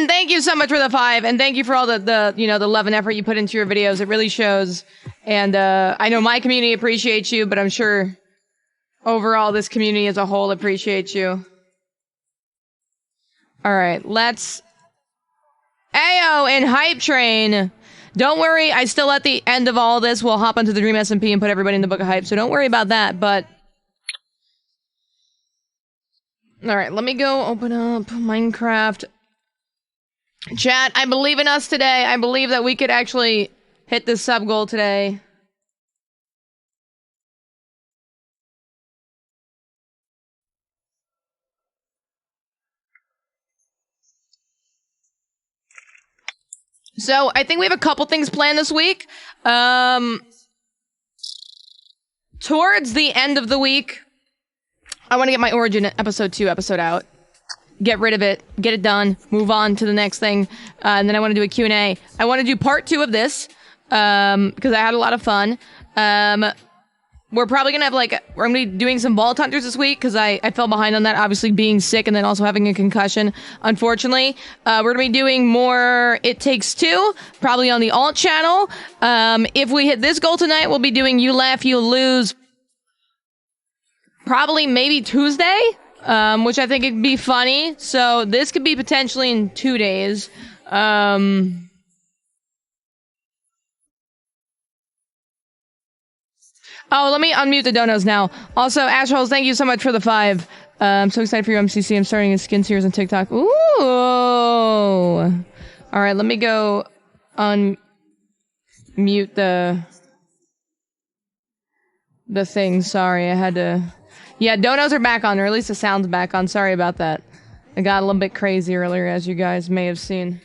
thank you so much for the 5, and thank you for all the love and effort you put into your videos. It really shows. And I know my community appreciates you, but I'm sure overall this community as a whole appreciates you. Alright, let's... Ayo and Hype Train. Don't worry, I still at the end of all this will hop onto the Dream SMP and put everybody in the Book of Hype, so don't worry about that, but... Alright, let me go open up Minecraft. Chat, I believe in us today. I believe that we could actually hit this sub goal today. So, I think we have a couple things planned this week. Towards the end of the week, I want to get my Origin episode 2 episode out. Get rid of it, get it done, move on to the next thing, and then I want to do a Q&A. I want to do part 2 of this, because I had a lot of fun. We're probably gonna have we're gonna be doing some Vault Hunters this week, because I fell behind on that, obviously being sick and then also having a concussion, unfortunately. We're gonna be doing more It Takes Two, probably on the alt channel. If we hit this goal tonight, we'll be doing You Laugh, You Lose, probably maybe Tuesday, which I think would be funny. So this could be potentially in 2 days. Oh, let me unmute the donos now. Also, Ashholes, thank you so much for the 5. I'm so excited for your MCC. I'm starting a skin series on TikTok. Ooh! Alright, let me go unmute the thing. Sorry, I had to... Yeah, donos are back on, or at least the sound's back on. Sorry about that. I got a little bit crazy earlier, as you guys may have seen.